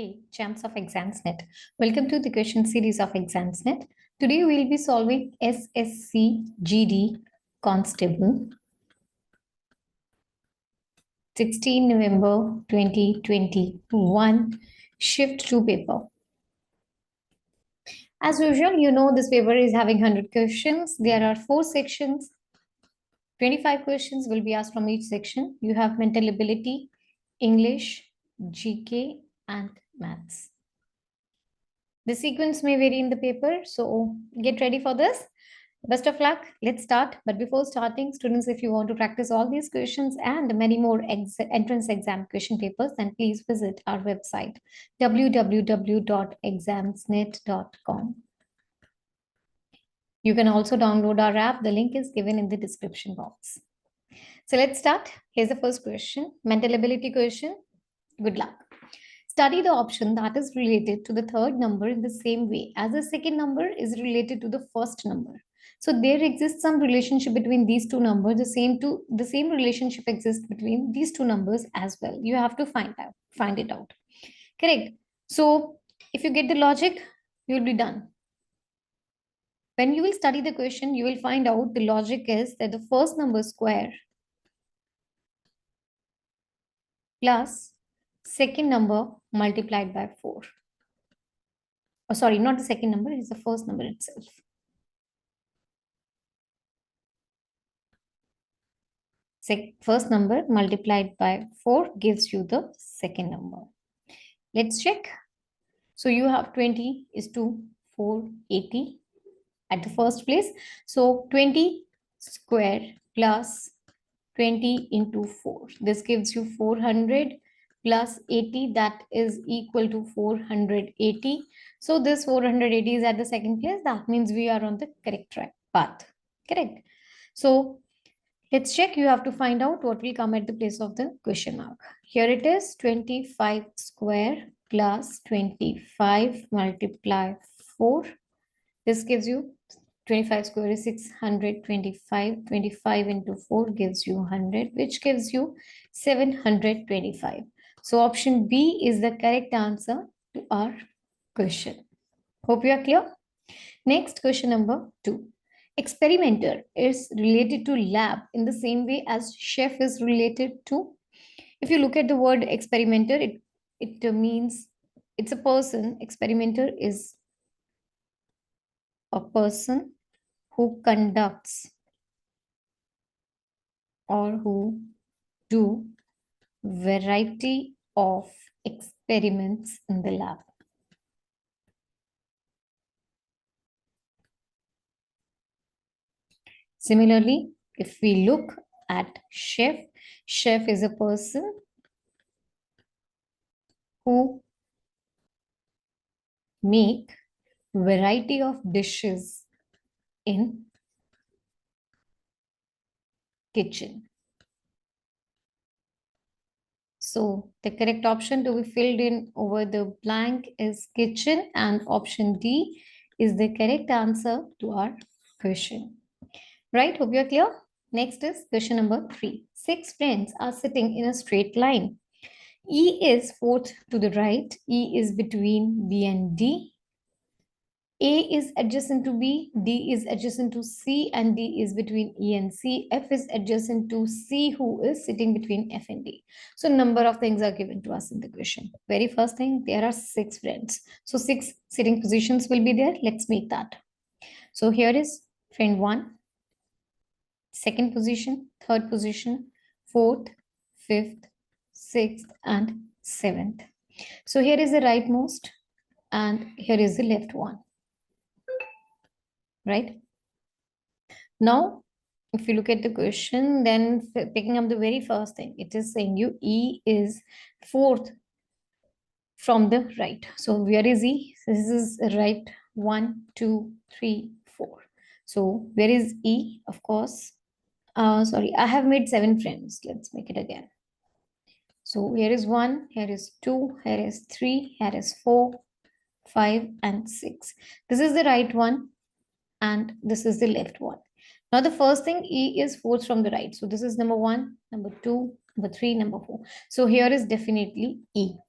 Hey, champs of Examsnet. Welcome to the question series of Examsnet. Today we'll be solving SSC GD Constable, 16 November 2021, Shift 2 paper. As usual, you know this paper is having 100 questions. There are 4 sections. 25 questions will be asked from each section. You have mental ability, English, GK, and maths. The sequence may vary in the paper, so get ready for this. Best of luck. Let's start. But before starting, students, if you want to practice all these questions and many more entrance exam question papers, then please visit our website, www.examsnet.com. You can also download our app. The link is given in the description box. So let's start. Here's the first question. Mental ability question. Good luck. Study the option that is related to the third number in the same way as the second number is related to the first number. So there exists some relationship between these two numbers. The same relationship exists between these two numbers as well. You have to find it out. Correct. So if you get the logic, you'll be done. When you will study the question, you will find out the logic is that the first number square plus second number multiplied by 4. Oh, sorry, not the second number, it's the first number itself. First number multiplied by 4 gives you the second number. Let's check. So you have 20 is to 480 at the first place. So 20 square plus 20 into 4. This gives you 400 plus 80, that is equal to 480. So this 480 is at the second place. That means we are on the correct path. Correct. So let's check. You have to find out what will come at the place of the question mark. Here it is 25 square plus 25 multiply 4. This gives you 25 square is 625. 25 into 4 gives you 100, which gives you 725. So option B is the correct answer to our question. Hope you are clear. Next, question number 2. Experimenter is related to lab in the same way as chef is related to. If you look at the word experimenter, it means it's a person. Experimenter is a person who conducts or who do variety of experiments in the lab. Similarly, if we look at chef, chef is a person who make variety of dishes in kitchen. So the correct option to be filled in over the blank is kitchen, and option D is the correct answer to our question. Right? Hope you're clear. Next is question number 3. 6 friends are sitting in a straight line. E is fourth to the right. E is between B and D. A is adjacent to B, D is adjacent to C, and D is between E and C. F is adjacent to C, who is sitting between F and D. So number of things are given to us in the question. Very first thing, there are 6 friends. So 6 sitting positions will be there. Let's make that. So here is friend 1, second position, third position, fourth, fifth, sixth, and seventh. So here is the rightmost, and here is the left one. Right? Now, if you look at the question, then picking up the very first thing, it is saying you E is fourth from the right. So where is E? This is right 1, 2, 3, 4. So where is E? Of course, sorry, I have made 7 friends. Let's make it again. So here is 1, here is 2, here is 3, here is 4, 5, and 6. This is the right one, and this is the left one. Now the first thing, E is fourth from the right. So this is number 1, number 2, number 3, number 4. So here is definitely E.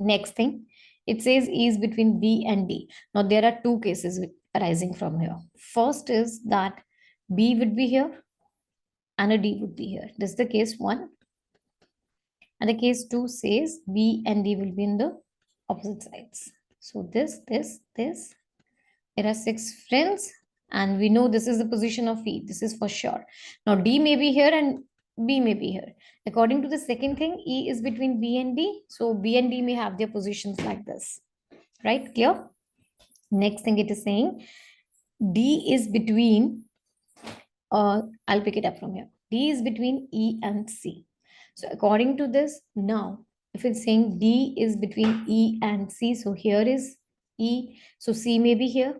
Next thing, it says E is between B and D. Now there are two cases arising from here. First is that B would be here and a D would be here. This is the case one. And the case two says B and D will be in the opposite sides. So this. There are six friends, and we know this is the position of E. This is for sure. Now D may be here and B may be here. According to the second thing, E is between B and D. So B and D may have their positions like this. Right? Clear? Next thing it is saying D is between, I'll pick it up from here. D is between E and C. So according to this, now if it's saying D is between E and C, so here is E, so C may be here.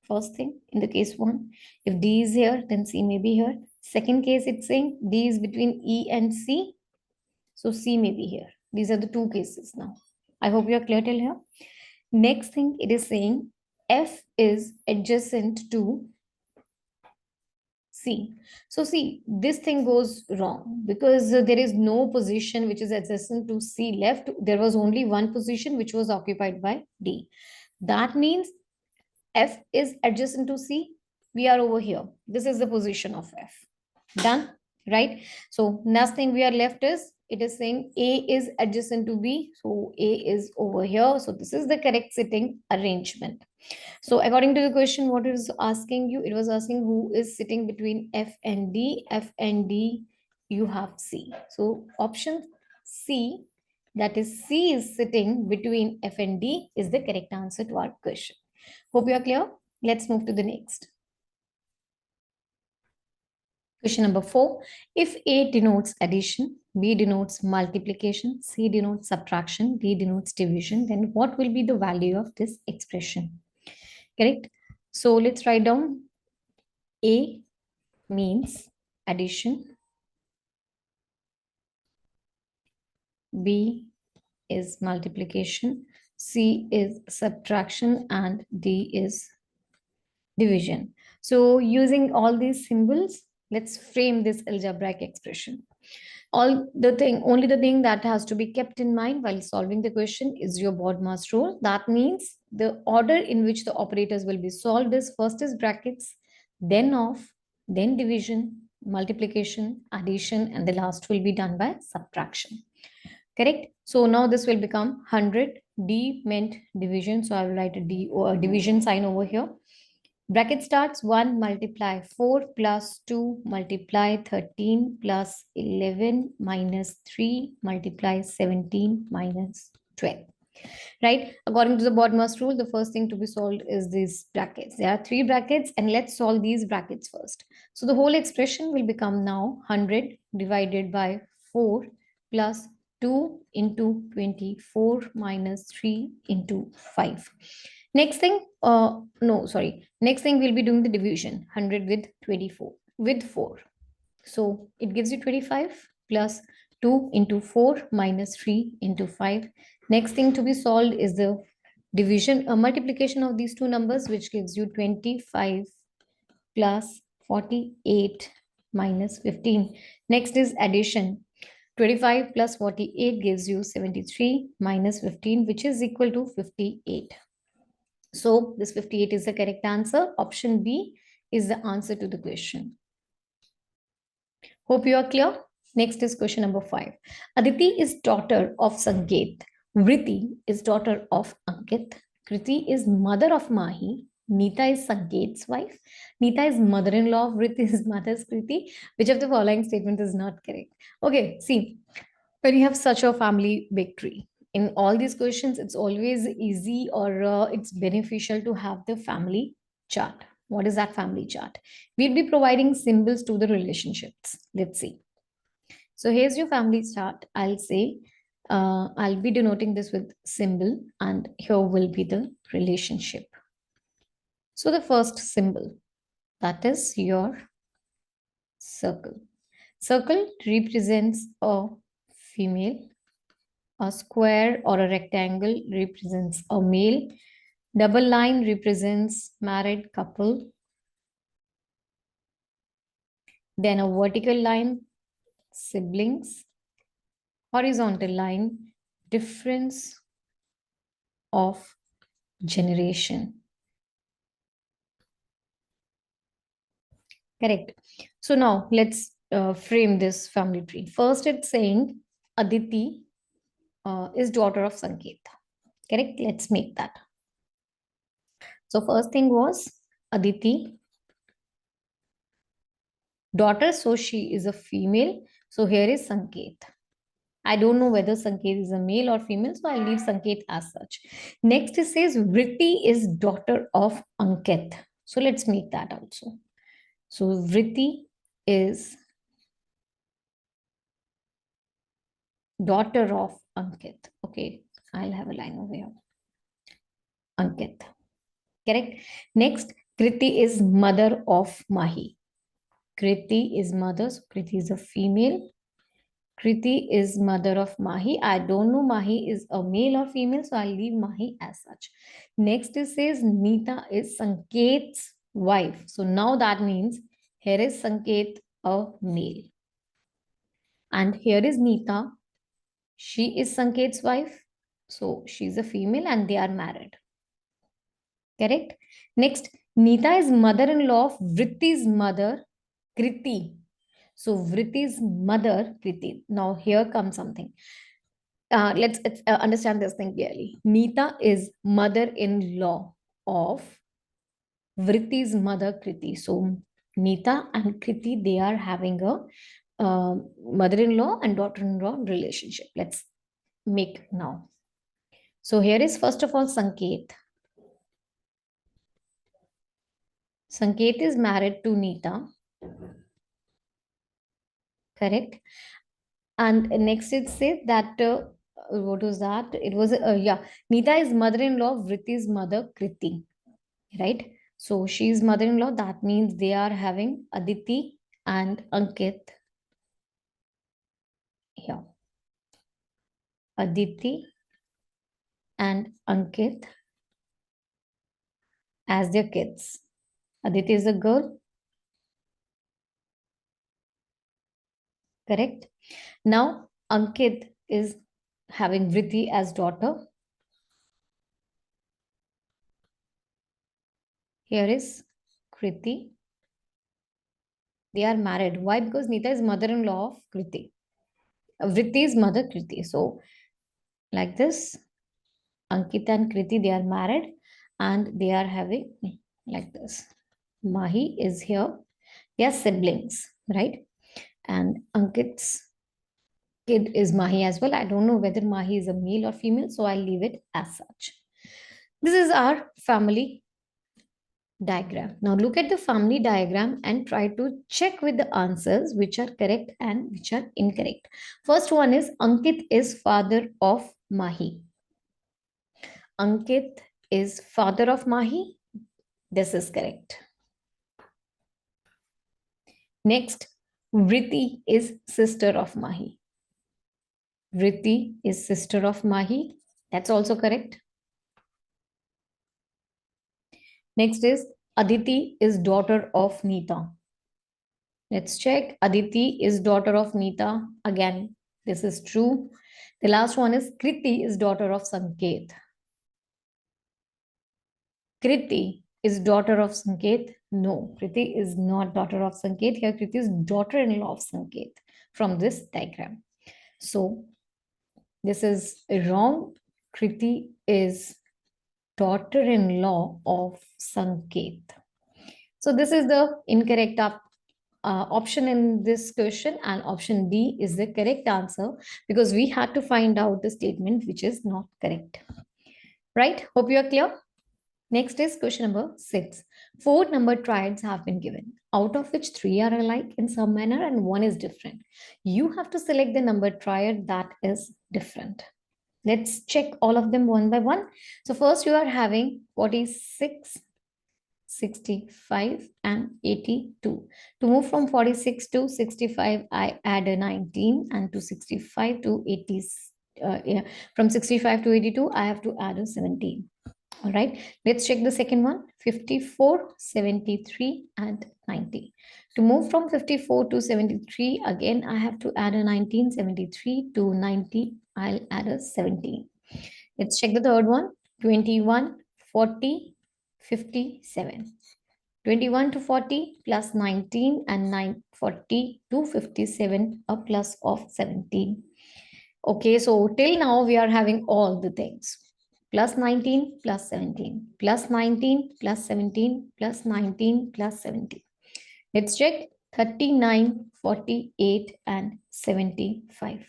First thing in the case one, if D is here, then C may be here. Second case, it's saying D is between E and C, so C may be here. These are the two cases now. I hope you are clear till here. Next thing, it is saying F is adjacent to C. So see, this thing goes wrong because there is no position which is adjacent to C left. There was only one position which was occupied by D. That means F is adjacent to C. We are over here. This is the position of F. Done, right? So next thing we are left is, it is saying A is adjacent to B. So A is over here. So this is the correct sitting arrangement. So according to the question, what it is asking you, it was asking who is sitting between F and D. F and D, you have C. So option C, that is C is sitting between F and D, is the correct answer to our question. Hope you are clear. Let's move to the next. Question number 4. If A denotes addition, B denotes multiplication, C denotes subtraction, D denotes division, then what will be the value of this expression? Correct? So let's write down A means addition, B is multiplication, C is subtraction, and D is division. So using all these symbols, let's frame this algebraic expression. Only the thing that has to be kept in mind while solving the question is your BODMAS rule. That means the order in which the operators will be solved is first is brackets, then off, then division, multiplication, addition, and the last will be done by subtraction. Correct? So now this will become 100. D meant division, so I will write a D or a division sign over here. Bracket starts 1 multiply 4 plus 2 multiply 13 plus 11 minus 3 multiply 17 minus 12. Right? According to the BODMAS rule, the first thing to be solved is these brackets. There are 3 brackets and let's solve these brackets first. So the whole expression will become now 100 divided by 4 plus 2 into 24 minus 3 into 5. Next thing, Next thing we'll be doing the division, 100 with 24, with 4. So it gives you 25 plus 2 into 4 minus 3 into 5. Next thing to be solved is the division, multiplication of these two numbers, which gives you 25 plus 48 minus 15. Next is addition. 25 plus 48 gives you 73 minus 15, which is equal to 58. So this 58 is the correct answer. Option B is the answer to the question. Hope you are clear. Next is question number 5. Aditi is daughter of Sanket. Vriti is daughter of Ankit. Kriti is mother of Mahi. Nita is Sanket's wife. Nita is mother-in-law of Vriti, is mother's Kriti. Which of the following statement is not correct? Okay, see, when you have such a family big tree, in all these questions, it's always easy or it's beneficial to have the family chart. What is that family chart? We'll be providing symbols to the relationships. Let's see. So here's your family chart. I'll be denoting this with symbol and here will be the relationship. So the first symbol, that is your circle. Circle represents a female. A square or a rectangle represents a male. Double line represents married couple. Then a vertical line, siblings. Horizontal line, difference of generation. Correct. So now let's frame this family tree. First, it's saying Aditi is daughter of Sanket. Correct. Let's make that. So first thing was Aditi, daughter. So she is a female. So here is Sanket. I don't know whether Sanket is a male or female, so I'll leave Sanket as such. Next, it says Vritti is daughter of Ankit. So let's make that also. So Vritti is daughter of Ankit. Okay, I'll have a line over here. Ankit. Correct. Next, Kriti is mother of Mahi. Kriti is mother, so Kriti is a female. Kriti is mother of Mahi. I don't know Mahi is a male or female, so I'll leave Mahi as such. Next, it says Nita is Sanket's wife. So now that means here is Sanket, a male. And here is Nita. She is Sanket's wife. So she's a female and they are married. Correct? Next, Nita is mother-in-law of Vritti's mother, Kriti. So Vritti's mother, Kriti. Now here comes something. Let's understand this thing clearly. Nita is mother-in-law of Vritti's mother, Kriti. So Nita and Kriti, they are having a mother-in-law and daughter-in-law relationship. Let's make now. So here is first of all Sanket. Sanket is married to Nita. Correct. And next it says that what was that? It was Nita is mother-in-law of Vritti's mother Kriti, right? So she's mother-in-law. That means they are having Aditi and Ankit here. Aditi and Ankit as their kids. Aditi is a girl, correct? Now Ankit is having Vritti as daughter. Here is Kriti. They are married. Why? Because Nita is mother-in-law of Kriti. Vritti's mother Kriti. So like this, Ankita and Kriti, they are married and they are having like this. Mahi is here. They are siblings, right? And Ankit's kid is Mahi as well. I don't know whether Mahi is a male or female, so I'll leave it as such. This is our family diagram. Now look at the family diagram and try to check with the answers which are correct and which are incorrect. First one is Ankit is father of Mahi. Ankit is father of Mahi. This is correct. Next, Vritti is sister of Mahi. Vritti is sister of Mahi. That's also correct. Next is Aditi is daughter of Nita. Let's check. Aditi is daughter of Nita. Again, this is true. The last one is Kriti is daughter of Sanket. Kriti is daughter of Sanket. No, Kriti is not daughter of Sanket. Here, Kriti is daughter-in-law of Sanket from this diagram. So, this is wrong. Kriti is daughter-in-law of Sanket. So, this is the incorrect option in this question, and option D is the correct answer because we had to find out the statement which is not correct. Right? Hope you are clear. Next is question number 6. 4 number triads have been given, out of which 3 are alike in some manner and 1 is different. You have to select the number triad that is different. Let's check all of them one by one. So first you are having 46, 65 and 82. To move from 46 to 65, I add a 19, and to 65 to 80, from 65 to 82, I have to add a 17. All right, let's check the second one, 54, 73 and 90. To move from 54 to 73, again, I have to add a 19, 73 to 90, I'll add a 17. Let's check the third one, 21, 40, 57. 21 to 40 plus 19 and 40 to 57, a plus of 17. Okay, so till now we are having all the things. Plus 19 plus 17, plus 19 plus 17, plus 19 plus 17. Let's check 39, 48 and 75.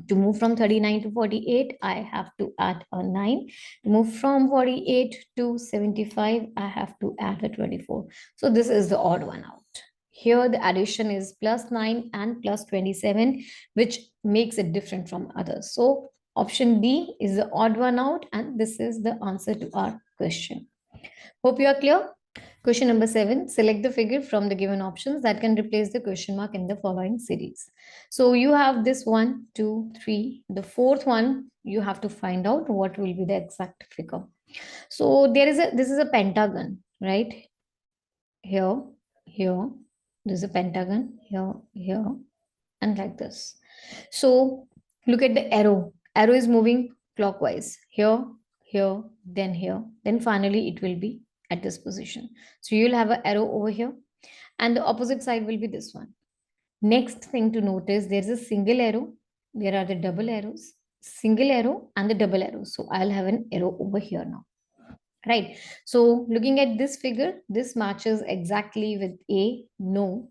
To move from 39 to 48, I have to add a 9. To move from 48 to 75, I have to add a 24. So this is the odd one out. Here the addition is plus 9 and plus 27, which makes it different from others. So option D is the odd one out, and this is the answer to our question. Hope you are clear. Question number 7, select the figure from the given options that can replace the question mark in the following series. So you have this 1, 2, 3. The fourth one, you have to find out what will be the exact figure. So this is a pentagon, right? Here, here, there's a pentagon, here, and like this. So look at the arrow. Arrow is moving clockwise. Here, here, then finally it will be at this position. So you'll have an arrow over here, and the opposite side will be this one. Next thing to notice, there's a single arrow. There are the double arrows, single arrow and the double arrow. So I'll have an arrow over here now. Right. So looking at this figure, this matches exactly with A, no,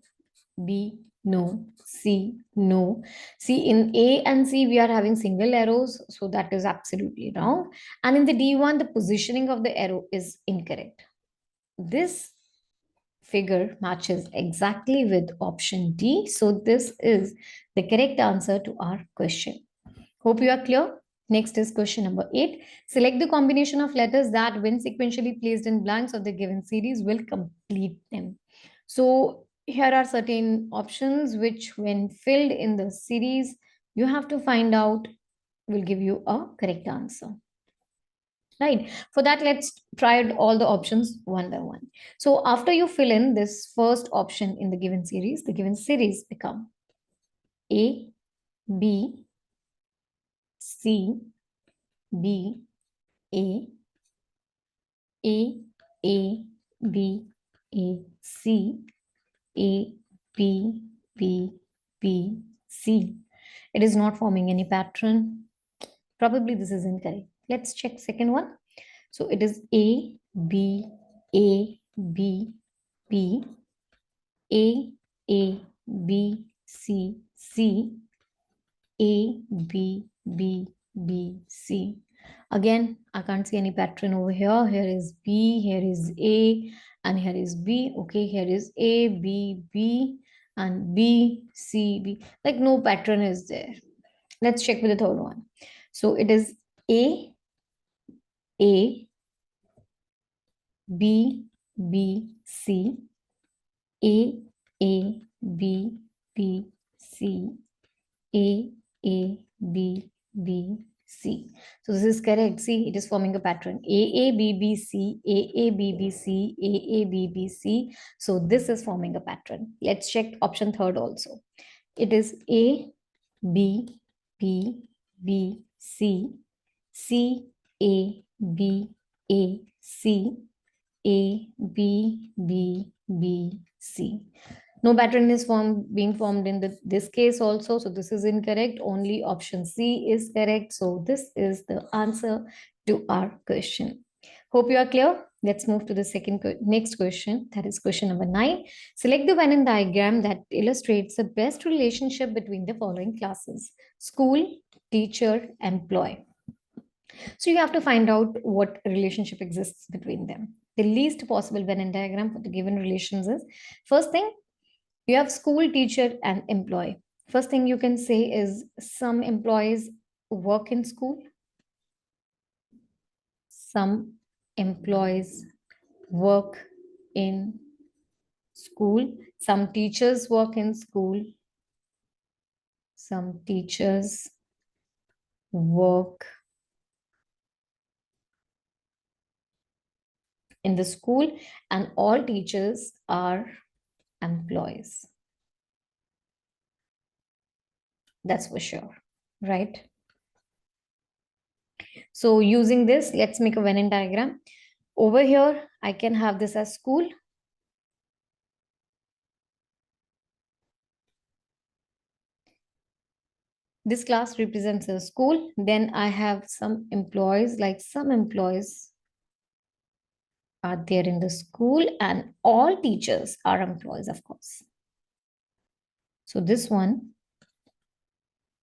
B, no, C, no. See, in A and C, we are having single arrows, so that is absolutely wrong. And in the D1, the positioning of the arrow is incorrect. This figure matches exactly with option D. So this is the correct answer to our question. Hope you are clear. Next is question number 8. Select the combination of letters that, when sequentially placed in blanks of the given series, will complete them. So here are certain options which, when filled in the series, you have to find out will give you a correct answer. Right. For that, let's try all the options one by one. So after you fill in this first option in the given series become A, B, C, B, A, A, A, B, A, C, A, B, B, B, C. It is not forming any pattern. Probably this is incorrect. Let's check second one. So it is A, B, A, B, B, A, A, B, C, C, A, B, B, B, C. Again, I can't see any pattern over here. Here is B, here is A, and here is B. Okay, here is A, B, B, and B, C, B. Like no pattern is there. Let's check with the third one. So it is A, A, B, B, C, A, A, B, B, C, A, A, B, B, C. So this is correct. See, it is forming a pattern. A, A, B, B, C, A, A, B, B, C, A, A, B, B, C. So this is forming a pattern. Let's check option third also. It is A, B, B, B, C, C, A, B, A, C, A, B, B, B, C. No pattern is being formed in this case also. So this is incorrect. Only option C is correct. So this is the answer to our question. Hope you are clear. Let's move to the next question. That is question number 9. Select the Venn diagram that illustrates the best relationship between the following classes: school, teacher, employee. So you have to find out what relationship exists between them. The least possible Venn diagram for the given relations is, first thing, you have school, teacher, and employee. First thing you can say is some employees work in school, some employees work in school, some teachers work in school, some teachers work in the school, and all teachers are employees. That's for sure, right? So using this, let's make a Venn diagram. Over here, I can have this as school. This class represents a school. Then I have some employees, like some employees are there in the school, and all teachers are employees, of course. So this one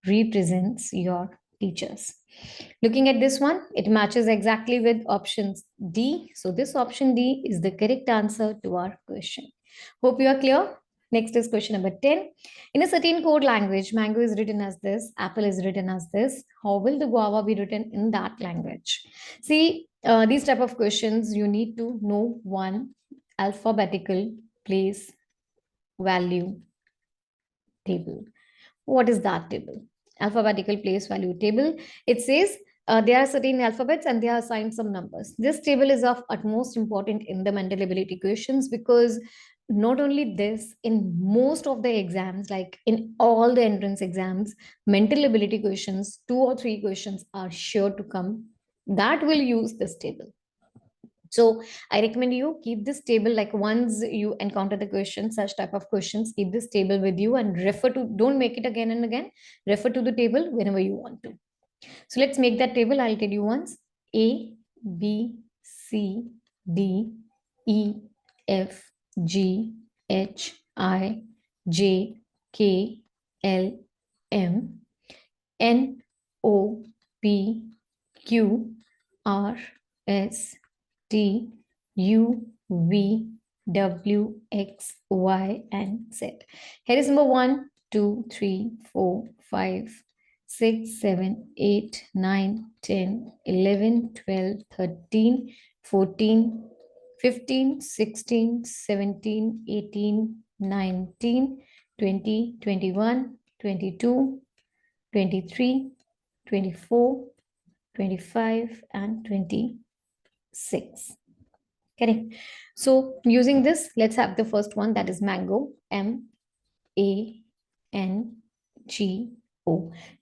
represents your teachers. Looking at this one, it matches exactly with option D. So this option D is the correct answer to our question. Hope you are clear. Next is question number 10. In a certain code language, mango is written as this, apple is written as this. How will the guava be written in that language? See, these type of questions, you need to know one alphabetical place value table. What is that table? Alphabetical place value table. It says there are certain alphabets and they are assigned some numbers. This table is of utmost important in the mental ability questions because not only this, in most of the exams, like in all the entrance exams, mental ability questions, 2 or 3 questions are sure to come that will use this table. So I recommend you keep this table, like once you encounter the question, such type of questions, keep this table with you and refer to, don't make it again and again, refer to the table whenever you want to. So let's make that table. I'll tell you once. A, B, C, D, E, F, G, H, I, J, K, L, M, N, O, P, Q, R, S, T, U, V, W, X, Y, and Z. Here is number 1, 2, 3, 4, 5, 6, 7, 8, 9, 10, 11, 12, 13, 14, 15, 16, 17, 18, 19, 20, 21, 22, 23, 24, 25, and 26. Correct. So using this, let's have the first one, that is mango. MANGO.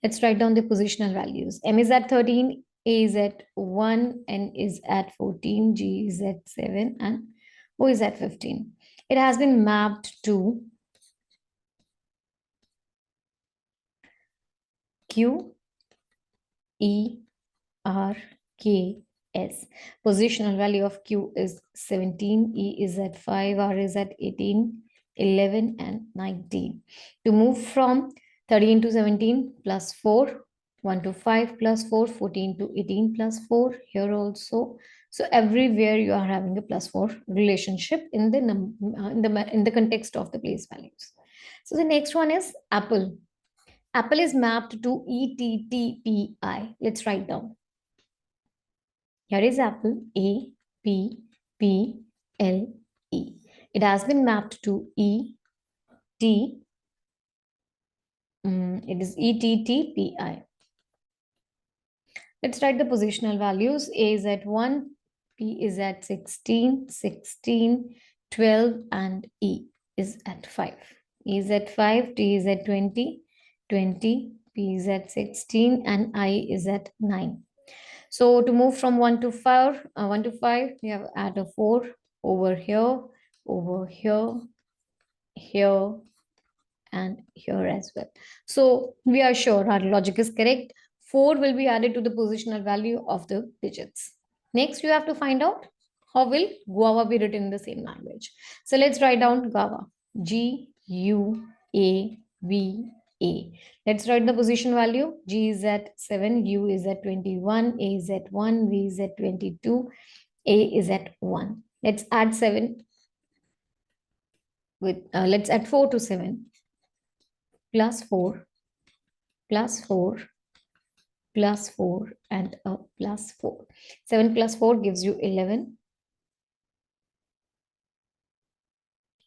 Let's write down the positional values. M is at 13, A is at 1, N is at 14, G is at 7, and O is at 15. It has been mapped to Q, E, R, K, S. Positional value of Q is 17, E is at 5, R is at 18, 11, and 19. To move from 13 to 17 plus 4, 1 to 5 plus 4, 14 to 18 plus 4, here also. So everywhere you are having a plus 4 relationship in the in the context of the place values. So the next one is apple. Apple is mapped to ETTPI. Let's write down. Here is apple, A, P, P, L, E. It has been mapped to E, T, it is ETTPI. Let's write the positional values. A is at 1, P is at 16, 16, 12, and E is at 5. E is at 5, T is at 20, 20, P is at 16, and I is at 9. So to move from 1 to 5, we have add a 4 over here, here, and here as well. So we are sure our logic is correct. 4 will be added to the positional value of the digits. Next, you have to find out how will guava be written in the same language. So let's write down guava. G-U-A-V-A. Let's write the position value. G is at 7, U is at 21, A is at 1, V is at 22, A is at 1. Let's add 7 with, let's add 4 to 7. Plus 4, plus 4, plus 4, and a plus 4. 7 plus 4 gives you 11.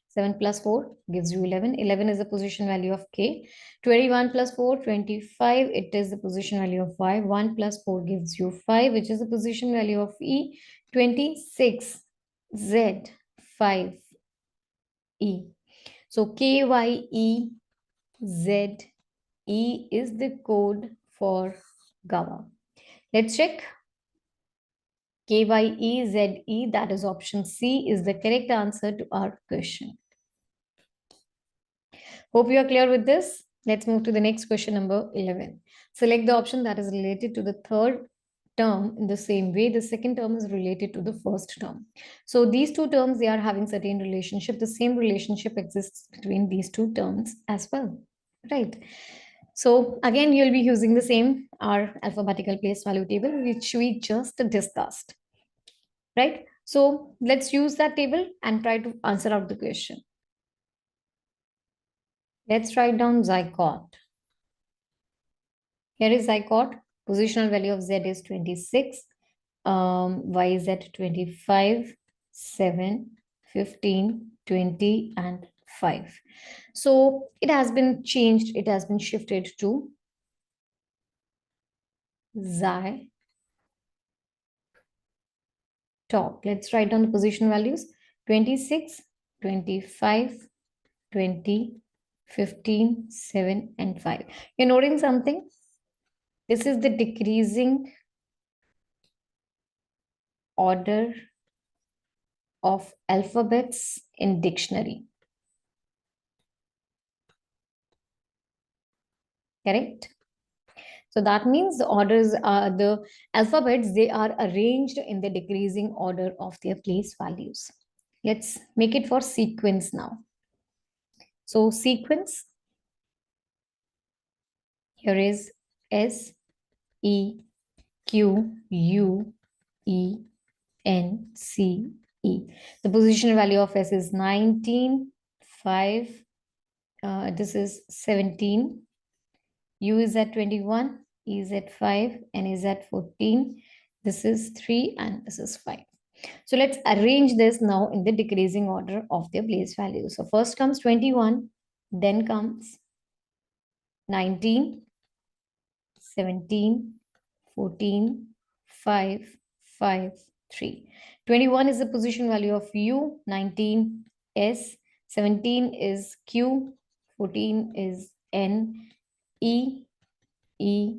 7 plus 4 gives you 11. 11 is the position value of K. 21 plus 4, 25. It is the position value of Y. 1 plus 4 gives you 5, which is the position value of E. 26, Z, 5, E. So KYE, Z, E is the code for GABA. Let's check. KYEZE, that is option C, is the correct answer to our question. Hope you are clear with this. Let's move to the next question, number 11. Select the option that is related to the third term in the same way the second term is related to the first term. So these two terms, they are having certain relationship. The same relationship exists between these two terms as well, right? So again, you'll be using the same our alphabetical place value table, which we just discussed, right? So let's use that table and try to answer out the question. Let's write down zygote. Here is zygote. Positional value of Z is 26. Y is at 25, 7, 15, 20, and 5. So it has been changed. It has been shifted to xy top. Let's write down the position values. 26, 25, 20, 15, 7, and 5. You're noting something? This is the decreasing order of alphabets in dictionary. Correct? So that means the orders are the alphabets, they are arranged in the decreasing order of their place values. Let's make it for sequence now. So sequence, here is S, E, Q, U, E, N, C, E. The position value of S is 19, 5. This is 17. U is at 21, E is at 5, N is at 14. This is 3 and this is 5. So let's arrange this now in the decreasing order of their place values. So first comes 21, then comes 19, 17, 14, 5, 5, 3. 21 is the position value of U, 19 S, 17 is Q, 14 is N, E, E,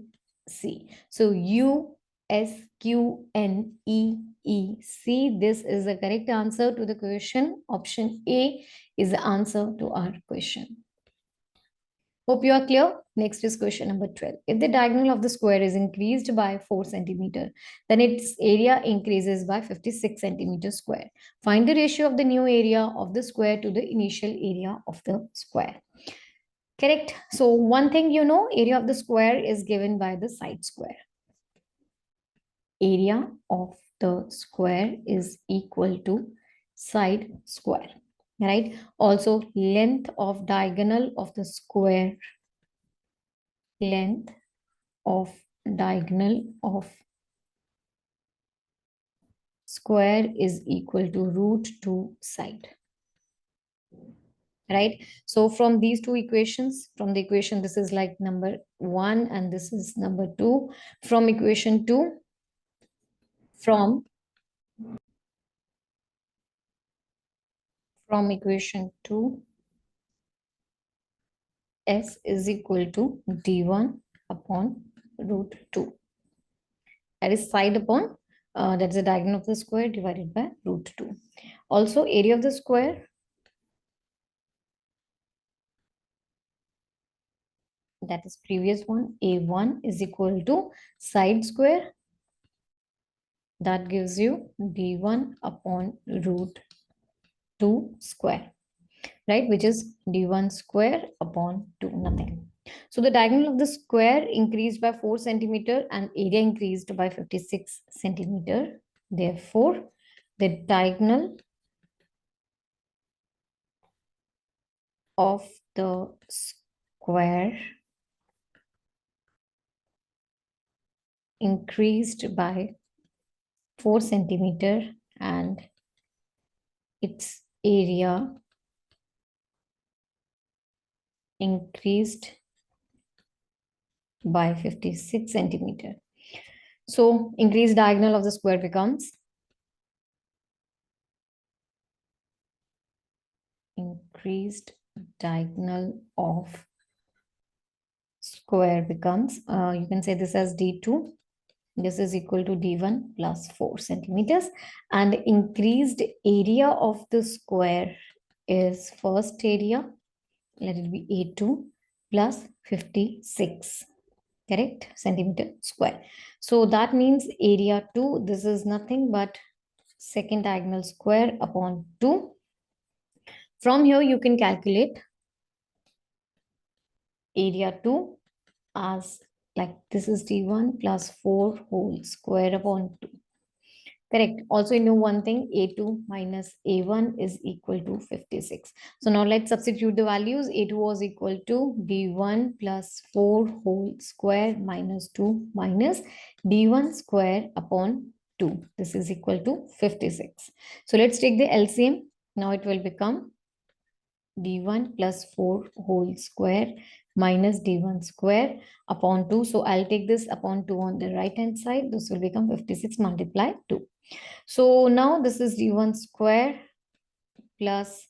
C. So U, S, Q, N, E, E, C. This is the correct answer to the question. Option A is the answer to our question. Hope you are clear. Next is question number 12. If the diagonal of the square is increased by 4 centimeter, then its area increases by 56 centimeter square. Find the ratio of the new area of the square to the initial area of the square. Correct. So one thing you know, area of the square is given by the side square. Area of the square is equal to side square, right? Also, length of diagonal of the square, length of diagonal of square is equal to root 2 side. Right? So from these two equations, from the equation, this is like number 1 and this is number 2. From equation 2, from equation 2, S is equal to D1 upon root 2. That is side upon, that's the diagonal of the square divided by root 2. Also, area of the square, that is previous one, A1 is equal to side square. That gives you D1 upon root 2 square, right? Which is D1 square upon 2, nothing. So the diagonal of the square increased by 4 centimeter and area increased by 56 centimeter. Therefore, the diagonal of the square increased by 4 centimeter and its area increased by 56 centimeter. So increased diagonal of the square becomes increased diagonal of square becomes, you can say this as D2 This is equal to d1 plus 4 centimeters. And the increased area of the square is first area, let it be A2 plus 56, correct, centimeter square. So that means area 2, this is nothing but second diagonal square upon 2. From here you can calculate area 2 as like this is d1 plus 4 whole square upon 2. Correct. Also, you know one thing, A2 minus A1 is equal to 56. So now let's substitute the values. A2 was equal to D1 plus 4 whole square minus 2 minus D1 square upon 2. This is equal to 56. So let's take the LCM. Now it will become D1 plus 4 whole square minus D1 square upon 2. So I'll take this upon 2 on the right hand side. This will become 56 multiplied 2. So now this is d1 square plus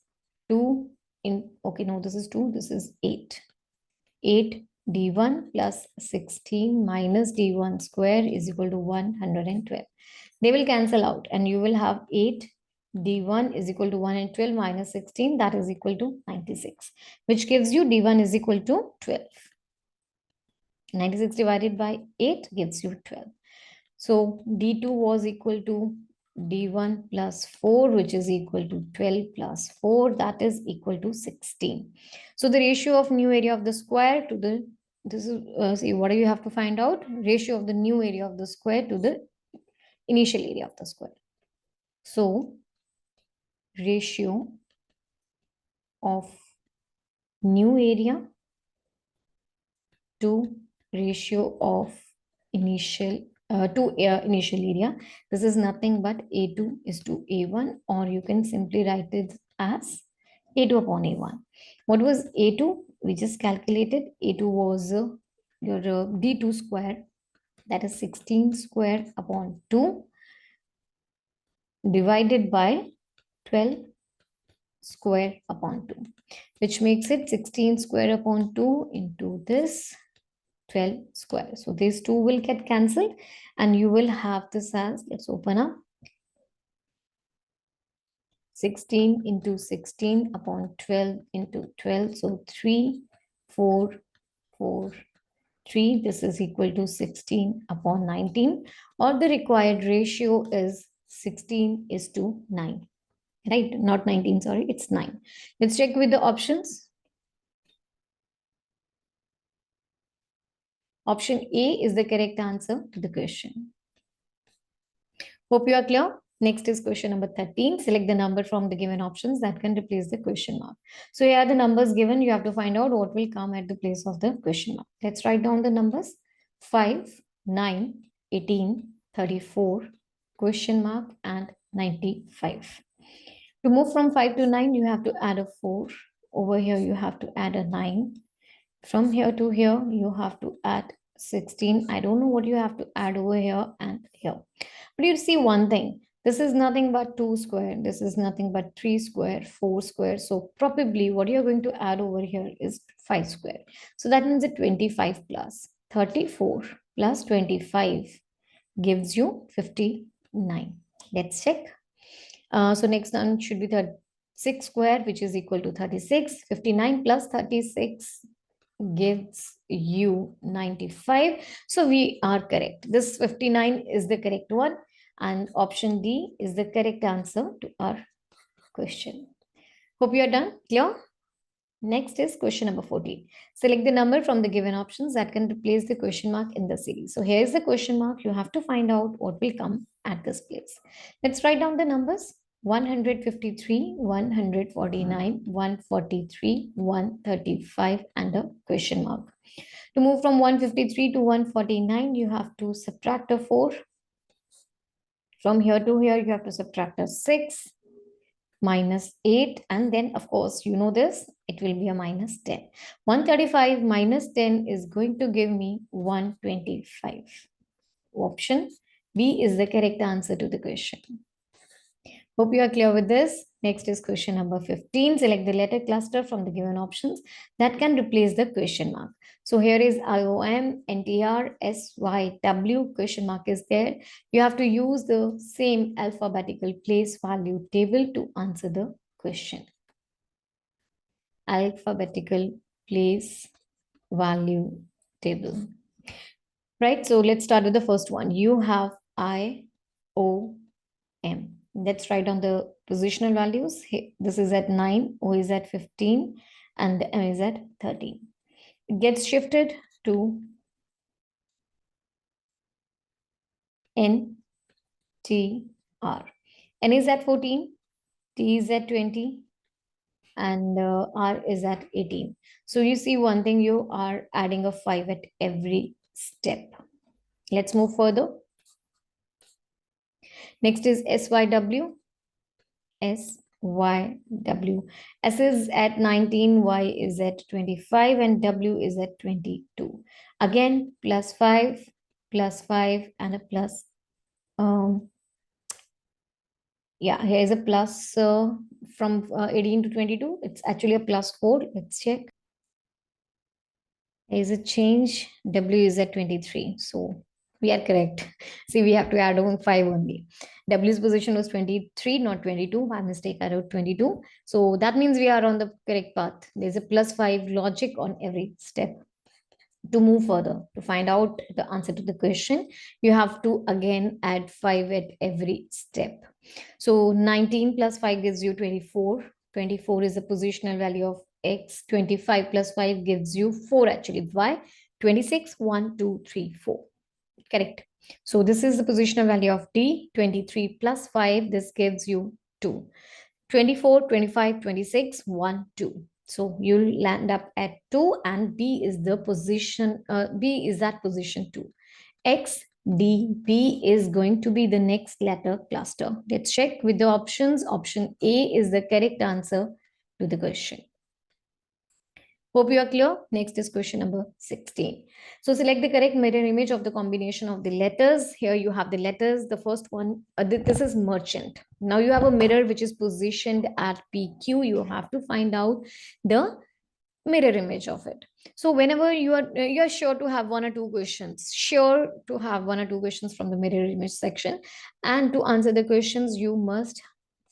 2 in, okay, no, this is 2, this is 8. 8 d1 plus 16 minus d1 square is equal to 112. They will cancel out and you will have 8 d1 is equal to 112 minus 16, that is equal to 96, which gives you d1 is equal to 12. 96 divided by 8 gives you 12. So D2 was equal to D1 plus 4, which is equal to 12 plus 4, that is equal to 16. So the ratio of new area of the square to the, this is, see, what do you have to find out? Ratio of the new area of the square to the initial area of the square. So ratio of new area to ratio of initial initial area. This is nothing but A2 is to A1, or you can simply write it as A2 upon A1. What was A2? We just calculated. A2 was your D2 square, that is 16 square upon 2 divided by 12 square upon 2, which makes it 16 square upon 2 into this 12 square. So these two will get cancelled and you will have this as, let's open up, 16 into 16 upon 12 into 12. So 3, 4, 4, 3. This is equal to 16 upon 19, or the required ratio is 16 is to 9. Right? Not 19, sorry, it's 9. Let's check with the options. Option A is the correct answer to the question. Hope you are clear. Next is question number 13. Select the number from the given options that can replace the question mark. So here are the numbers given. You have to find out what will come at the place of the question mark. Let's write down the numbers. 5, 9, 18, 34, question mark, and 95. To move from 5 to 9, you have to add a 4. Over here, you have to add a 9. From here to here, you have to add 16. I don't know what you have to add over here and here. But you see one thing. This is nothing but 2 square. This is nothing but 3 square, 4 square. So probably what you're going to add over here is 5 square. So that means that 25 plus 34 plus 25 gives you 59. Let's check. So next one should be 36 square, which is equal to 36. 59 plus 36 gives you 95. So we are correct. This 59 is the correct one, and option D is the correct answer to our question. Hope you are done. Clear? Next is question number 14. Select the number from the given options that can replace the question mark in the series. So here is the question mark. You have to find out what will come at this place. Let's write down the numbers. 153, 149, 143, 135, and a question mark. To move from 153 to 149, you have to subtract a 4. From here to here, you have to subtract a 6, minus 8, and then of course you know this, it will be a minus 10. 135 minus 10 is going to give me 125. Option B is the correct answer to the question. Hope you are clear with this. Next is question number 15. Select the letter cluster from the given options that can replace the question mark. So here is IOM, NTR, SYW, question mark is there. You have to use the same alphabetical place value table to answer the question. Alphabetical place value table. Right, so let's start with the first one. You have I, O, M. Let's write down the positional values. This is at 9, O is at 15, and the M is at 13. It gets shifted to N, T, R. N is at 14, T is at 20, and R is at 18. So you see one thing, you are adding a 5 at every step. Let's move further. Next is SYW. SYW. S is at 19, Y is at 25, and W is at 22. Again, plus 5, and a plus. Yeah, here is a plus from 18 to 22. It's actually a plus 4. Let's check. There is a change. W is at 23. So we are correct. See, we have to add on 5 only. W's position was 23, not 22. My mistake, I wrote 22. So that means we are on the correct path. There's a plus 5 logic on every step. To move further, to find out the answer to the question, you have to again add 5 at every step. So 19 plus 5 gives you 24. 24 is the positional value of X. 25 plus 5 gives you 4 actually. Y. 26, 1, 2, 3, 4. Correct. So this is the positional value of D. 23 plus 5, this gives you 2. 24, 25, 26, 1, 2. So you'll land up at 2, and B is the position, B is that position 2. X, D, B is going to be the next letter cluster. Let's check with the options. Option A is the correct answer to the question. Hope you are clear. Next is question number 16. So select the correct mirror image of the combination of the letters. Here you have the letters. The first one, this is merchant. Now you have a mirror which is positioned at PQ. You have to find out the mirror image of it. So whenever you're sure to have one or two questions, from the mirror image section, and to answer the questions, you must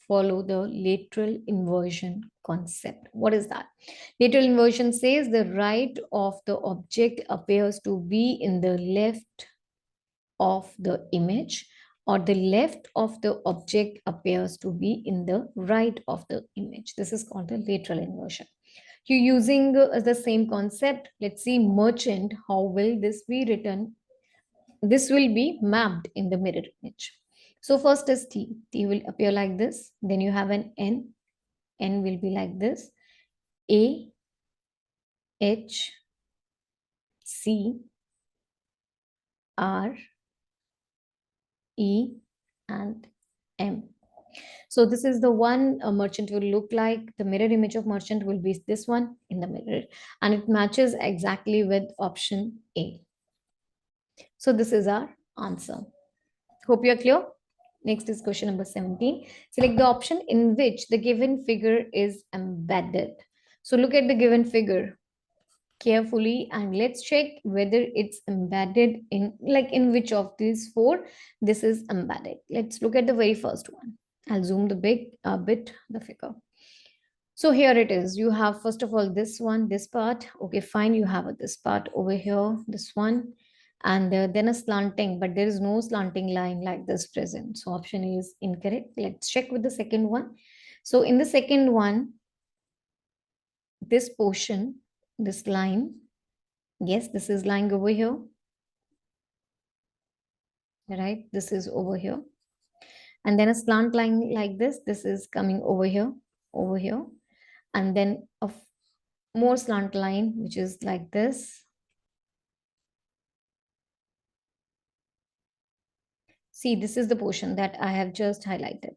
follow the lateral inversion concept. What is that? Lateral inversion says the right of the object appears to be in the left of the image, or the left of the object appears to be in the right of the image. This is called the lateral inversion. You're using the same concept. Let's see merchant. How will this be written? This will be mapped in the mirror image. So first is T. T will appear like this. Then you have an N. N will be like this. A, H, C, R, E, and M. So this is the one a merchant will look like. The mirror image of merchant will be this one in the mirror, and it matches exactly with option A. So this is our answer. Hope you are clear. Next is question number 17. Select the option in which the given figure is embedded. So look at the given figure carefully, and let's check whether it's embedded in, like, in which of these four this is embedded. Let's look at the very first one. I'll zoom the bit the figure. So here it is. You have first of all this one, this part. Okay, fine. You have this part over here, this one, and then a slanting, but there is no slanting line like this present. So option A is incorrect. Let's check with the second one. So in the second one, this portion, this line, yes, this is lying over here, right? This is over here, and then a slant line like this is coming over here, and then a more slant line which is like this. See, this is the portion that I have just highlighted,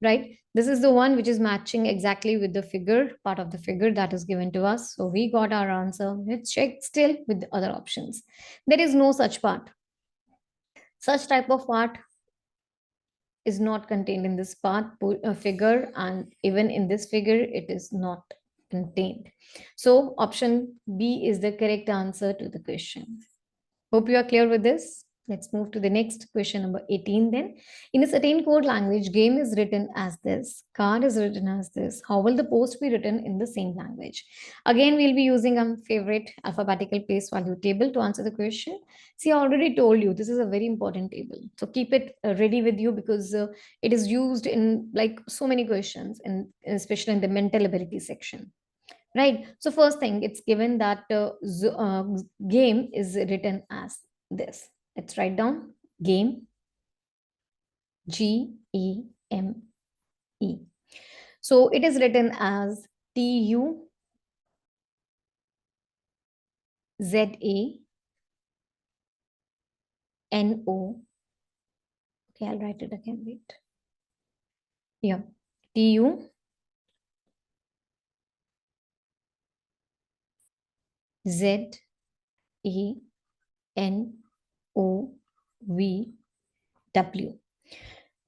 right? This is the one which is matching exactly with the figure, part of the figure that is given to us. So we got our answer. Let's check still with the other options. There is no such part. Such type of part is not contained in this figure, and even in this figure it is not contained. So option B is the correct answer to the question. Hope you are clear with this. Let's move to the next question, number 18 then. In a certain code language, game is written as this, card is written as this. How will the post be written in the same language? Again, we'll be using our favorite alphabetical place value table to answer the question. See, I already told you, this is a very important table. So keep it ready with you, because it is used in like so many questions, and especially in the mental ability section. Right. So first thing, it's given that game is written as this. Let's write down game, Game. So it is written as TUZANO. Okay, I'll write it again. Wait. Yeah. TUZANOVW.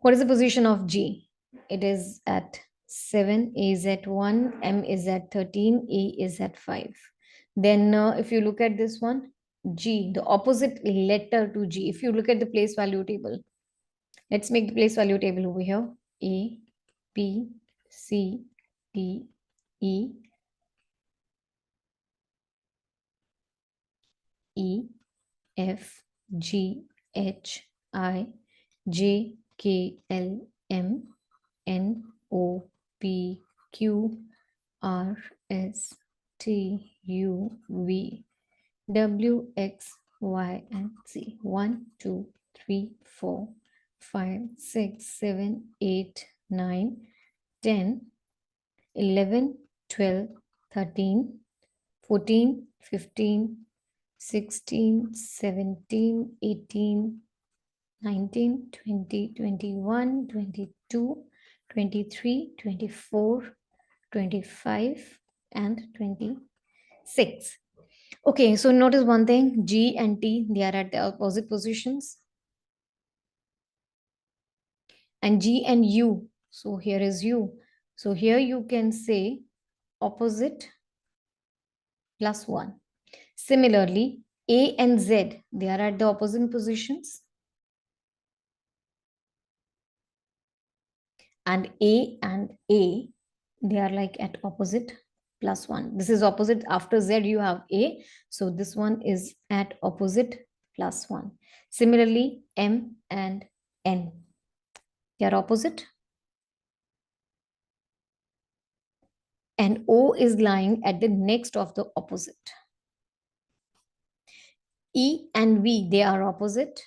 What is the position of G? It is at 7, A is at 1, M is at 13, A is at 5. Then if you look at this one, G, the opposite letter to G, if you look at the place value table, let's make the place value table over here. A, B, C, D, E, E, F, G, H, I, J, K, L, M, N, O, P, Q, R, S, T, U, V, W, X, Y, and Z. 1, 2, 3, 4, 5, 6, 7, 8, 9, 10, 11, 12, 13, 14, 15, 16, 17, 18, 19, 20, 21, 22, 23, 24, 25, and 26. Okay, so notice one thing, G and T, they are at the opposite positions. And G and U, so here is U. So here you can say opposite plus 1. Similarly, A and Z, they are at the opposite positions. And A, they are like at opposite plus 1. This is opposite. After Z you have A, so this one is at opposite plus 1. Similarly, M and N, they are opposite. And O is lying at the next of the opposite. E and V, they are opposite.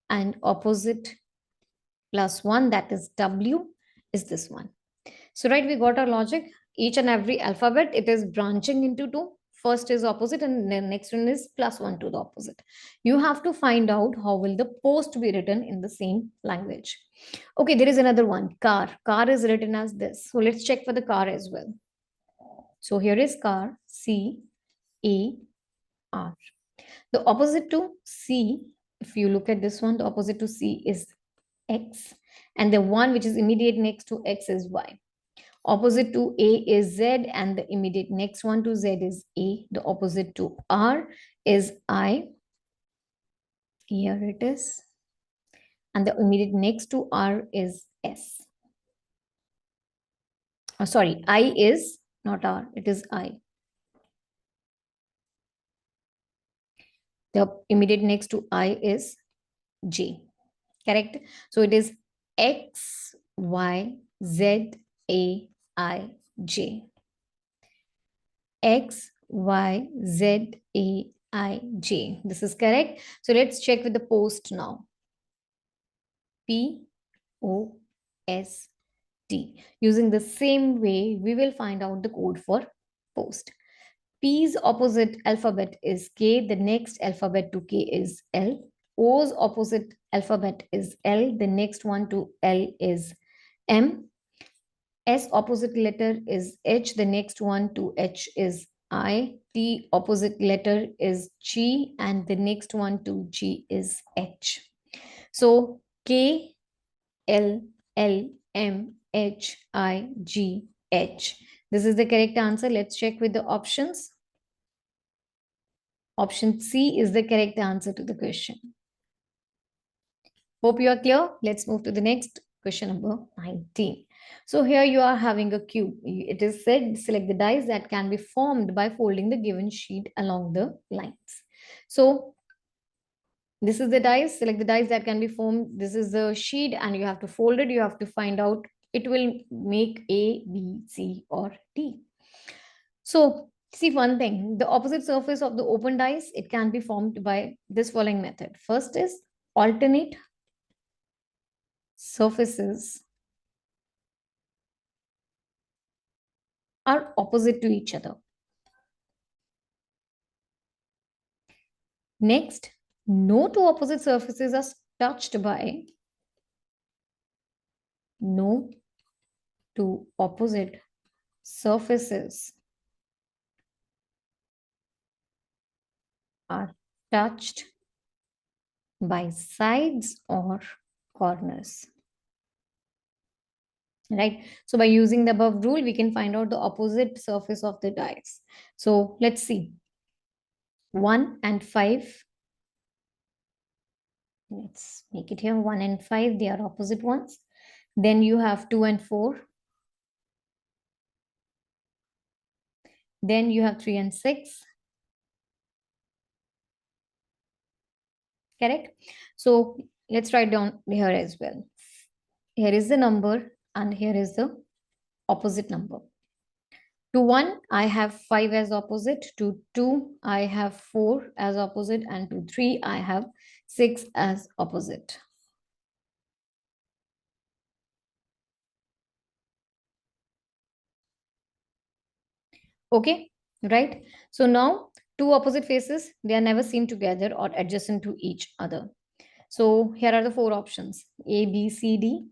And opposite plus 1, that is W, is this one. So right, we got our logic. Each and every alphabet, it is branching into two. First is opposite and the next one is plus 1 to the opposite. You have to find out how will the post be written in the same language. Okay, there is another one, car. Car is written as this. So let's check for the car as well. So here is car, C, A, R. The opposite to C, if you look at this one, the opposite to C is X. And the one which is immediate next to X is Y. Opposite to A is Z, and the immediate next one to Z is A. The opposite to R is I. Here it is. And the immediate next to R is S. Oh, sorry, I is not R, it is I. The immediate next to I is J. Correct? So it is X, Y, Z, A, I, J. X, Y, Z, A, I, J. This is correct. So let's check with the post now. P, O, S, T. Using the same way, we will find out the code for post. P's opposite alphabet is K. The next alphabet to K is L. O's opposite alphabet is L. The next one to L is M. S opposite letter is H. The next one to H is I. T opposite letter is G, and the next one to G is H. So K, L, L, M, H, I, G, H. This is the correct answer. Let's check with the options. Option C is the correct answer to the question. Hope you are clear. Let's move to the next question, number 19. So here you are having a cube. It is said select the dice that can be formed by folding the given sheet along the lines. So this is the dice. Select the dice that can be formed. This is the sheet and you have to fold it. You have to find out it will make A, B, C or D. So see one thing, the opposite surface of the open dice, it can be formed by this following method. First is alternate surfaces are opposite to each other. Next, no two opposite surfaces are touched by no two opposite surfaces are touched by sides or corners. Right? So by using the above rule, we can find out the opposite surface of the dice. So let's see. 1 and 5. Let's make it here 1 and 5. They are opposite ones. Then you have 2 and 4. Then you have 3 and 6. Correct? So let's write down here as well. Here is the number and here is the opposite number. To 1, I have 5 as opposite. To 2, I have 4 as opposite. And to 3, I have 6 as opposite. Okay, right? So now two opposite faces, they are never seen together or adjacent to each other. So here are the four options, A, B, C, D.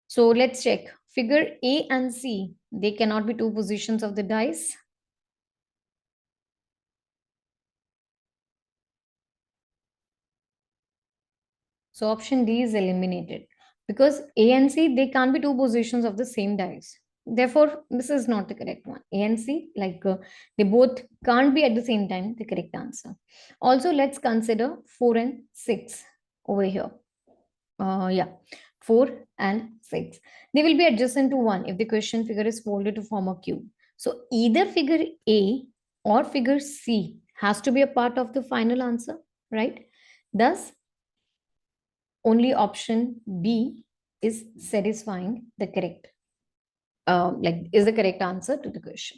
So let's check. Figure A and C, they cannot be two positions of the dice. So option D is eliminated because A and C, they can't be two positions of the same dice. Therefore, this is not the correct one. A and C, they both can't be at the same time the correct answer. Also, let's consider 4 and 6 over here. Yeah, 4 and 6. They will be adjacent to 1 if the question figure is folded to form a cube. So either figure A or figure C has to be a part of the final answer, right? Thus, only option B is satisfying the correct, is the correct answer to the question.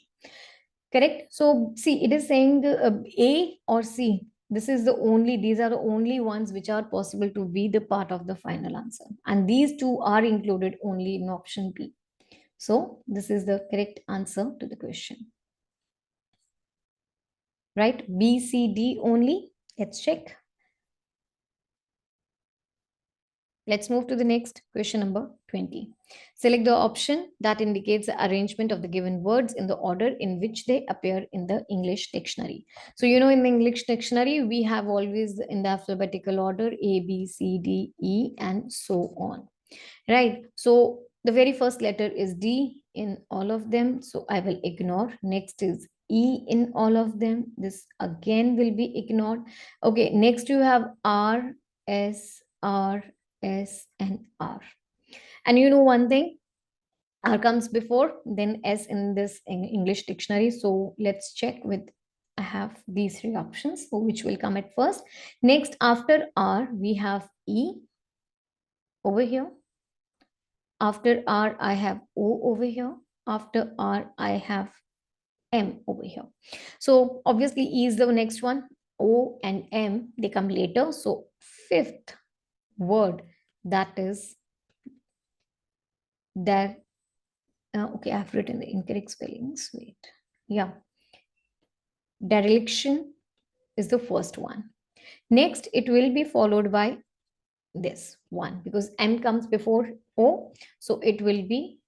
Correct? So see, it is saying the A or C. These are the only ones which are possible to be the part of the final answer. And these two are included only in option B. So this is the correct answer to the question. Right? B, C, D only. Let's check. Let's move to the next question, number 20. Select the option that indicates the arrangement of the given words in the order in which they appear in the English dictionary. So, in the English dictionary, we have always in the alphabetical order A, B, C, D, E, and so on. Right? So, the very first letter is D in all of them. So, I will ignore. Next is E in all of them. This again will be ignored. Okay, next you have R, S, R, S, and R. And you know one thing, R comes before, then S in this English dictionary. So let's check with, I have these three options, so which will come at first. Next, after R, we have E over here. After R, I have O over here. After R, I have M over here. So obviously E is the next one. O and M, they come later. So fifth word, that is that. Okay, I've written the incorrect spellings. Wait. Yeah. Dereliction is the first one. Next, it will be followed by this one because M comes before O. So it will be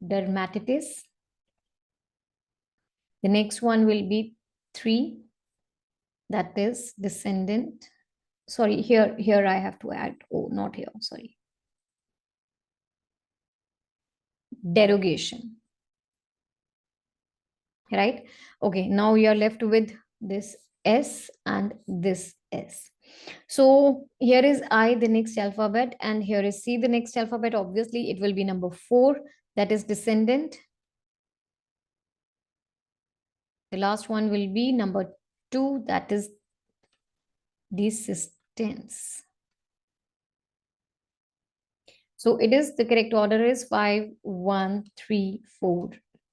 dermatitis. The next one will be 3, that is descendant. Sorry, here I have to add O, not here, sorry. Derogation. Right? Okay, now we are left with this S and this S. So here is I, the next alphabet, and here is C, the next alphabet. Obviously, it will be number 4, that is descendant. The last one will be number 2, that is desistance. So it is, the correct order is 5, 1, 3, 4,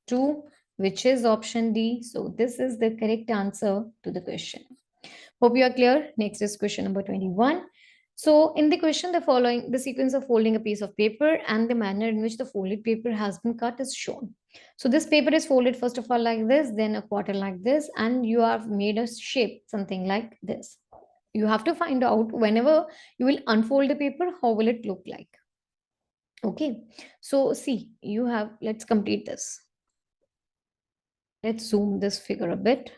2, which is option D. So this is the correct answer to the question. Hope you are clear. Next is question number 21. So in the question, the sequence of folding a piece of paper and the manner in which the folded paper has been cut is shown. So this paper is folded first of all like this, then a quarter like this, and you have made a shape, something like this. You have to find out whenever you will unfold the paper, how will it look like? Okay, so see, you have, let's complete this. Let's zoom this figure a bit.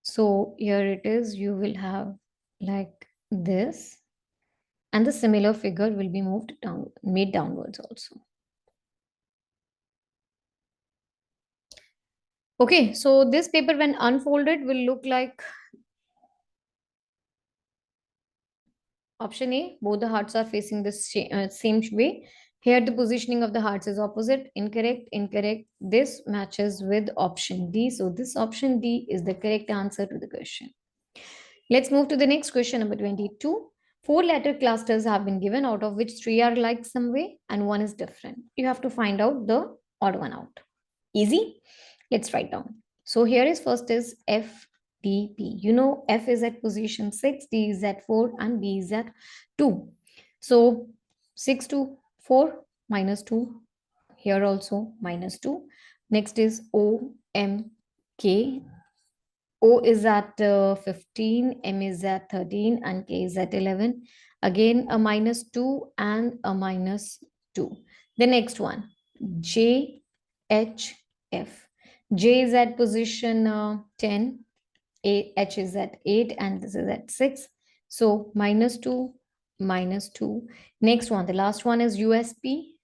So here it is, you will have like this, and the similar figure will be moved down, made downwards also. Okay, so this paper when unfolded will look like option A, both the hearts are facing the same way. Here the positioning of the hearts is opposite. Incorrect, incorrect. This matches with option D. So this option D is the correct answer to the question. Let's move to the next question, number 22. 4 letter clusters have been given, out of which 3 are like some way and 1 is different. You have to find out the odd one out. Easy? Let's write down. So here is first is F, D, P. You know F is at position 6, D is at 4, and B is at 2. So 6 to 4 minus 2. Here also minus 2. Next is O, M, K. O is at 15, M is at 13, and K is at 11. Again, a minus 2 and a minus 2. The next one, J, H, F. J is at position 10, H is at 8, and this is at 6. So minus 2, minus 2. Next one, the last one is USP.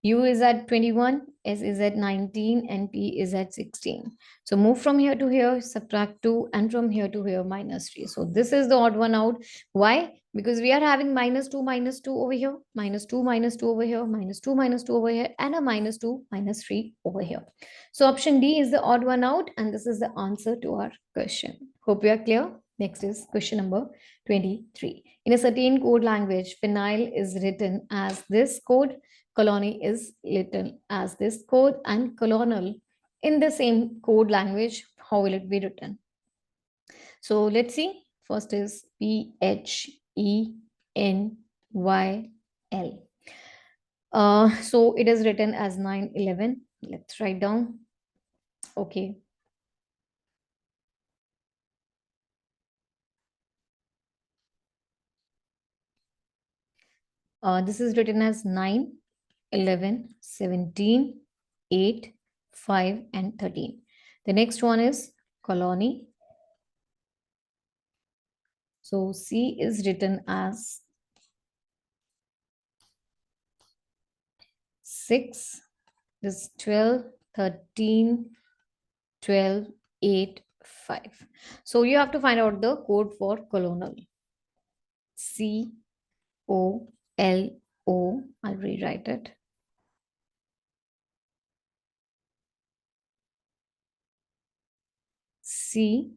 U is at 21, S is at 19, and P is at 16. So move from here to here, subtract 2, and from here to here, minus 3. So this is the odd one out. Why? Because we are having minus 2 over here, minus 2 over here, minus 2 over here, and a minus 2 minus 3 over here. So option D is the odd one out, and this is the answer to our question. Hope you are clear. Next is question number 23. In a certain code language, phenyl is written as this code, colony is written as this code, and colonel in the same code language, how will it be written? So let's see. First is PHENYL. So it is written as 911. Let's write down. Okay. This is written as 9, 11, 17, 8, 5, and 13. The next one is colony. So C is written as 6, this 12, 13, 12, 8, 5. So you have to find out the code for colonel. COLO. I'll rewrite it. COLONEL.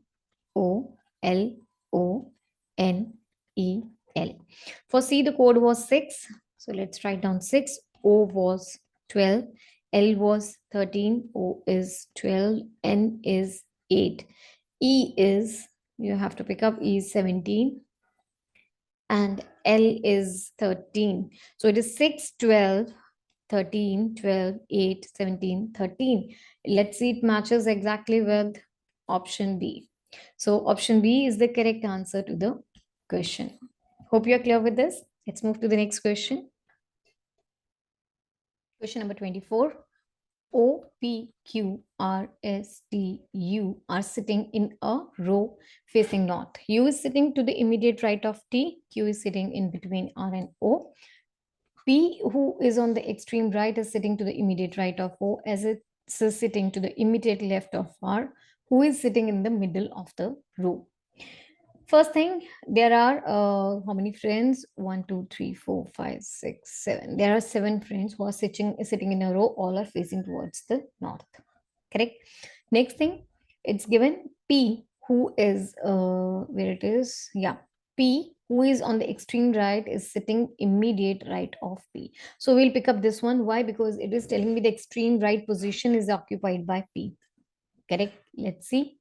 For C, the code was 6. So let's write down 6. O was 12. L was 13. O is 12. N is 8. E is, you have to pick up, E is 17. And L is 13. So it is 6, 12, 13, 12, 8, 17, 13. Let's see, it matches exactly with option B. So option B is the correct answer to the question. Hope you're clear with this. Let's move to the next question. Question number 24. O, P, Q, R, S, T, U are sitting in a row facing north. U is sitting to the immediate right of T, Q is sitting in between R and O. P, who is on the extreme right, is sitting to the immediate right of O, as it's sitting to the immediate left of R, who is sitting in the middle of the row. First thing, there are how many friends? 1, 2, 3, 4, 5, 6, 7. There are 7 friends who are sitting in a row. All are facing towards the north. Correct. Next thing, it's given P, who is where it is. Yeah, P, who is on the extreme right, is sitting immediate right of P. So we'll pick up this one. Why? Because it is telling me the extreme right position is occupied by P. Correct. Let's see.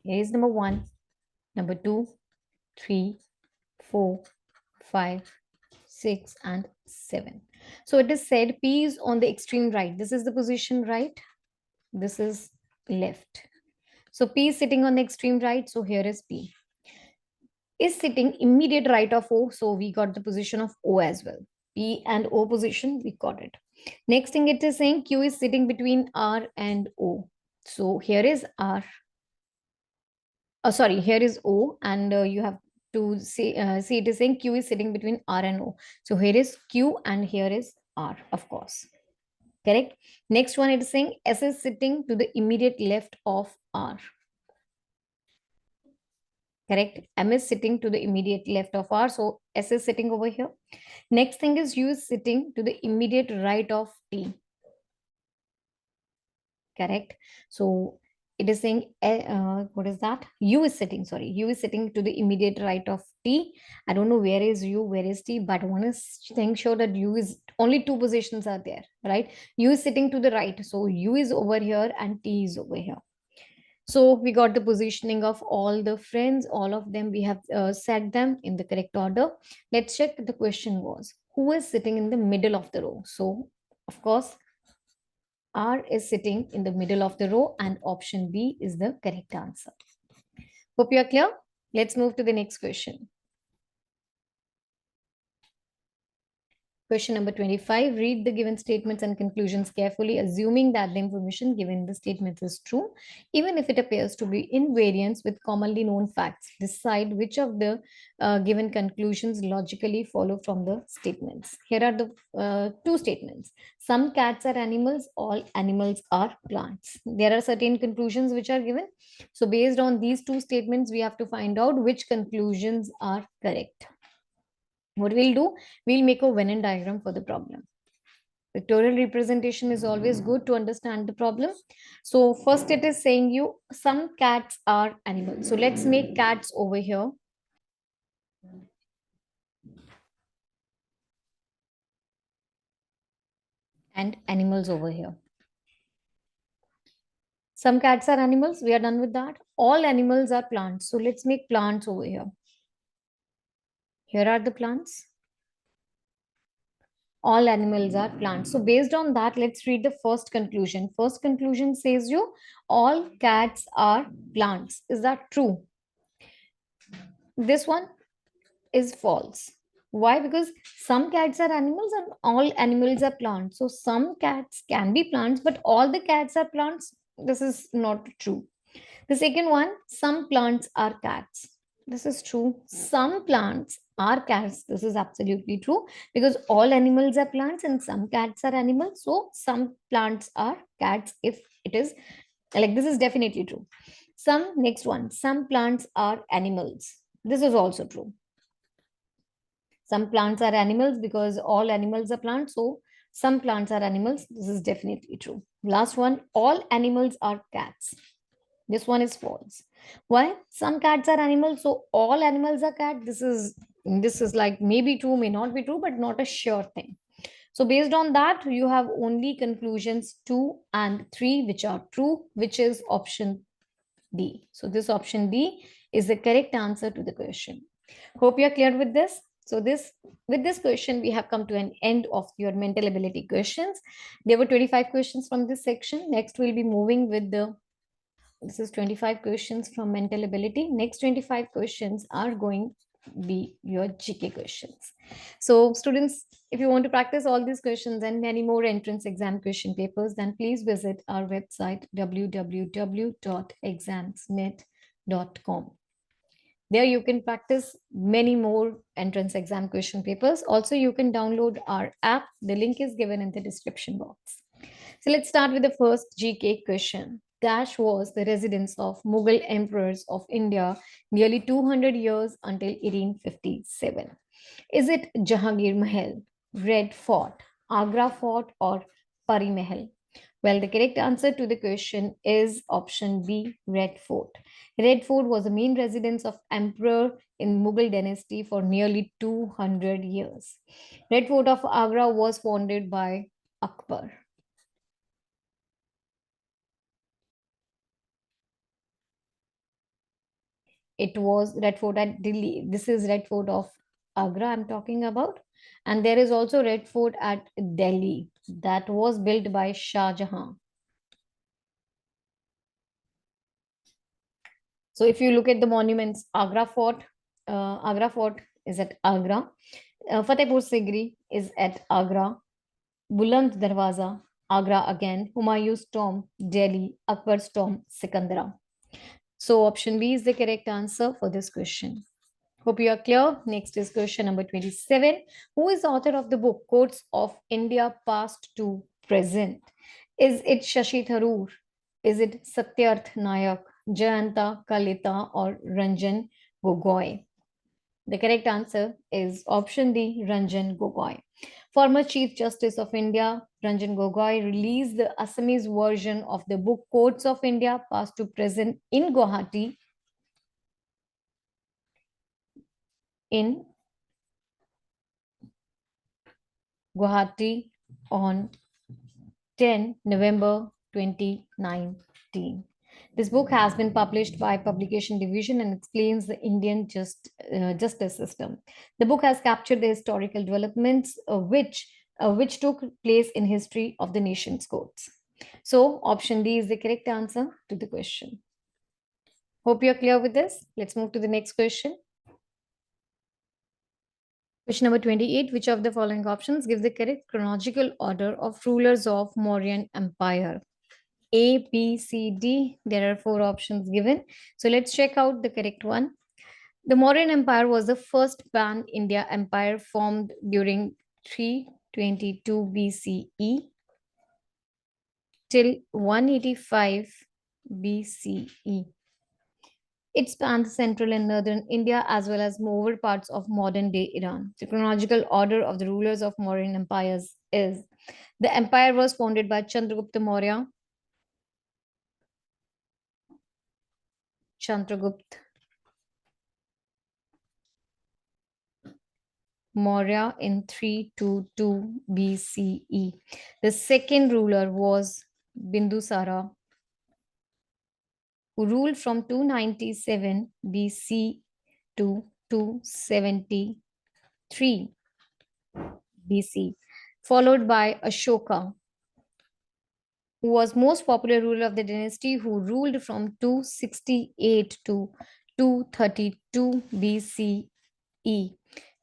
Here is number 1, number 2, 3, 4, 5, 6, and 7. So it is said P is on the extreme right. This is the position right. This is left. So P is sitting on the extreme right. So here is P. Is sitting immediate right of O. So we got the position of O as well. P and O position, we got it. Next thing it is saying Q is sitting between R and O. So here is R. Sorry, here is O, and you have to see it is saying Q is sitting between R and O. So here is Q and here is R, of course. Correct. Next one, it is saying S is sitting to the immediate left of R. Correct. M is sitting to the immediate left of R. So S is sitting over here. Next thing is U is sitting to the immediate right of T. Correct. So it is saying what is that? U is sitting, sorry, U is sitting to the immediate right of T. I don't know where is U, where is T, but one is saying sure that U is only 2 positions are there, right? U is sitting to the right, so U is over here and T is over here. So we got the positioning of all the friends, all of them we have set them in the correct order. Let's check. The question was, who is sitting in the middle of the row? So of course R is sitting in the middle of the row and option B is the correct answer. Hope you are clear. Let's move to the next question. Question number 25. Read the given statements and conclusions carefully, assuming that the information given in the statements is true, even if it appears to be in variance with commonly known facts. Decide which of the given conclusions logically follow from the statements. Here are the 2 statements. Some cats are animals, all animals are plants. There are certain conclusions which are given. So based on these 2 statements, we have to find out which conclusions are correct. What we'll do, we'll make a Venn diagram for the problem. Pictorial representation is always good to understand the problem. So first it is saying you some cats are animals. So let's make cats over here. And animals over here. Some cats are animals. We are done with that. All animals are plants. So let's make plants over here. Here are the plants. All animals are plants. So based on that, let's read the first conclusion. First conclusion says you all cats are plants. Is that true? This one is false. Why? Because some cats are animals and all animals are plants. So some cats can be plants, but all the cats are plants. This is not true. The second one, some plants are cats. This is true. Some plants are cats. This is absolutely true because all animals are plants and some cats are animals. So some plants are cats if it is like this is definitely true. Some next one, some plants are animals. This is also true. Some plants are animals because all animals are plants. So some plants are animals. This is definitely true. Last one, all animals are cats. This one is false. Why? Some cats are animals, so all animals are cat. This is like maybe true, may not be true, but not a sure thing. So based on that, you have only conclusions 2 and 3 which are true, which is option D. So this option D is the correct answer to the question. Hope you are clear with this. So with this question, we have come to an end of your mental ability questions. There were 25 questions from this section. Next, we'll be moving with this is 25 questions from mental ability. Next 25 questions are going be your GK questions. So, students, if you want to practice all these questions and many more entrance exam question papers, then please visit our website www.examsnet.com. There you can practice many more entrance exam question papers. Also, you can download our app. The link is given in the description box. So let's start with the first GK question. Dash was the residence of Mughal emperors of India nearly 200 years until 1857. Is it Jahangir Mahal, Red Fort, Agra Fort, or Pari Mahal? Well, the correct answer to the question is option B, Red Fort. Red Fort was the main residence of emperor in Mughal dynasty for nearly 200 years. Red Fort of Agra was founded by Akbar. It was Red Fort at Delhi. This is Red Fort of Agra I'm talking about. And there is also Red Fort at Delhi that was built by Shah Jahan. So if you look at the monuments, Agra Fort is at Agra. Fatehpur Sikri is at Agra. Buland Darwaza, Agra again. Humayun's tomb, Delhi. Akbar's tomb, Sikandra. So option B is the correct answer for this question. Hope you are clear. Next is question number 27. Who is the author of the book Courts of India Past to Present? Is it Shashi Tharoor? Is it Satyarth Nayak, Jayanta Kalita, or Ranjan Gogoi? The correct answer is option D, Ranjan Gogoi. Former Chief Justice of India, Ranjan Gogoi, released the Assamese version of the book Courts of India Past to Present in in Guwahati on 10 November 2019. This book has been published by Publication Division and explains the Indian justice system. The book has captured the historical developments which took place in history of the nation's courts. So option D is the correct answer to the question. Hope you're clear with this. Let's move to the next question. Question number 28. Which of the following options give the correct chronological order of rulers of Mauryan Empire? A, B, C, D. There are four options given. So let's check out the correct one. The Mauryan Empire was the first pan India empire formed during 322 BCE till 185 BCE. It spans central and northern India as well as more parts of modern day Iran. The chronological order of the rulers of Mauryan empires is: the empire was founded by Chandragupta Maurya in 322 BCE. The second ruler was Bindusara, who ruled from 297 BC to 273 BC, followed by Ashoka, who was most popular ruler of the dynasty, who ruled from 268 to 232 BCE.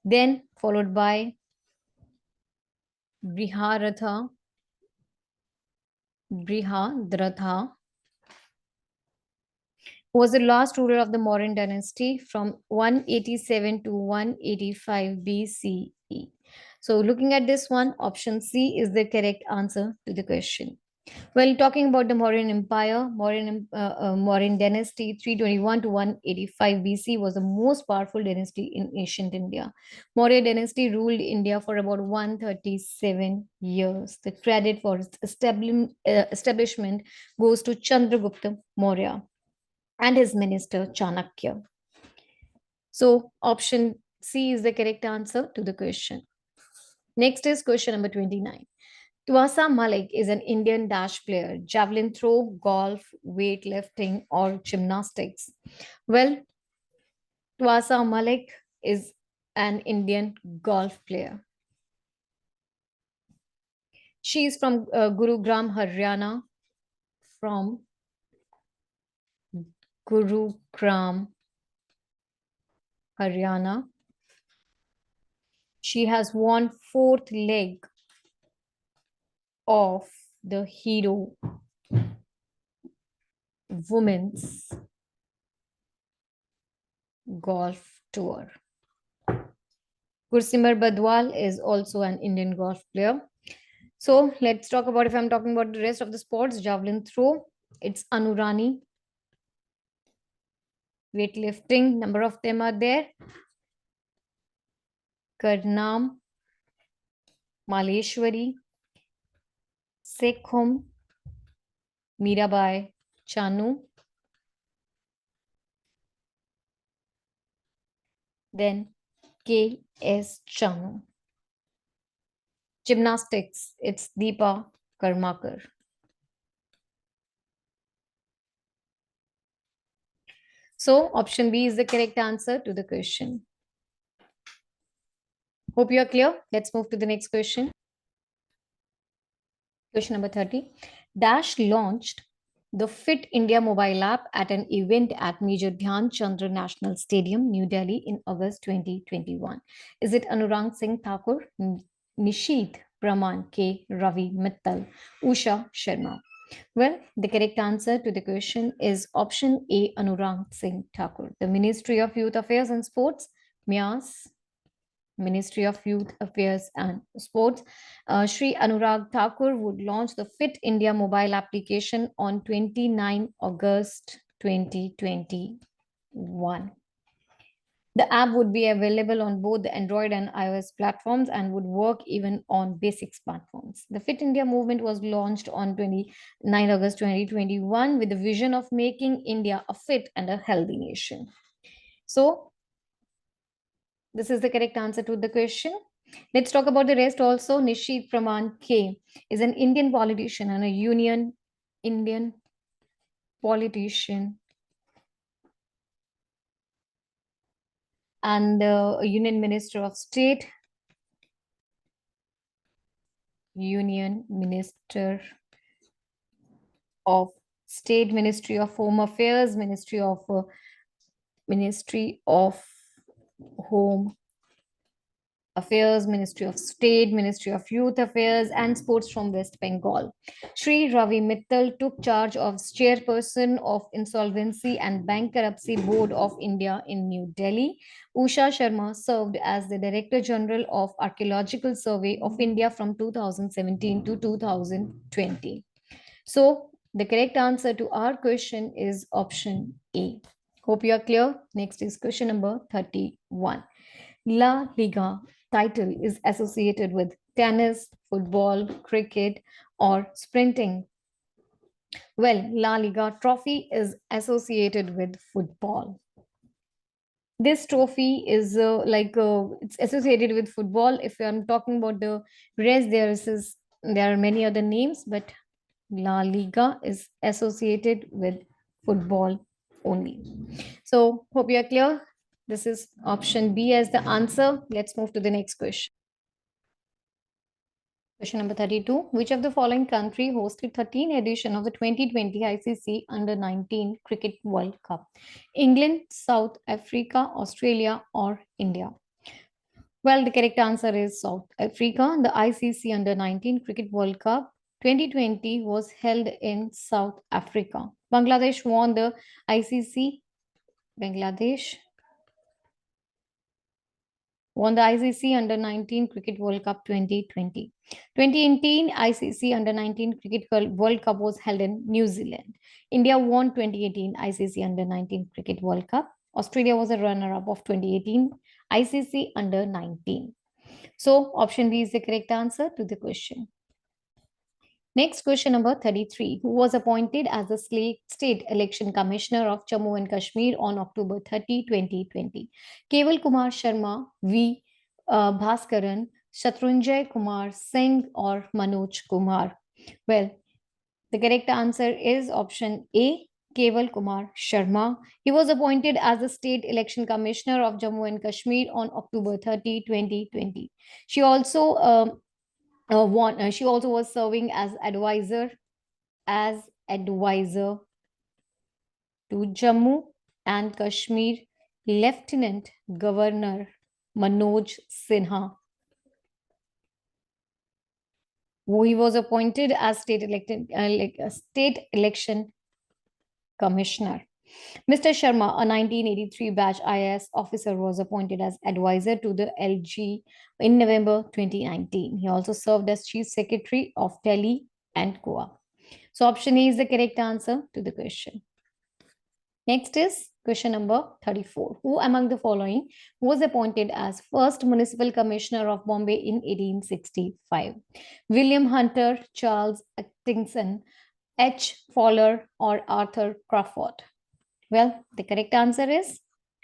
Then followed by Brihadratha, who was the last ruler of the Mauryan dynasty from 187 to 185 BCE. So looking at this one, option C is the correct answer to the question. Well, talking about the Mauryan Empire, Mauryan dynasty 321 to 185 BC was the most powerful dynasty in ancient India. Maurya dynasty ruled India for about 137 years. The credit for its establishment goes to Chandragupta Maurya and his minister Chanakya. So option C is the correct answer to the question. Next is question number 29. Tuasa Malik is an Indian dash player, javelin throw, golf, weightlifting, or gymnastics. Well, Tuasa Malik is an Indian golf player. She is from Gurugram, Haryana. From Gurugram, Haryana. She has won fourth leg of the Hero Women's Golf Tour. Gursimar Badwal is also an Indian golf player. So let's talk about, if I'm talking about the rest of the sports, javelin throw, it's Anurani. Weightlifting, number of them are there. Karnam, Maleshwari, Sekhum, Mirabai, Chanu. Then K.S. Chanu. Gymnastics, it's Deepa Karmakar. So option B is the correct answer to the question. Hope you are clear. Let's move to the next question. Question number 30. Dash launched the Fit India mobile app at an event at Major Dhyan Chandra National Stadium, New Delhi in August 2021. Is it Anurang Singh Thakur, Nishit Praman K, Ravi Mittal, Usha Sharma? Well, the correct answer to the question is option A, Anurang Singh Thakur. The Ministry of Youth Affairs and Sports, MIAS, Ministry of Youth Affairs and Sports, Shri Anurag Thakur would launch the Fit India mobile application on 29 August 2021. The app would be available on both the Android and iOS platforms and would work even on basic smartphones. The Fit India movement was launched on 29 August 2021 with the vision of making India a fit and a healthy nation. So, this is the correct answer to the question. Let's talk about the rest also. Nishit Praman K is an Indian politician and a Indian politician and a Union Minister of State, Union Minister of State, Ministry of Home Affairs, Ministry of Home Affairs, Ministry of State, Ministry of Youth Affairs, and Sports from West Bengal. Shri Ravi Mittal took charge of Chairperson of Insolvency and Bankruptcy Board of India in New Delhi. Usha Sharma served as the Director General of Archaeological Survey of India from 2017 to 2020. So, the correct answer to our question is option A. Hope you are clear. Next is question number 31. La Liga title is associated with tennis, football, cricket, or sprinting. Well, La Liga trophy is associated with football. This trophy is it's associated with football. If I'm talking about the rest, there are many other names, but La Liga is associated with football only. So, hope you are clear. This is option B as the answer. Let's move to the next question. Question number 32. Which of the following country hosted 13th edition of the 2020 ICC Under-19 Cricket World Cup? England, South Africa, Australia, or India? Well, the correct answer is South Africa. The ICC Under-19 Cricket World Cup 2020 was held in South Africa. Bangladesh won the ICC. Bangladesh won the ICC Under-19 Cricket World Cup 2020. 2018 ICC Under-19 Cricket World Cup was held in New Zealand. India won 2018 ICC Under-19 Cricket World Cup. Australia was a runner-up of 2018 ICC Under-19. So option B is the correct answer to the question. Next, question number 33. Who was appointed as the State Election Commissioner of Jammu and Kashmir on October 30, 2020? Keval Kumar Sharma, V. Bhaskaran, Shatrunjay Kumar Singh, or Manoj Kumar? Well, the correct answer is option A, Keval Kumar Sharma. He was appointed as the State Election Commissioner of Jammu and Kashmir on October 30, 2020. She also she also was serving as advisor to Jammu and Kashmir Lieutenant Governor Manoj Sinha He was appointed as state election commissioner. Mr. Sharma, a 1983 batch IAS officer, was appointed as advisor to the LG in November 2019. He also served as chief secretary of Delhi and Goa. So option A is the correct answer to the question. Next is question number 34. Who among the following was appointed as first municipal commissioner of Bombay in 1865? William Hunter, Charles Atkinson, H. Fowler, or Arthur Crawford? Well, the correct answer is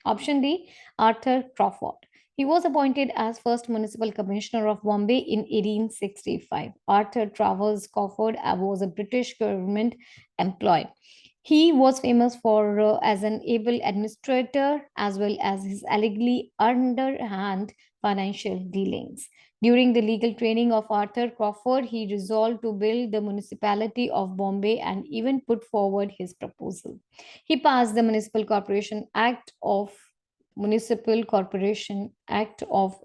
option D, Arthur Crawford. He was appointed as first municipal commissioner of Bombay in 1865. Arthur Travers Crawford was a British government employee. He was famous for as an able administrator as well as his allegedly underhand financial dealings. During the legal training of Arthur Crawford, he resolved to build the municipality of Bombay and even put forward his proposal. He passed the Municipal Corporation Act of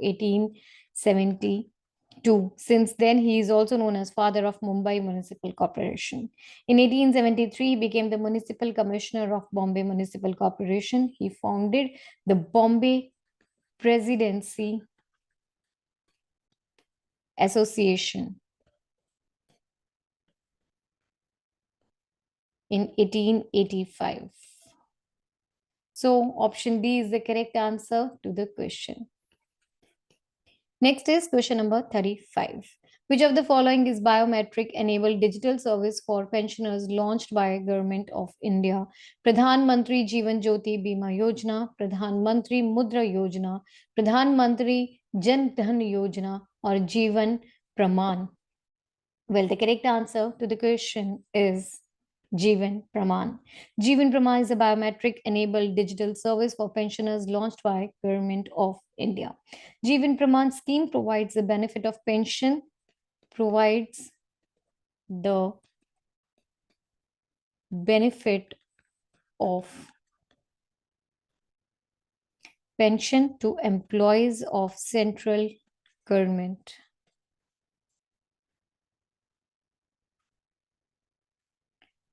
1872. Since then, he is also known as father of Mumbai Municipal Corporation. In 1873, he became the Municipal Commissioner of Bombay Municipal Corporation. He founded the Bombay Presidency Association in 1885. So option D is the correct answer to the question. Next is question number 35. Which of the following is biometric enabled digital service for pensioners launched by Government of India? Pradhan Mantri Jeevan Jyoti Bima Yojana, Pradhan Mantri Mudra Yojana, Pradhan Mantri Jan Dhan Yojana, or Jeevan Praman? Well, the correct answer to the question is Jeevan Praman. Jeevan Praman is a biometric enabled digital service for pensioners launched by Government of India. Jeevan Praman scheme provides the benefit of pension, provides the benefit of pension to employees of central government,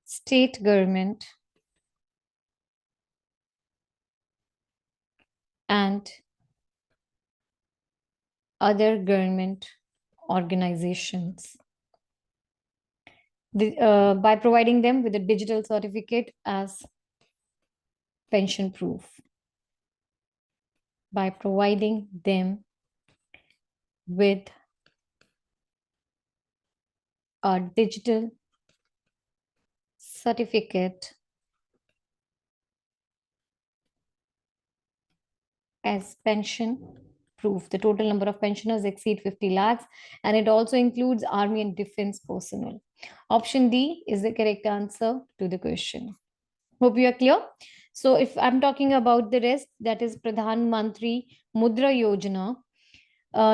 state government, and other government organizations. By providing them with a digital certificate as pension proof. By providing them with a digital certificate as pension proof. The total number of pensioners exceed 50 lakhs, and it also includes army and defense personnel. Option D is the correct answer to the question. Hope you are clear. So if I'm talking about the rest, that is Pradhan Mantri Mudra Yojana,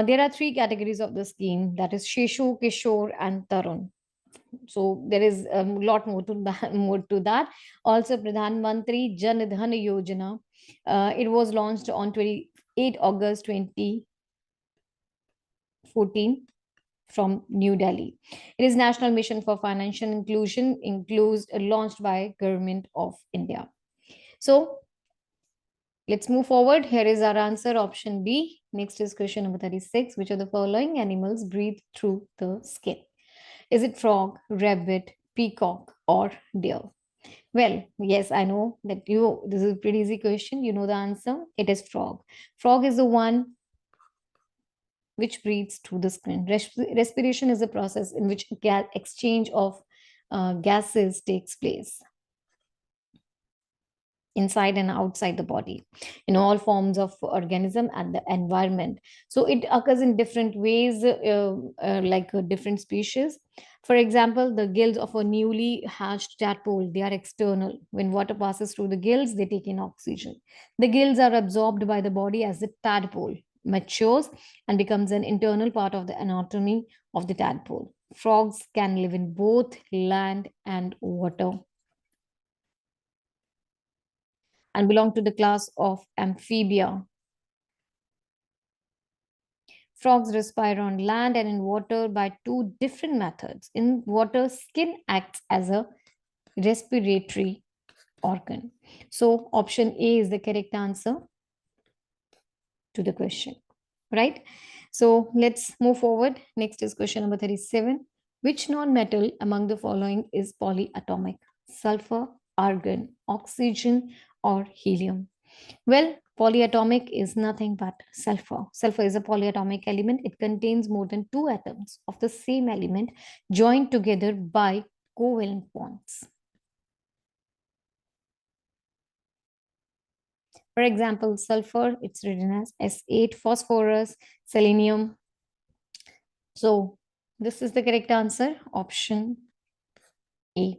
there are three categories of the scheme, that is Shishu, Kishore, and Tarun. So there is a lot more to that. Also, Pradhan Mantri Jan Dhan Yojana. It was launched on 28 August 2014 from New Delhi. It is National Mission for Financial Inclusion, launched by Government of India. So let's move forward. Here is our answer, option B. Next is question number 36. Which of the following animals breathe through the skin? Is it frog, rabbit, peacock, or deer? Well, yes, I know that this is a pretty easy question. You know the answer. It is frog. Frog is the one which breathes through the skin. Respiration is a process in which exchange of gases takes place inside and outside the body in all forms of organism and the environment. So it occurs in different ways, different species. For example, the gills of a newly hatched tadpole, they are external. When water passes through the gills, they take in oxygen. The gills are absorbed by the body as the tadpole matures and becomes an internal part of the anatomy of the tadpole. Frogs can live in both land and water and belong to the class of amphibia. Frogs respire on land and in water by two different methods. In water, skin acts as a respiratory organ. So, option A is the correct answer to the question, right? So, let's move forward. Next is question number 37. Which non-metal among the following is polyatomic? Sulfur, argon, oxygen, or helium? Well, polyatomic is nothing but sulfur. Sulfur is a polyatomic element. It contains more than two atoms of the same element joined together by covalent bonds. For example, sulfur, it's written as S8, phosphorus, selenium. So this is the correct answer, option A.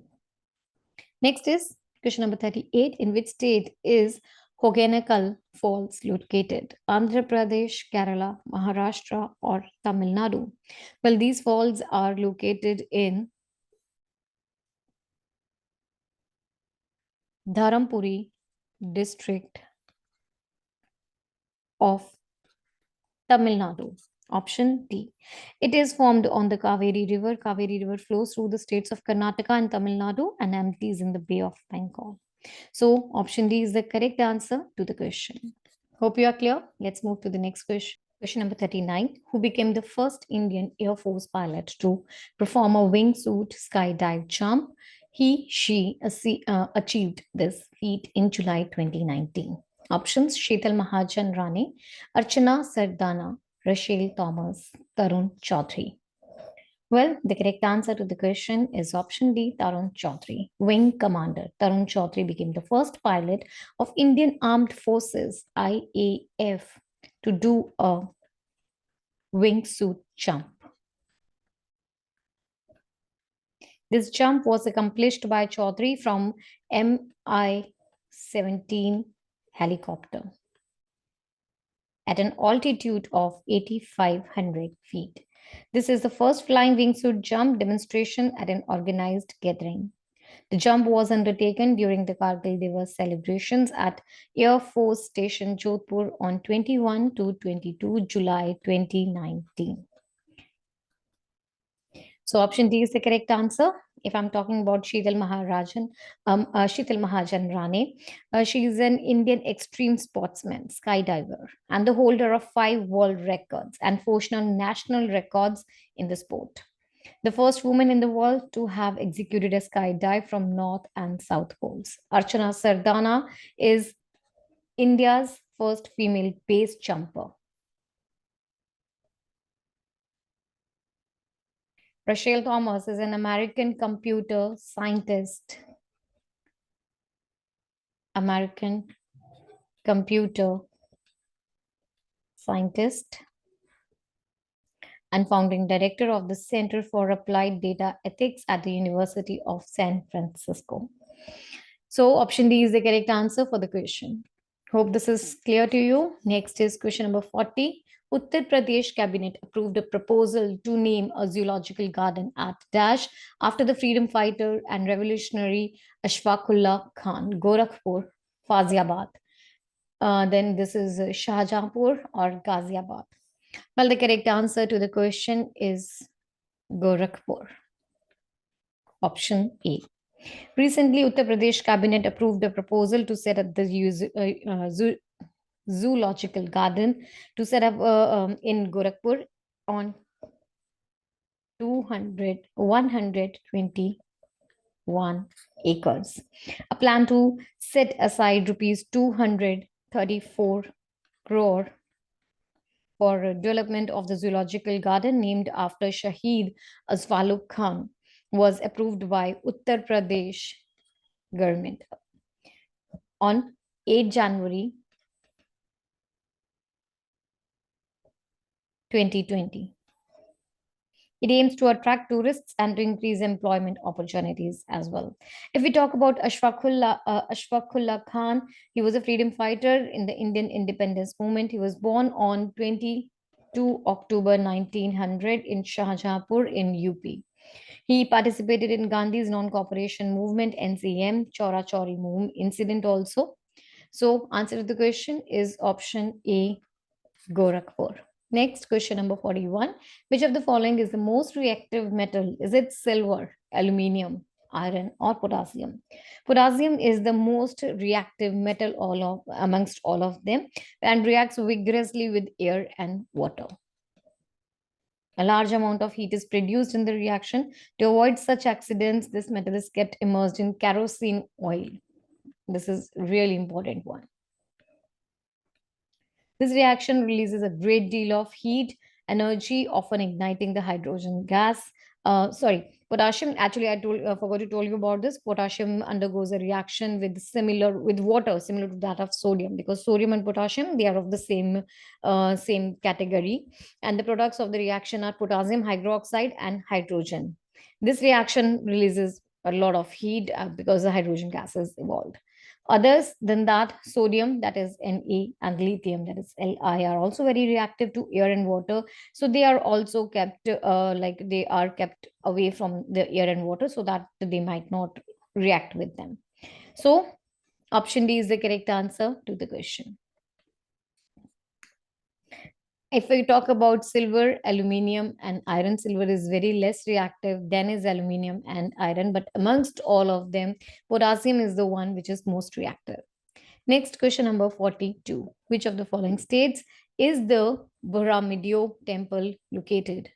Next is question number 38. In which state is Hogenekal Falls located? Andhra Pradesh, Kerala, Maharashtra, or Tamil Nadu? Well, these falls are located in Dharampuri district of Tamil Nadu. Option D. It is formed on the Kaveri River. Kaveri River flows through the states of Karnataka and Tamil Nadu and empties in the Bay of Bengal. So, option D is the correct answer to the question. Hope you are clear. Let's move to the next question. Question number 39. Who became the first Indian Air Force pilot to perform a wingsuit skydive jump? She achieved this feat in July 2019. Options Sheetal Mahajan Rane, Archana Sardana, Rachel Thomas, Tarun Chaudhary. Well, the correct answer to the question is option D, Tarun Chaudhary. Wing Commander Tarun Chaudhary became the first pilot of Indian Armed Forces IAF to do a wingsuit jump. This jump was accomplished by Chaudhary from Mi-17 helicopter at an altitude of 8,500 feet. This is the first flying wingsuit jump demonstration at an organized gathering. The jump was undertaken during the Kargil Divas celebrations at Air Force Station Jodhpur on 21 to 22 July 2019. So option D is the correct answer. If I'm talking about Sheetal Mahajan Rane, she is an Indian extreme sportsman, skydiver, and the holder of 5 world records and 4 national records in the sport. The first woman in the world to have executed a skydive from North and South Poles. Archana Sardana is India's first female base jumper. Rachel Thomas is an American computer scientist. American computer scientist and founding director of the Center for Applied Data Ethics at the University of San Francisco. So option D is the correct answer for the question. Hope this is clear to you. Next is question number 40. Uttar Pradesh cabinet approved a proposal to name a zoological garden at Dash after the freedom fighter and revolutionary Ashfaqullah Khan, Gorakhpur, Faziabad. Then this is Shahjahanpur or Ghaziabad. Well, the correct answer to the question is Gorakhpur. Option A. Recently, Uttar Pradesh cabinet approved a proposal to set up the zoological garden to set up in Gorakhpur on 121 acres. A plan to set aside rupees 234 crore for development of the zoological garden named after Shahid Asfaluk Khan was approved by Uttar Pradesh government on 8 January 2020. It aims to attract tourists and to increase employment opportunities as well. If we talk about Ashfaqullah Khan, he was a freedom fighter in the Indian independence movement. He was born on 22 October 1900 in Shahjahanpur in UP. He participated in Gandhi's non-cooperation movement, NCM, Chora Chori incident also. So answer to the question is option A, Gorakhpur. Next, question number 41. Which of the following is the most reactive metal? Is it silver, aluminium, iron, or potassium? Potassium is the most reactive metal amongst all of them and reacts vigorously with air and water. A large amount of heat is produced in the reaction. To avoid such accidents, this metal is kept immersed in kerosene oil. This is really important one. This reaction releases a great deal of heat, energy, often igniting the hydrogen gas. Potassium. Actually, forgot to tell you about this. Potassium undergoes a reaction with water, similar to that of sodium, because sodium and potassium, they are of the same category, and the products of the reaction are potassium hydroxide and hydrogen. This reaction releases a lot of heat because the hydrogen gas is evolved. Others than that, sodium, that is Na, and lithium, that is Li, are also very reactive to air and water. So they are also kept, they are kept away from the air and water so that they might not react with them. So option D is the correct answer to the question. If we talk about silver, aluminium, and iron, silver is very less reactive than is aluminium and iron. But amongst all of them, potassium is the one which is most reactive. Next, question number 42. Which of the following states is the Boramidio temple located?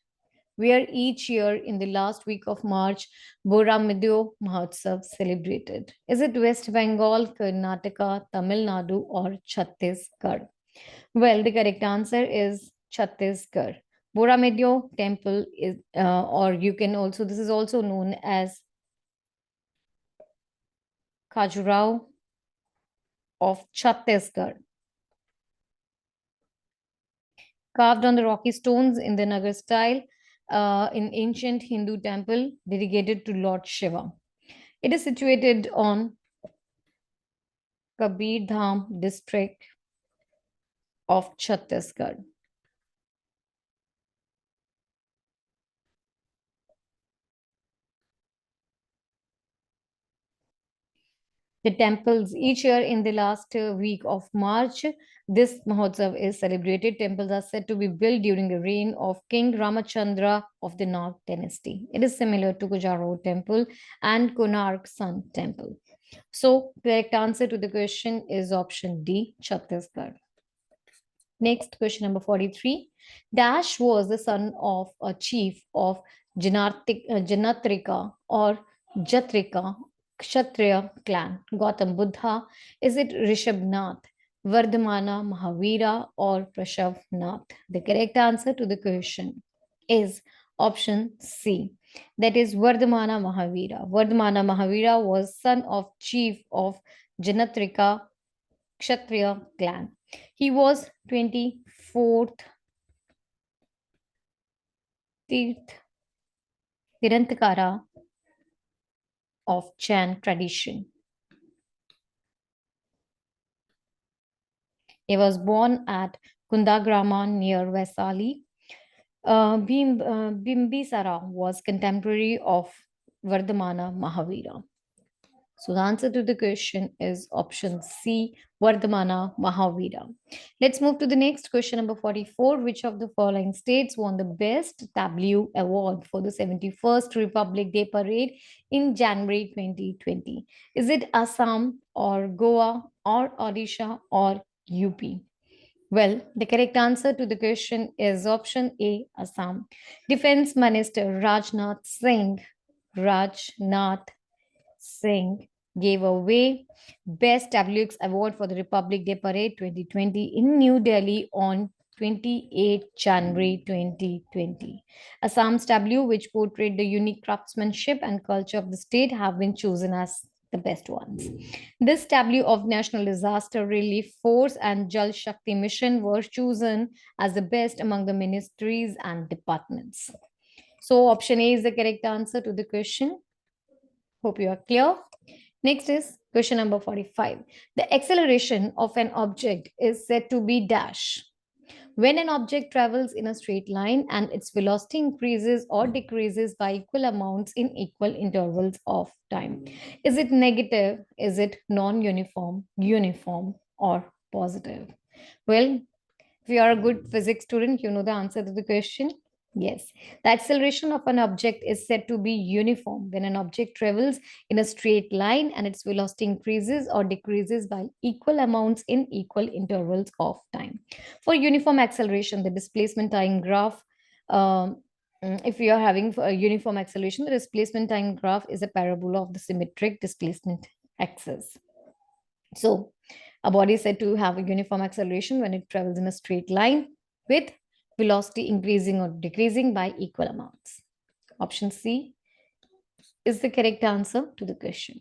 Where each year in the last week of March, Boramidio Mahotsav celebrated? Is it West Bengal, Karnataka, Tamil Nadu, or Chhattisgarh? Well, the correct answer is Chhattisgarh. Boramidio temple is, or you can also, this is also known as Khajuraho of Chhattisgarh. Carved on the rocky stones in the Nagar style in ancient Hindu temple dedicated to Lord Shiva. It is situated on Kabir Dham district of Chhattisgarh. The temples each year in the last week of March, this Mahotsav is celebrated. Temples are said to be built during the reign of King Ramachandra of the Nag dynasty. It is similar to Khajuraho temple and Konark Sun temple. So, correct answer to the question is option D, Chhattisgarh. Next, question number 43. Dash was the son of a chief of Janatrika or Jatrika Kshatriya clan. Gautam Buddha. Is it Rishabhnath, Vardhamana Mahavira, or Prashavnath? The correct answer to the question is option C. That is Vardhamana Mahavira. Vardhamana Mahavira was son of chief of Janatrika Kshatriya clan. He was 24th Tirthankara of Chan tradition. He was born at Kundagrama near Vaisali. Bimbisara was contemporary of Vardhamana Mahavira. So the answer to the question is option C, Vardhamana Mahavira. Let's move to the next question, number 44. Which of the following states won the Best Tableau Award for the 71st Republic Day Parade in January 2020? Is it Assam or Goa or Odisha or UP? Well, the correct answer to the question is option A, Assam. Defense Minister Rajnath Singh gave away Best WX Award for the Republic Day Parade 2020 in New Delhi on 28 January 2020. Assam's tableau, which portrayed the unique craftsmanship and culture of the state, have been chosen as the best ones. This tableau of National Disaster Relief Force and Jal Shakti Mission were chosen as the best among the ministries and departments. So option A is the correct answer to the question. Hope you are clear. Next is question number 45. The acceleration of an object is said to be dash. When an object travels in a straight line and its velocity increases or decreases by equal amounts in equal intervals of time. Is it negative? Is it non-uniform, uniform, or positive? Well, you are a good physics student, you know the answer to the question. Yes. The acceleration of an object is said to be uniform when an object travels in a straight line and its velocity increases or decreases by equal amounts in equal intervals of time. For uniform acceleration, the displacement time graph, um, if we are having a uniform acceleration, the displacement time graph is a parabola of the symmetric displacement axis. So, a body is said to have a uniform acceleration when it travels in a straight line with velocity increasing or decreasing by equal amounts. Option C is the correct answer to the question.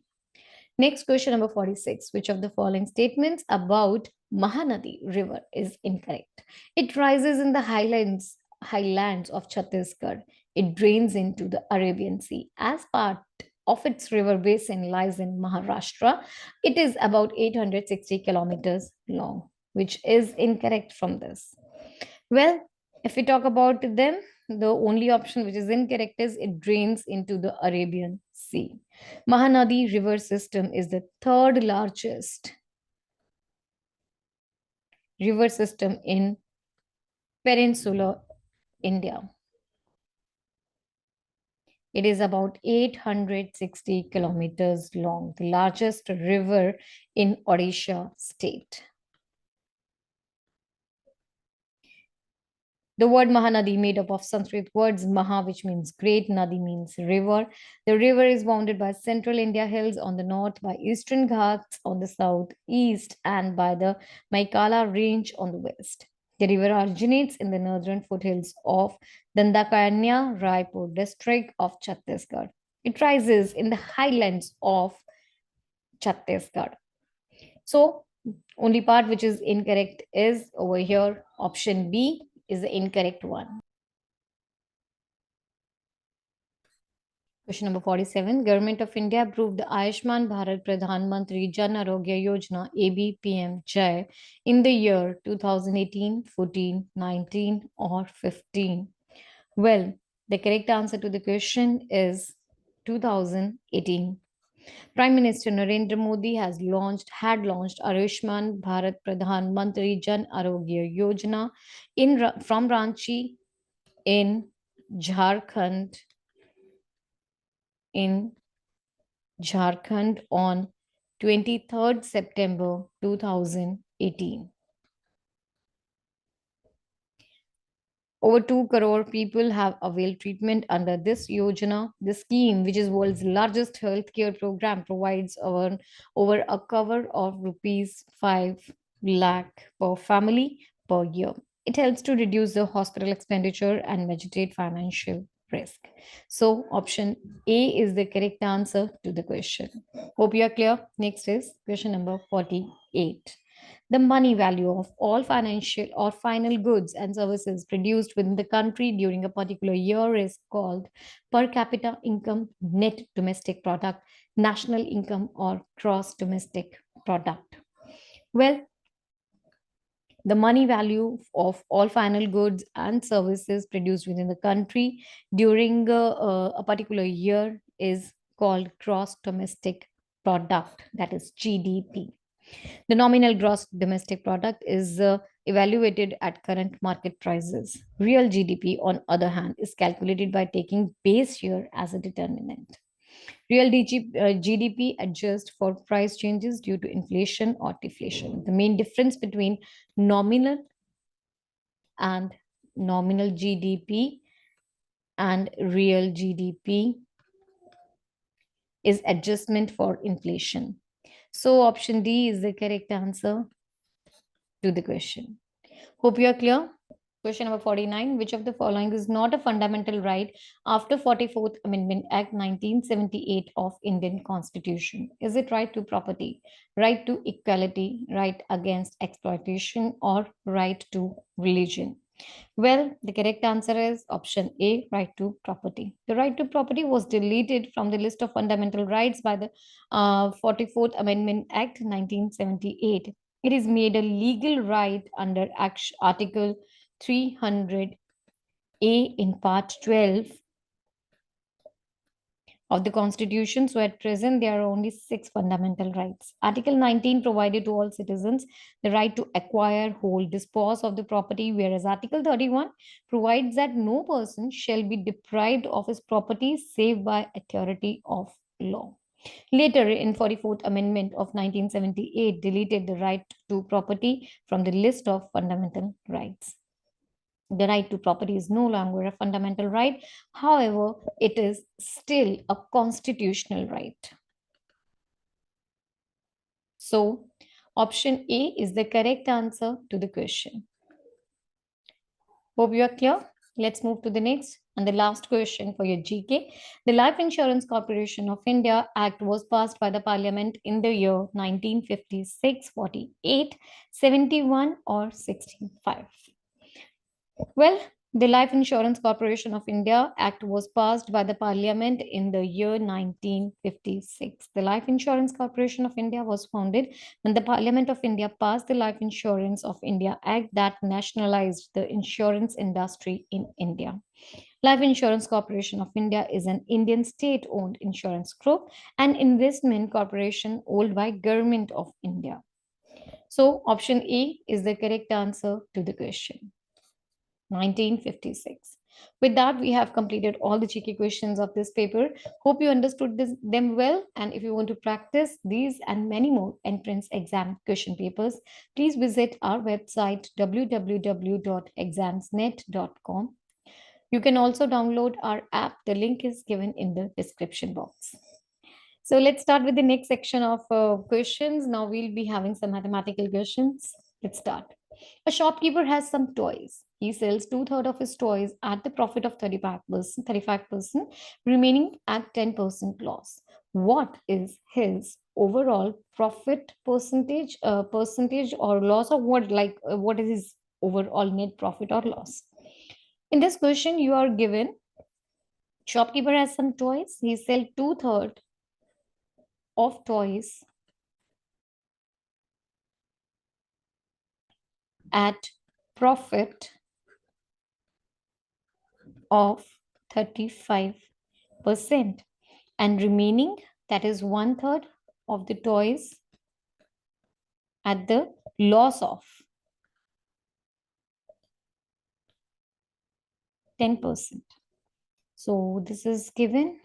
Next question number 46. Which of the following statements about Mahanadi River is incorrect? It rises in the highlands of Chhattisgarh. It drains into the Arabian Sea. As part of its river basin lies in Maharashtra. It is about 860 kilometers long, which is incorrect from this. Well, if we talk about them, the only option which is incorrect is it drains into the Arabian Sea. Mahanadi river system is the third largest river system in peninsular India. It is about 860 kilometers long, the largest river in Odisha state. The word Mahanadi made up of Sanskrit words Maha, which means great, Nadi means river. The river is bounded by central India hills on the north, by eastern Ghats on the southeast, and by the Maikala range on the west. The river originates in the northern foothills of Dandakanya, Raipur district of Chhattisgarh. It rises in the highlands of Chhattisgarh. So, only part which is incorrect is over here. Option B is the incorrect one. Question number 47. Government of India approved the Ayushman Bharat Pradhan Mantri Jan Arogya Yojana ABPM-Jai in the year 2018, 14, 19 or 15. Well, the correct answer to the question is 2018. Prime Minister Narendra Modi had launched Ayushman Bharat Pradhan Mantri Jan Arogya Yojana from Ranchi in Jharkhand in Jharkhand on 23rd September 2018. Over 2 crore people have availed treatment under this Yojana. The scheme, which is world's largest healthcare program, provides over a cover of rupees 5 lakh per family per year. It helps to reduce the hospital expenditure and mitigate financial risk. So, option A is the correct answer to the question. Hope you are clear. Next is question number 48. The money value of all financial or final goods and services produced within the country during a particular year is called per capita income, net domestic product, national income, or gross domestic product. Well, the money value of all final goods and services produced within the country during a particular year is called gross domestic product, that is GDP. The nominal gross domestic product is evaluated at current market prices. Real GDP, on other hand, is calculated by taking base year as a determinant. Real GDP adjusts for price changes due to inflation or deflation. The main difference between nominal and nominal GDP and real GDP is adjustment for inflation. So option D is the correct answer to the question. Hope you are clear. Question number 49. Which of the following is not a fundamental right after 44th Amendment Act 1978 of Indian Constitution? Is it right to property, right to equality, right against exploitation, or right to religion? Well, the correct answer is option A, right to property. The right to property was deleted from the list of fundamental rights by the 44th Amendment Act 1978. It is made a legal right under Article 300A in Part 12 of the Constitution. So at present, there are only six fundamental rights. Article 19 provided to all citizens the right to acquire, hold, dispose of the property, whereas Article 31 provides that no person shall be deprived of his property save by authority of law. Later, in 44th Amendment of 1978, deleted the right to property from the list of fundamental rights. The right to property is no longer a fundamental right. However, it is still a constitutional right. So, option A is the correct answer to the question. Hope you are clear. Let's move to the next and the last question for your GK. The Life Insurance Corporation of India Act was passed by the Parliament in the year 1956, 48, 71, or 65. Well, the Life Insurance Corporation of India Act was passed by the Parliament in the year 1956. The Life Insurance Corporation of India was founded when the Parliament of India passed the Life Insurance of India Act that nationalized the insurance industry in India. Life Insurance Corporation of India is an Indian state-owned insurance group and investment corporation owned by Government of India. So option A is the correct answer to the question. 1956. With that, we have completed all the cheeky questions of this paper. Hope you understood them well. And if you want to practice these and many more entrance exam question papers, please visit our website www.examsnet.com. You can also download our app. The link is given in the description box. So let's start with the next section of questions. Now we'll be having some mathematical questions. Let's start. A shopkeeper has some toys. He sells two-thirds of his toys at the profit of 35%, remaining at 10% loss. What is his overall profit percentage or loss, or what is his overall net profit or loss? In this question, you are given shopkeeper has some toys. He sells two-thirds of toys at profit of 35% and remaining, that is one-third of the toys, at the loss of 10%. So this is given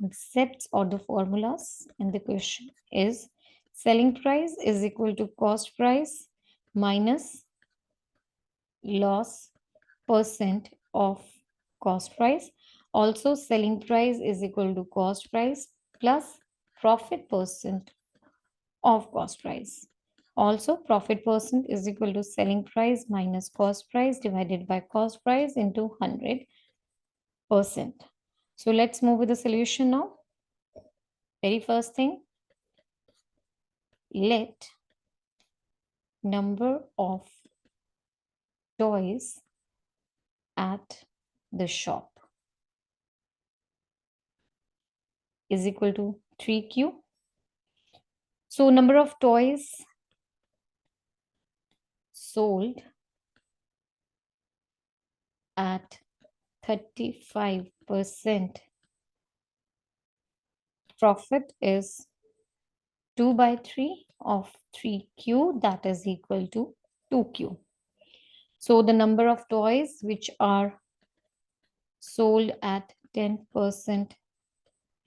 concepts or the formulas in the question is selling price is equal to cost price minus loss percent of cost price. Also, selling price is equal to cost price plus profit percent of cost price. Also, profit percent is equal to selling price minus cost price divided by cost price into 100%. So let's move with the solution now. Very first thing, let number of toys at the shop is equal to 3Q. So number of toys sold at 35% profit is 2 by 3 of 3Q, that is equal to 2Q. So the number of toys which are sold at 10%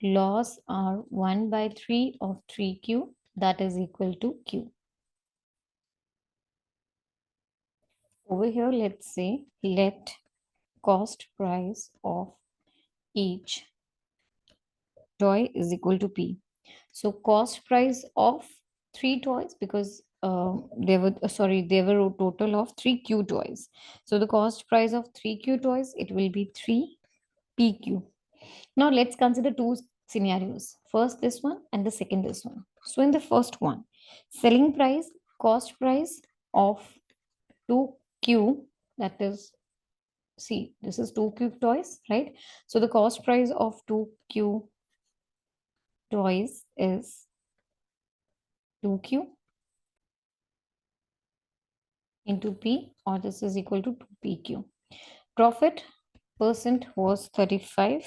loss are 1 by 3 of 3Q, that is equal to Q. Over here, let's say let cost price of each toy is equal to P. So cost price of 3 toys, because there were a total of 3Q toys. So the cost price of 3Q toys, it will be 3PQ. Now let's consider two scenarios. First this one and the second this one. So in the first one, selling price, cost price of 2Q, that is, see, this is 2Q toys, right? So the cost price of 2Q toys is 2Q into P, or this is equal to 2PQ. Profit percent was 35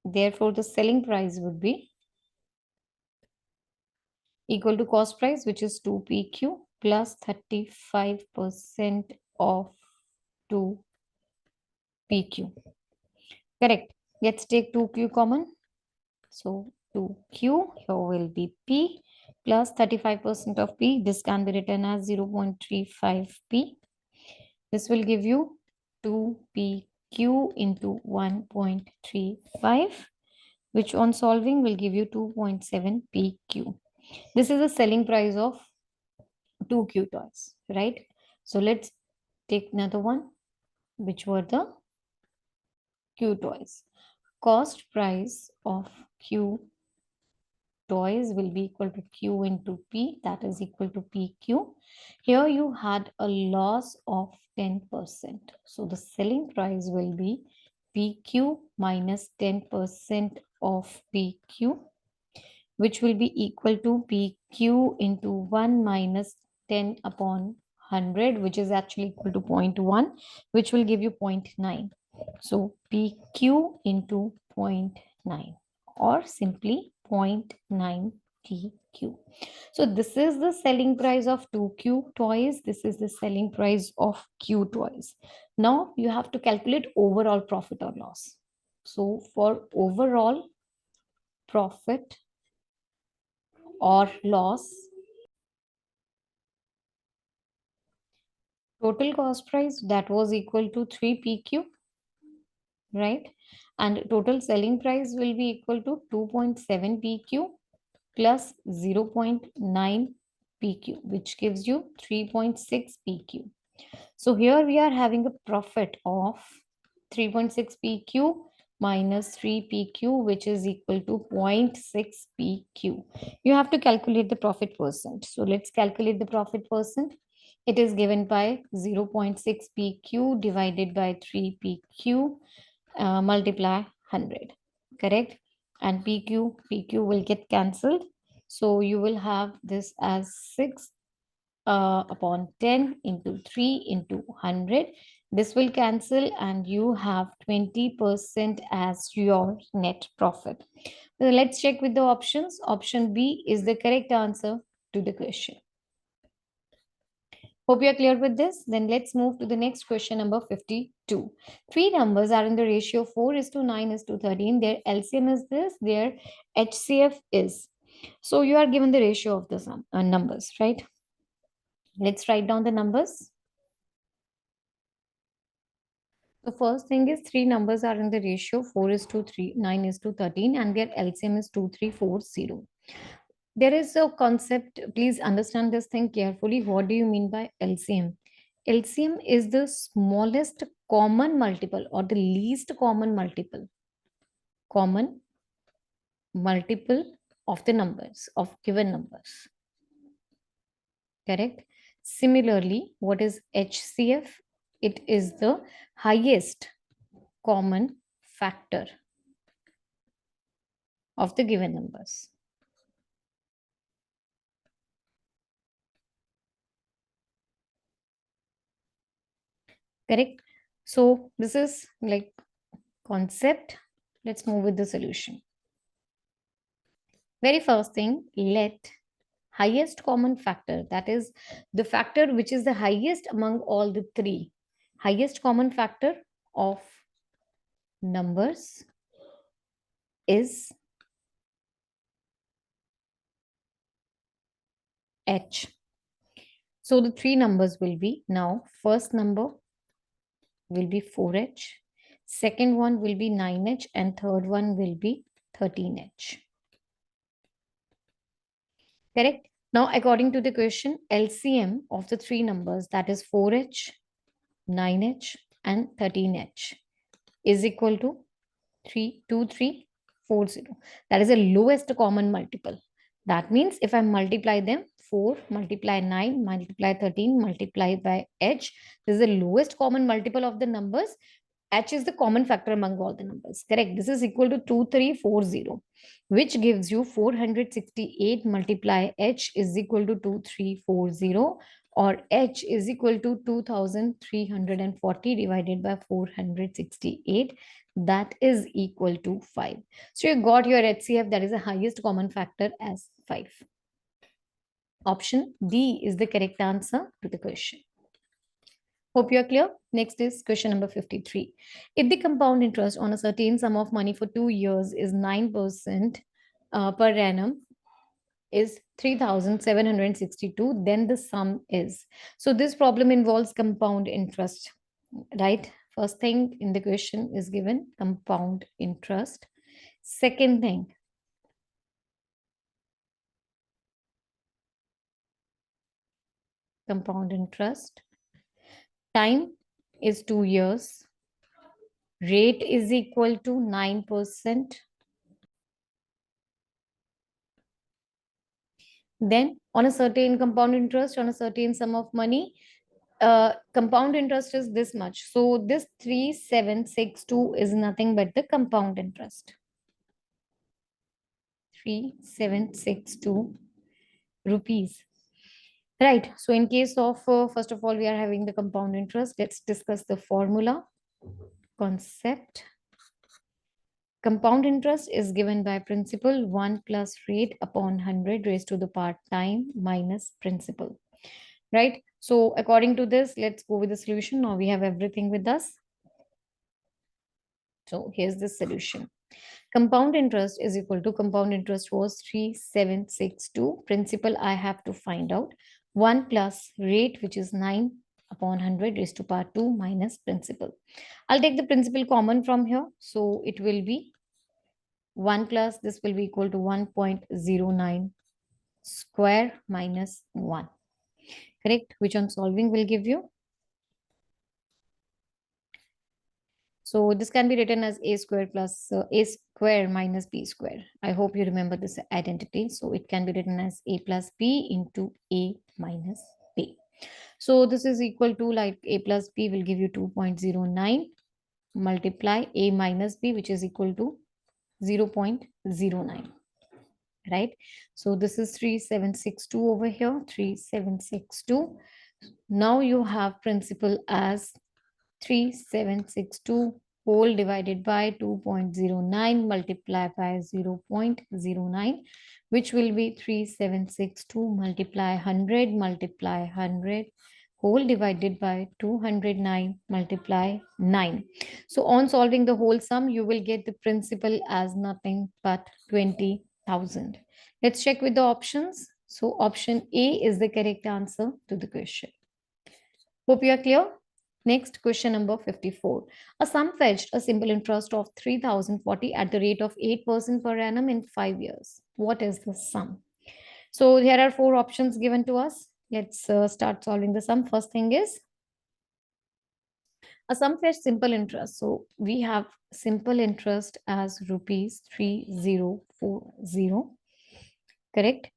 Therefore, the selling price would be equal to cost price, which is 2PQ plus 35% of 2PQ. Correct. Let's take 2Q common. So 2Q here will be P plus 35% of P. This can be written as 0.35P. This will give you 2PQ into 1.35, which on solving will give you 2.7PQ. This is the selling price of 2Q toys, right? So let's take another one, which were the Q toys. Cost price of Q toys will be equal to Q into P, that is equal to PQ. Here you had a loss of 10%. So the selling price will be PQ minus 10% of PQ, which will be equal to PQ into 1 minus 10 upon 100, which is actually equal to 0.1, which will give you 0.9. So PQ into 0.9 or simply 0.9 PQ. So this is the selling price of 2Q toys. This is the selling price of Q toys. Now you have to calculate overall profit or loss. So for overall profit or loss, total cost price that was equal to 3PQ, right? And total selling price will be equal to 2.7PQ plus 0.9 PQ, which gives you 3.6 PQ. So here we are having a profit of 3.6 PQ minus 3 PQ, which is equal to 0.6 PQ. You have to calculate the profit percent. So let's calculate the profit percent. It is given by 0.6 PQ divided by 3 PQ multiply 100, correct? And PQ will get cancelled. So you will have this as 6 upon 10 into 3 into 100. This will cancel and you have 20% as your net profit. So let's check with the options. Option B is the correct answer to the question. Hope you are clear with this. Then let's move to the next question, number 52. Three numbers are in the ratio 4:9:13. Their LCM is this, their HCF is. So you are given the ratio of the numbers, right? Let's write down the numbers. The first thing is three numbers are in the ratio 4:9:13 and their LCM is 2340. There is a concept, please understand this thing carefully. What do you mean by LCM? LCM is the smallest common multiple or the least common multiple of the numbers, of given numbers. Correct? Similarly, what is HCF? It is the highest common factor of the given numbers. Correct? So this is like concept. Let's move with the solution. Very first thing, let highest common factor, that is the factor which is the highest among all the three, highest common factor of numbers is H. So the three numbers will be, now first number will be 4H, second one will be 9H, and third one will be 13H. Correct? Now, according to the question, LCM of the three numbers, that is 4H, 9H, and 13H, is equal to 32340. That is the lowest common multiple. That means if I multiply them, 4 multiply 9 multiply 13 multiply by H, this is the lowest common multiple of the numbers. H is the common factor among all the numbers. Correct. This is equal to 2340, which gives you 468 multiply H is equal to 2340 or H is equal to 2340 divided by 468. That is equal to 5. So you got your HCF, that is the highest common factor, as 5. Option D is the correct answer to the question. Hope you are clear. Next is question number 53. If the compound interest on a certain sum of money for 2 years is 9% per annum, is 3762, then the sum is. So this problem involves compound interest, right? First thing in the question is given compound interest. Second thing, compound interest. Time is 2 years. Rate is equal to 9%. Then on a certain compound interest on a certain sum of money, compound interest is this much. So this 3762 is nothing but the compound interest. 3762 rupees. Right. So in case of, first of all, we are having the compound interest. Let's discuss the formula concept. Compound interest is given by principal 1 plus rate upon 100 raised to the power time minus principal. Right. So according to this, let's go with the solution. Now we have everything with us. So here's the solution. Compound interest is equal to, compound interest was 3762. Principal I have to find out. 1 plus rate, which is 9 upon 100 raised to power 2 minus principal. I'll take the principal common from here. So it will be 1 plus, this will be equal to 1.09 square minus 1. Correct? Which on solving will give you. So this can be written as a square plus a square minus b square. I hope you remember this identity. So it can be written as a plus b into a minus b. So this is equal to, like, a plus b will give you 2.09 multiply a minus b, which is equal to 0.09. Right? So this is 3762 over here, 3762. Now you have principal as 3762 whole divided by 2.09 multiplied by 0.09, which will be 3762 multiply 100 multiply 100 whole divided by 209 multiply 9. So on solving the whole sum, you will get the principal as nothing but 20,000. Let's check with the options. So option A is the correct answer to the question. Hope you are clear. Next, question number 54. A sum fetched a simple interest of 3040 at the rate of 8% per annum in 5 years. What is the sum? So here are 4 options given to us. Let's start solving the sum. First thing is a sum fetched simple interest. So we have simple interest as rupees 3040. Correct?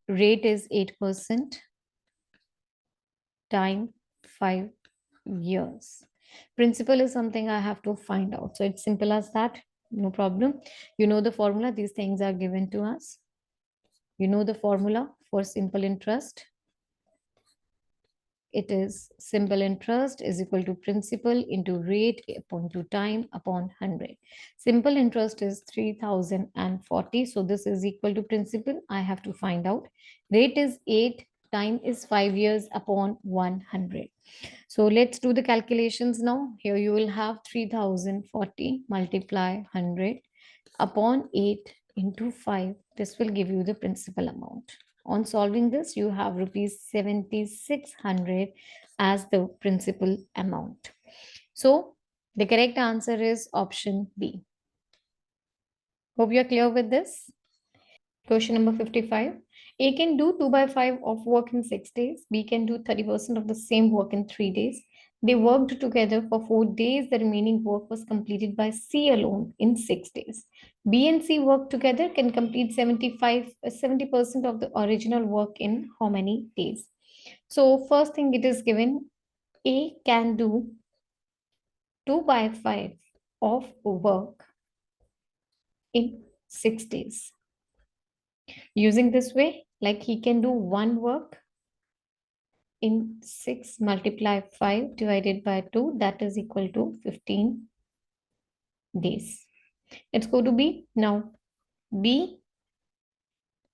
Rate is 8%. Time 5 years. Principal is something I have to find out. So it's simple as that. No problem. You know the formula. These things are given to us. You know the formula for simple interest. It is simple interest is equal to principal into rate upon to time upon 100. Simple interest is 3040. So this is equal to principal. I have to find out. Rate is 8. Time is 5 years upon 100. So let's do the calculations now. Here you will have 3040 multiply 100 upon 8 into 5. This will give you the principal amount. On solving this, you have rupees 7600 as the principal amount. So the correct answer is option B. Hope you're clear with this. Question number 55. A can do 2 by 5 of work in 6 days. B can do 30% of the same work in 3 days. They worked together for 4 days. The remaining work was completed by C alone in 6 days. B and C worked together can complete 70% of the original work in how many days? So first thing it is given, A can do 2 by 5 of work in 6 days. Using this way, like he can do one work in 6 multiply 5 divided by 2, that is equal to 15 days. Let's go to B. Now, B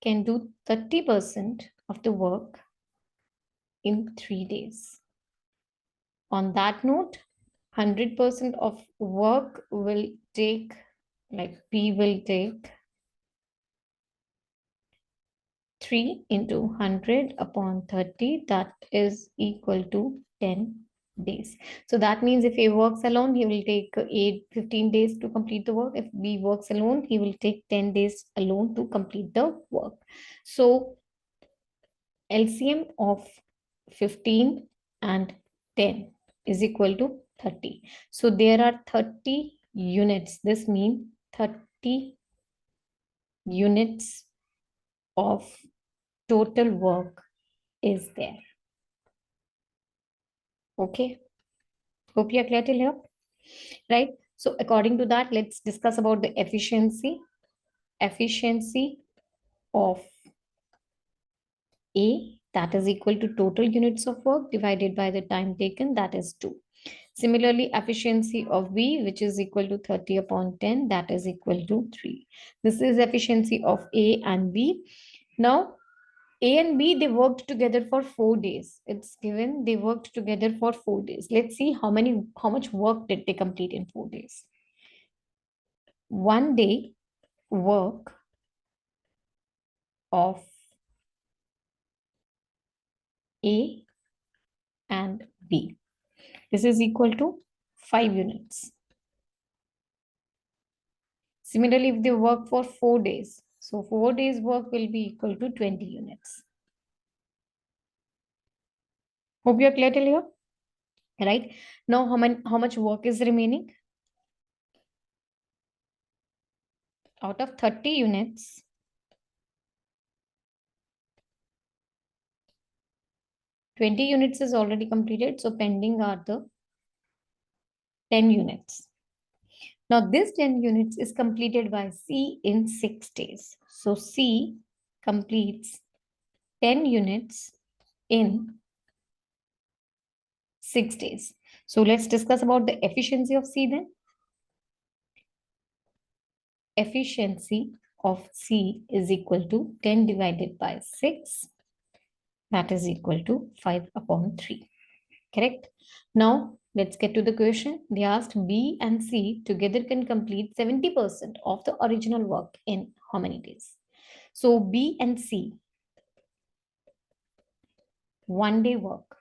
can do 30% of the work in 3 days. On that note, 100% of work will take, like B will take 3 into 100 upon 30, that is equal to 10 days. So that means if A works alone, he will take 15 days to complete the work. If B works alone, he will take 10 days alone to complete the work. So LCM of 15 and 10 is equal to 30. So there are 30 units. This means 30 units of total work is there. Okay. Hope you are clear till here. Right. So according to that, let's discuss about the efficiency. Efficiency of A, that is equal to total units of work divided by the time taken, that is 2. Similarly, efficiency of B, which is equal to 30 upon 10, that is equal to 3. This is efficiency of A and B. Now, A and B, they worked together for 4 days. It's given they worked together for 4 days. Let's see how much work did they complete in 4 days. 1 day work of A and B. This is equal to 5 units. Similarly, if they work for 4 days, so 4 days work will be equal to 20 units. Hope you are clear till here. Right? Now, how much work is remaining? Out of 30 units, 20 units is already completed. So pending are the 10 units. Now, this 10 units is completed by C in 6 days. So C completes 10 units in 6 days. So let's discuss about the efficiency of C then. Efficiency of C is equal to 10 divided by 6. That is equal to 5 upon 3. Correct? Now, let's get to the question. They asked B and C together can complete 70% of the original work in how many days? So B and C, 1 day work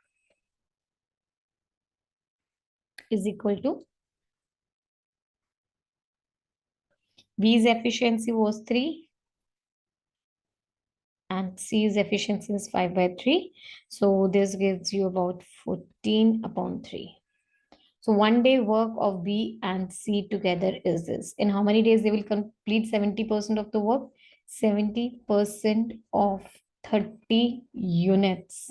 is equal to B's efficiency was 3 and C's efficiency is 5 by 3. So this gives you about 14 upon 3. So 1 day work of B and C together is this. In how many days they will complete 70% of the work? 70% of 30 units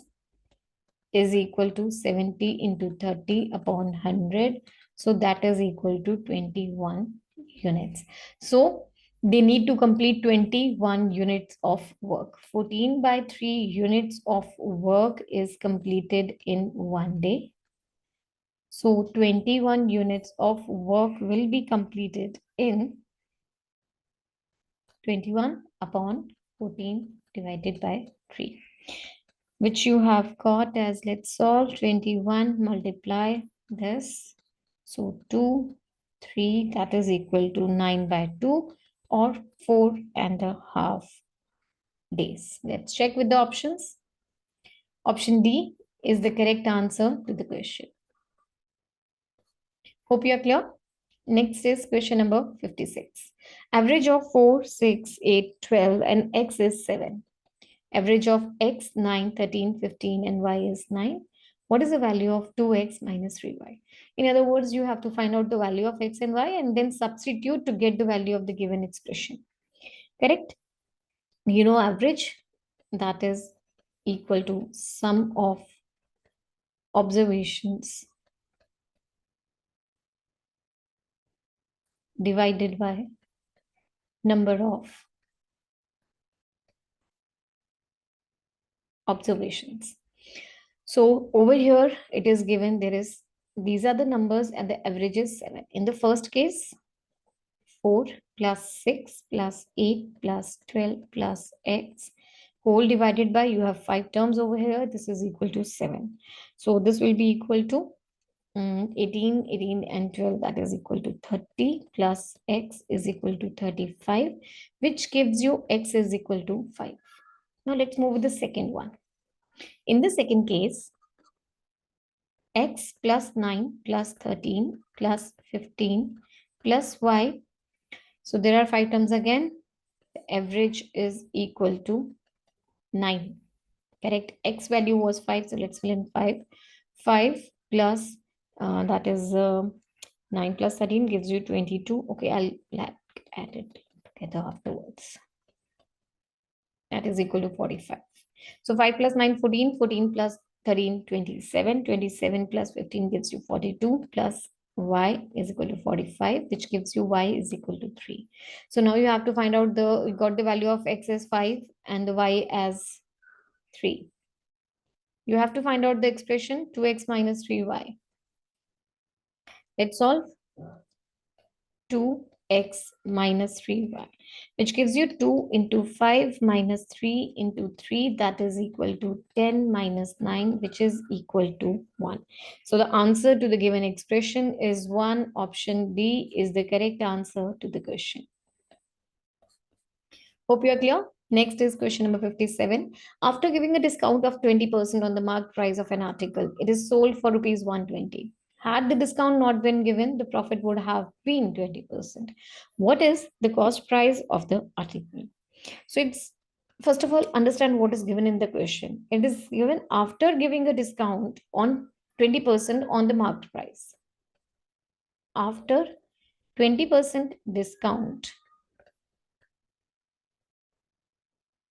is equal to 70 into 30 upon 100. So that is equal to 21 units. So they need to complete 21 units of work. 14 by 3 units of work is completed in 1 day. So 21 units of work will be completed in 21 upon 14 divided by 3, which you have got as, let's solve 21 multiply this. So 2, 3, that is equal to 9 by 2 or 4.5 days. Let's check with the options. Option D is the correct answer to the question. Hope you are clear. Next is question number 56. Average of 4, 6, 8, 12 and x is 7. Average of x 9, 13, 15 and y is 9. What is the value of 2x minus 3y? In other words, you have to find out the value of x and y and then substitute to get the value of the given expression. Correct? You know average, that is equal to sum of observations divided by number of observations. So over here it is given, these are the numbers and the average is 7. In the first case, 4 plus 6 plus 8 plus 12 plus x whole divided by, you have 5 terms over here, this is equal to 7. So this will be equal to 18 and 12, that is equal to 30 plus x is equal to 35, which gives you x is equal to 5. Now let's move with the second one. In the second case, x plus 9 plus 13 plus 15 plus y. So there are 5 terms again. The average is equal to 9. Correct. X value was 5. So let's fill in 5. 5 plus that is 9 plus 13 gives you 22. Okay, I'll add it together afterwards. That is equal to 45. So 5 plus 9, 14. 14 plus 13, 27. 27 plus 15 gives you 42 plus y is equal to 45, which gives you y is equal to 3. So now you have to find out you got the value of x as 5 and the y as 3. You have to find out the expression 2x minus 3y. Let's solve. 2x minus 3y, which gives you 2 into 5 minus 3 into 3, that is equal to 10 minus 9, which is equal to 1. So the answer to the given expression is 1. Option D is the correct answer to the question. Hope you are clear. Next is question number 57. After giving a discount of 20% on the marked price of an article, it is sold for rupees 120. Had the discount not been given, the profit would have been 20%. What is the cost price of the article? So it's, first of all, understand what is given in the question. It is given after giving a discount on 20% on the marked price. After 20% discount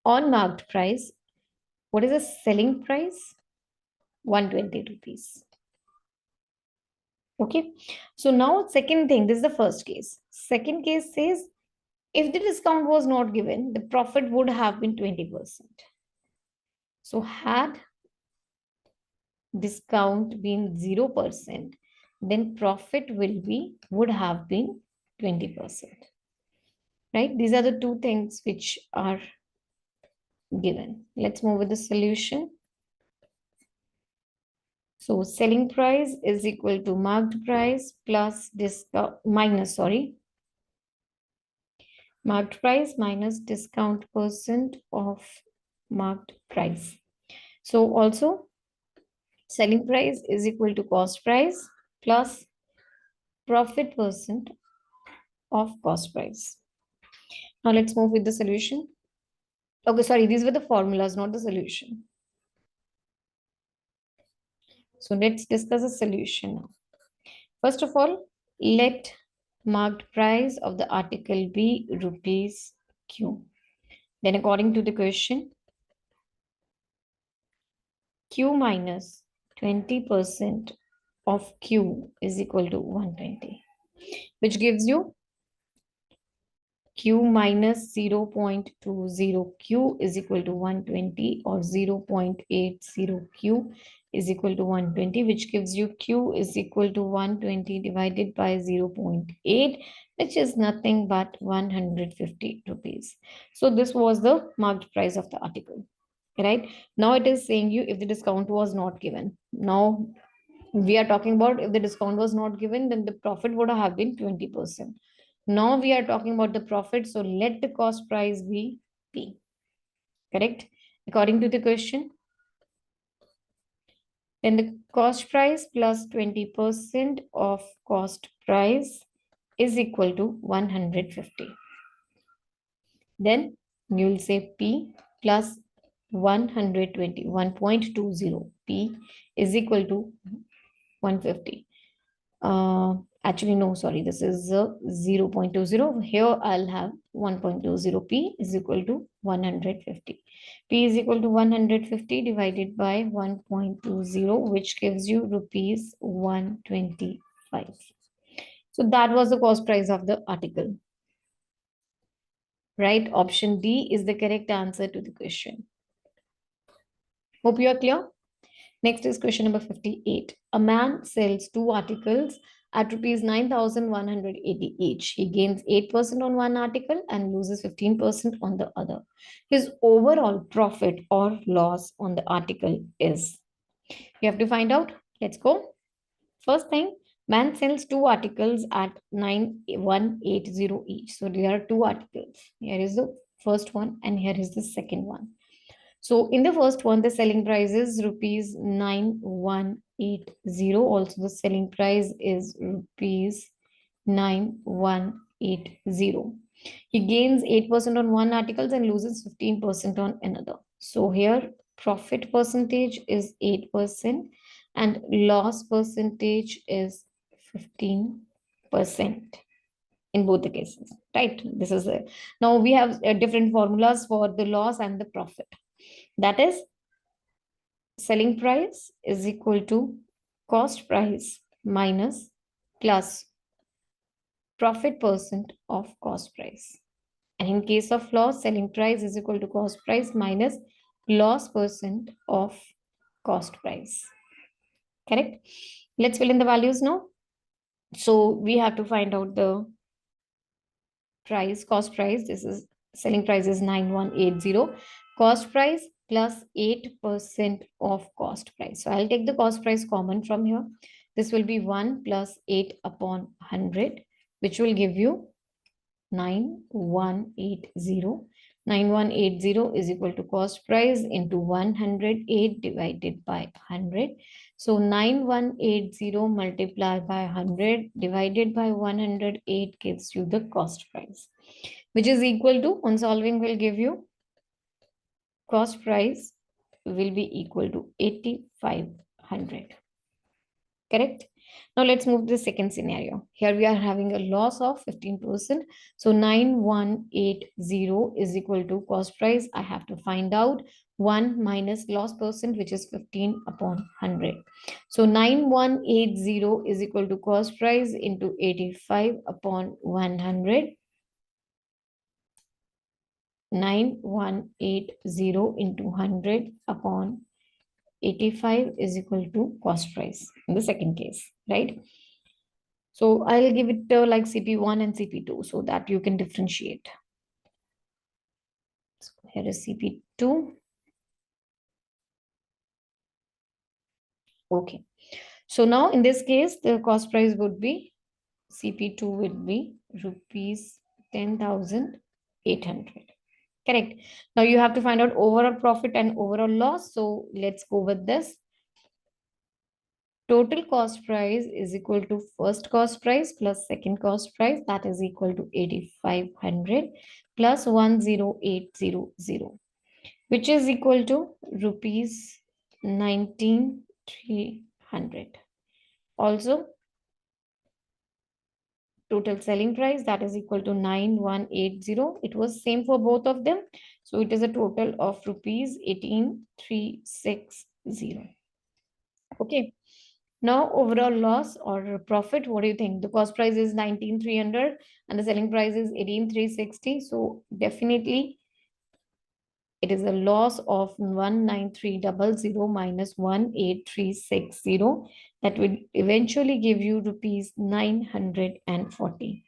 on marked price, what is the selling price? 120 rupees. Okay. So now second thing, this is the first case. Second case says, if the discount was not given, the profit would have been 20%. So had discount been 0%, then profit would have been 20%. Right? These are the two things which are given. Let's move with the solution. So selling price is equal to marked price plus discount marked price minus discount percent of marked price. So also selling price is equal to cost price plus profit percent of cost price. Now let's move with the solution. Okay, sorry, these were the formulas, not the solution. So let's discuss a solution now. First of all, let marked price of the article be rupees Q. Then according to the question, Q minus 20% of Q is equal to 120, which gives you Q minus 0.20 Q is equal to 120, or 0.80 Q is equal to 120, which gives you Q is equal to 120 divided by 0.8, which is nothing but 150 rupees. So this was the marked price of the article, right? Now it is saying you if the discount was not given. Now we are talking about if the discount was not given, then the profit would have been 20%. Now we are talking about the profit, so let the cost price be P. Correct? According to the question, then the cost price plus 20% of cost price is equal to 150. Then you will say P plus 120, 1.20 P is equal to 150. Actually, no, sorry, this is 0.20. Here I'll have 1.20. P is equal to 150. P is equal to 150 divided by 1.20, which gives you rupees 125. So that was the cost price of the article. Right? Option D is the correct answer to the question. Hope you are clear. Next is question number 58. A man sells two articles at rupees 9,180 each. He gains 8% on one article and loses 15% on the other. His overall profit or loss on the article is. You have to find out. Let's go. First thing, man sells two articles at 9,180 each. So there are two articles. Here is the first one and here is the second one. So in the first one, the selling price is rupees 9,180. Also, the selling price is rupees 9,180. He gains 8% on one article and loses 15% on another. So here, profit percentage is 8% and loss percentage is 15% in both the cases, right? This is it. Now we have different formulas for the loss and the profit. That is, selling price is equal to cost price minus plus profit percent of cost price. And in case of loss, selling price is equal to cost price minus loss percent of cost price. Correct? Let's fill in the values now. So we have to find out the price, cost price. This is selling price is 9,180. Cost price plus 8% of cost price. So I'll take the cost price common from here. This will be 1 plus 8 upon 100, which will give you 9,180. 9,180 is equal to cost price into 108 divided by 100. So 9,180 multiplied by 100 divided by 108 gives you the cost price, which is equal to, on solving, will give you cost price will be equal to 8,500. Correct? Now let's move to the second scenario. Here we are having a loss of 15%. So 9,180 is equal to cost price. I have to find out 1 minus loss percent, which is 15 upon 100. So 9,180 is equal to cost price into 85 upon 100. 9,180 into 100 upon 85 is equal to cost price in the second case, right? So I'll give it like CP1 and CP2 so that you can differentiate. So here is CP2. Okay. So now in this case, the cost price would be, CP2 would be rupees 10,800. Correct. Now you have to find out overall profit and overall loss. So let's go with this. Total cost price is equal to first cost price plus second cost price, that is equal to 8,500 plus 10,800, which is equal to rupees 19,300. Also, total selling price, that is equal to 9,180. It was same for both of them. So it is a total of rupees 18,360. Okay. Now, overall loss or profit, what do you think? The cost price is 19,300 and the selling price is 18,360. So definitely it is a loss of 19300 minus 18360. That will eventually give you rupees 940.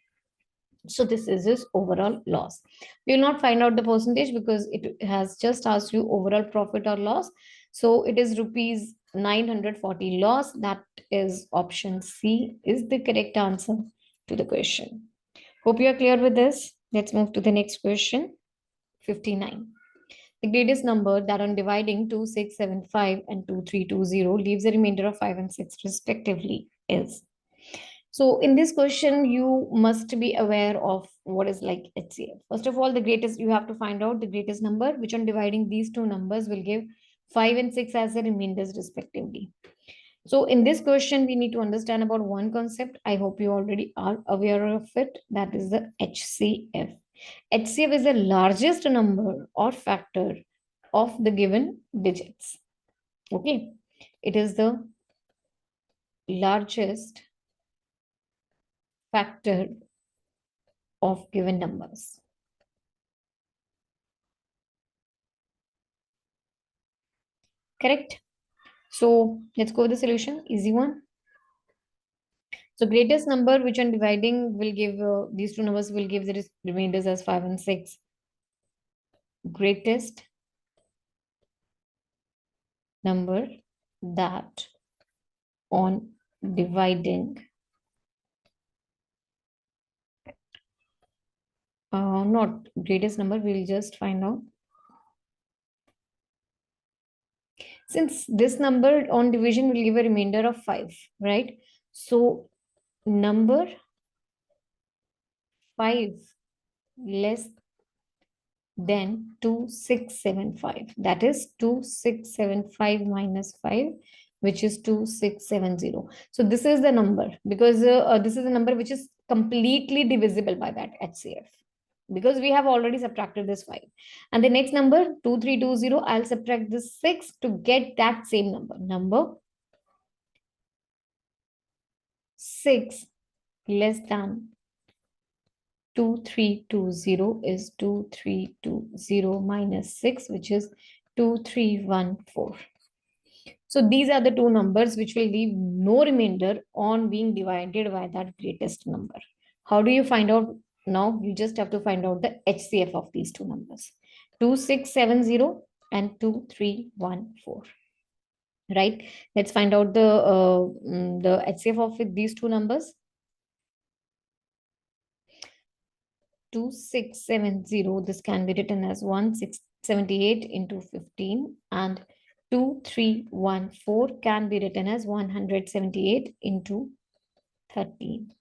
So this is his overall loss. We will not find out the percentage because it has just asked you overall profit or loss. So it is rupees 940 loss. That is option C is the correct answer to the question. Hope you are clear with this. Let's move to the next question. 59. The greatest number that on dividing 2675 and 2320 leaves a remainder of 5 and 6 respectively is. So in this question, you must be aware of what is like HCF. First of all, the greatest, you have to find out the greatest number, which on dividing these two numbers will give 5 and 6 as the remainders respectively. So in this question, we need to understand about one concept. I hope you already are aware of it. That is the HCF. HCF is the largest number or factor of the given digits. Okay. It is the largest factor of given numbers. Correct? So let's go with the solution. Easy one. So greatest number which on dividing will give these two numbers will give the remainders as 5 and 6. Greatest number that on dividing not greatest number, we'll just find out. Since this number on division will give a remainder of 5, right? So number 5 less than 2675. That is 2675 minus 5, which is 2670. So this is the number because this is a number which is completely divisible by that HCF, because we have already subtracted this 5. And the next number 2320, I'll subtract this 6 to get that same number. Number 6 less than 2320 is 2320 minus 6, which is 2314. So these are the two numbers which will leave no remainder on being divided by that greatest number. How do you find out? Now you just have to find out the HCF of these two numbers, 2670 and 2314. Right? Let's find out the HCF of these two numbers. 2670, this can be written as 1678 into 15, and 2314 can be written as 178 into 13.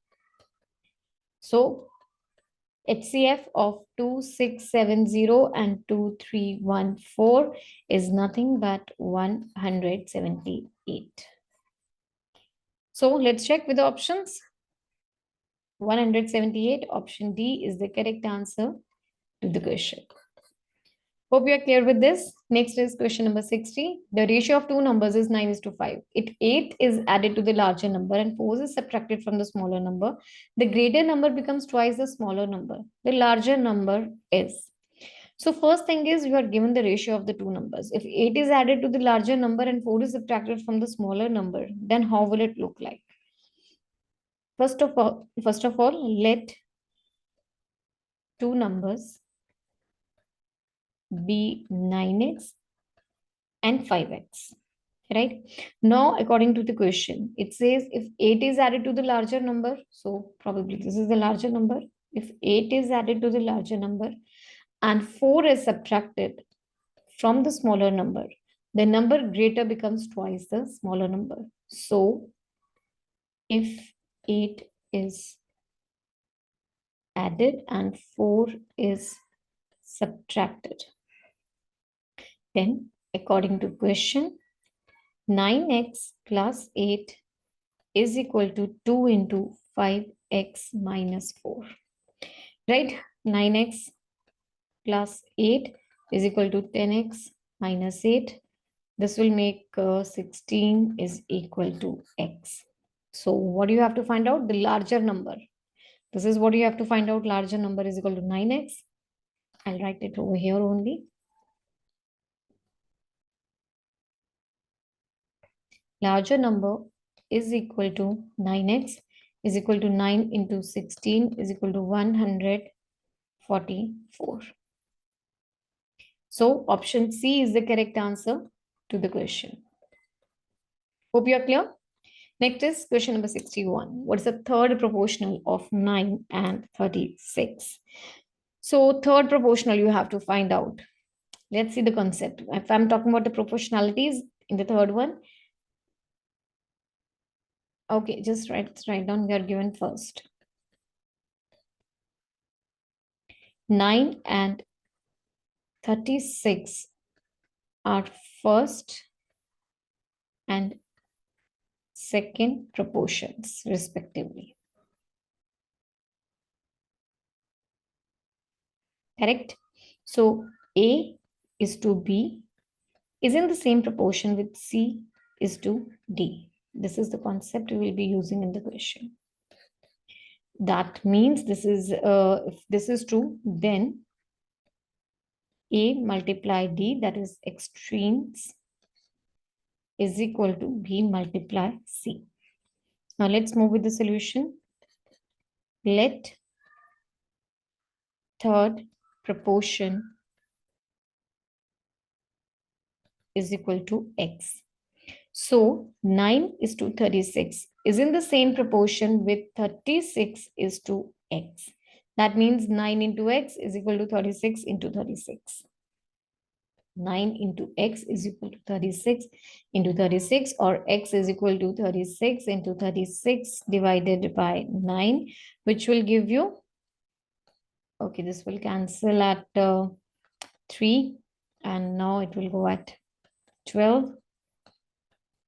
So HCF of 2670 and 2314 is nothing but 178. So let's check with the options. 178, option D is the correct answer to the question. Hope you are clear with this. Next is question number 60. The ratio of two numbers is 9:5. If 8 is added to the larger number and 4 is subtracted from the smaller number, the greater number becomes twice the smaller number. The larger number is. So first thing is you are given the ratio of the two numbers. If 8 is added to the larger number and 4 is subtracted from the smaller number, then how will it look like? First of all, let two numbers be 9x and 5x. Right? Now, according to the question, it says if 8 is added to the larger number, so probably this is the larger number. If 8 is added to the larger number and 4 is subtracted from the smaller number, the number greater becomes twice the smaller number. So, if 8 is added and 4 is subtracted, then according to question, 9x plus 8 is equal to 2 into 5x minus 4. Right? 9x plus 8 is equal to 10x minus 8. This will make 16 is equal to x. So what do you have to find out? The larger number. This is what you have to find out. Larger number is equal to 9x. I'll write it over here only. Larger number is equal to 9x is equal to 9 into 16 is equal to 144. So option C is the correct answer to the question. Hope you are clear. Next is question number 61. What is the third proportional of 9 and 36? So third proportional you have to find out. Let's see the concept. If I'm talking about the proportionalities in the third one, okay, just write down, we are given first. 9 and 36 are first and second proportions respectively. Correct? So A is to B is in the same proportion with C is to D. This is the concept we will be using in the question. That means this is if this is true, then A multiply D, that is extremes is equal to B multiply C. Now let's move with the solution. Let third proportion is equal to X. So 9 is to 36 is in the same proportion with 36 is to X. That means 9 into X is equal to 36 into 36. 9 into X is equal to 36 into 36, or X is equal to 36 into 36 divided by 9, which will give you, okay, this will cancel at 3, and now it will go at 12.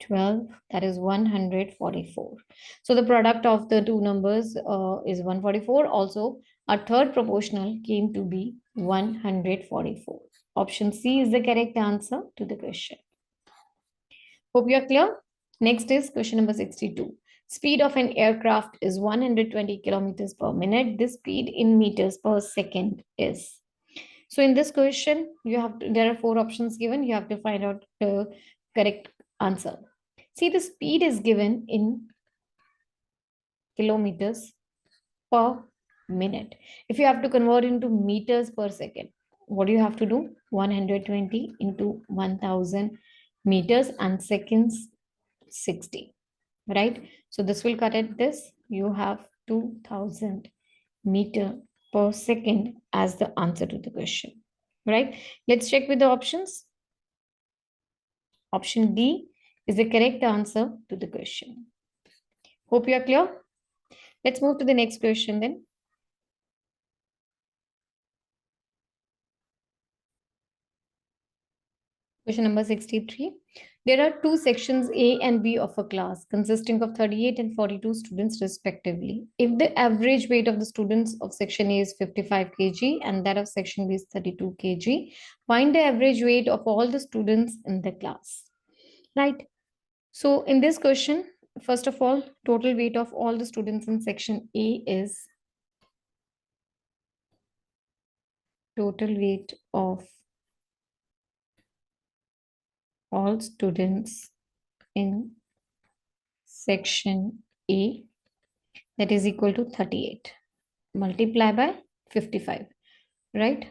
12, that is 144. So the product of the two numbers is 144. Also, our third proportional came to be 144. Option C is the correct answer to the question. Hope you are clear. Next is question number 62. Speed of an aircraft is 120 kilometers per minute. This speed in meters per second is. So in this question, there are 4 options given. You have to find out the correct answer. See, the speed is given in kilometers per minute. If you have to convert into meters per second, what do you have to do? 120 into 1000 meters, and seconds 60, right? So this will cut at this. You have 2000 meter per second as the answer to the question, right? Let's check with the options. Option D is the correct answer to the question. Hope you are clear. Let's move to the next question then. Question number 63. There are two sections A and B of a class consisting of 38 and 42 students respectively. If the average weight of the students of section A is 55 kg and that of section B is 32 kg, find the average weight of all the students in the class. Right? So in this question, first of all, total weight of all the students in section A is total weight of all students in section A, that is equal to 38 multiply by 55, right?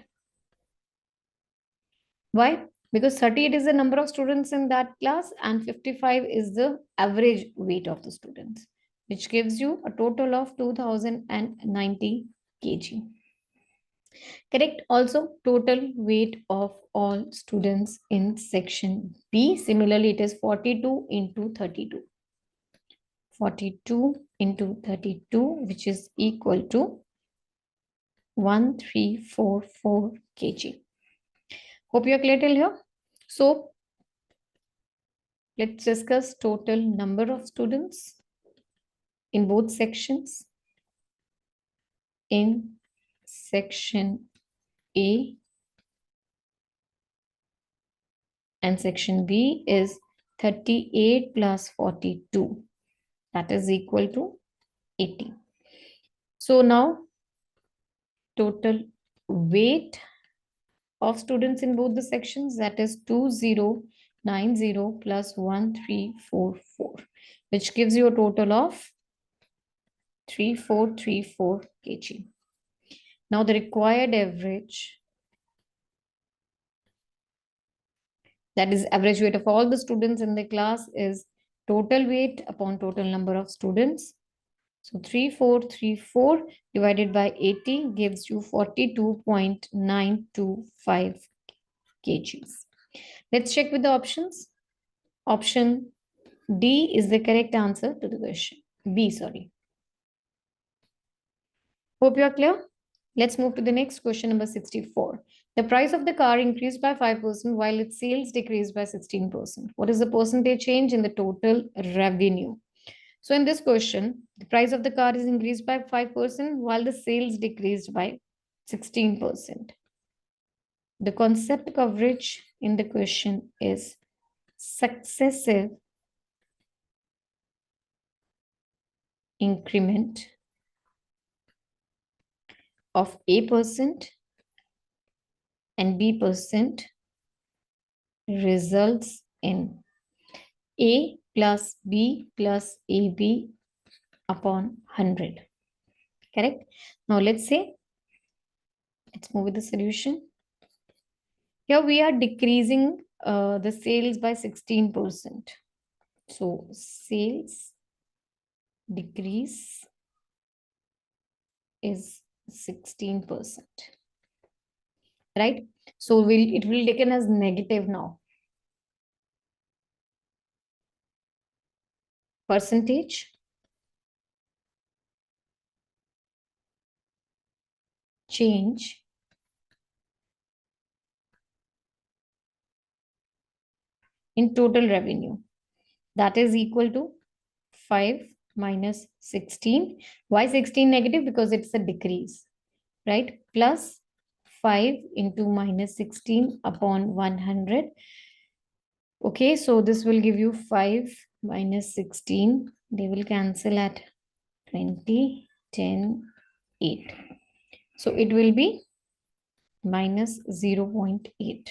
Why? Because 38 is the number of students in that class and 55 is the average weight of the students, which gives you a total of 2090 kg. Correct. Also, total weight of all students in section B. Similarly, it is 42 into 32. 42 into 32, which is equal to 1344 kg. Hope you are clear till here. So, let's discuss total number of students in both sections. In section A and section B is 38 plus 42. That is equal to 80. So now total weight of students in both the sections, that is 2090 plus 1344, which gives you a total of 3434 kg. Now the required average, that is average weight of all the students in the class, is total weight upon total number of students. So 3434 divided by 80 gives you 42.925 kgs. Let's check with the options. Option D is the correct answer to the question. B, sorry. Hope you are clear. Let's move to the next question, number 64. The price of the car increased by 5% while its sales decreased by 16%. What is the percentage change in the total revenue? So in this question, the price of the car is increased by 5% while the sales decreased by 16%. The concept coverage in the question is successive increment of A% and B% results in. A plus B plus AB upon 100. Correct? Now let's say, let's move with the solution. Here we are decreasing the sales by 16%. So sales decrease is 16%. Right? So it will taken as negative now. Percentage change in total revenue, that is equal to 5 minus 16. Why 16 negative? Because it's a decrease, right? Plus 5 into minus 16 upon 100. Okay, so this will give you 5 minus 16. They will cancel at 20, 10, 8. So it will be minus 0.8.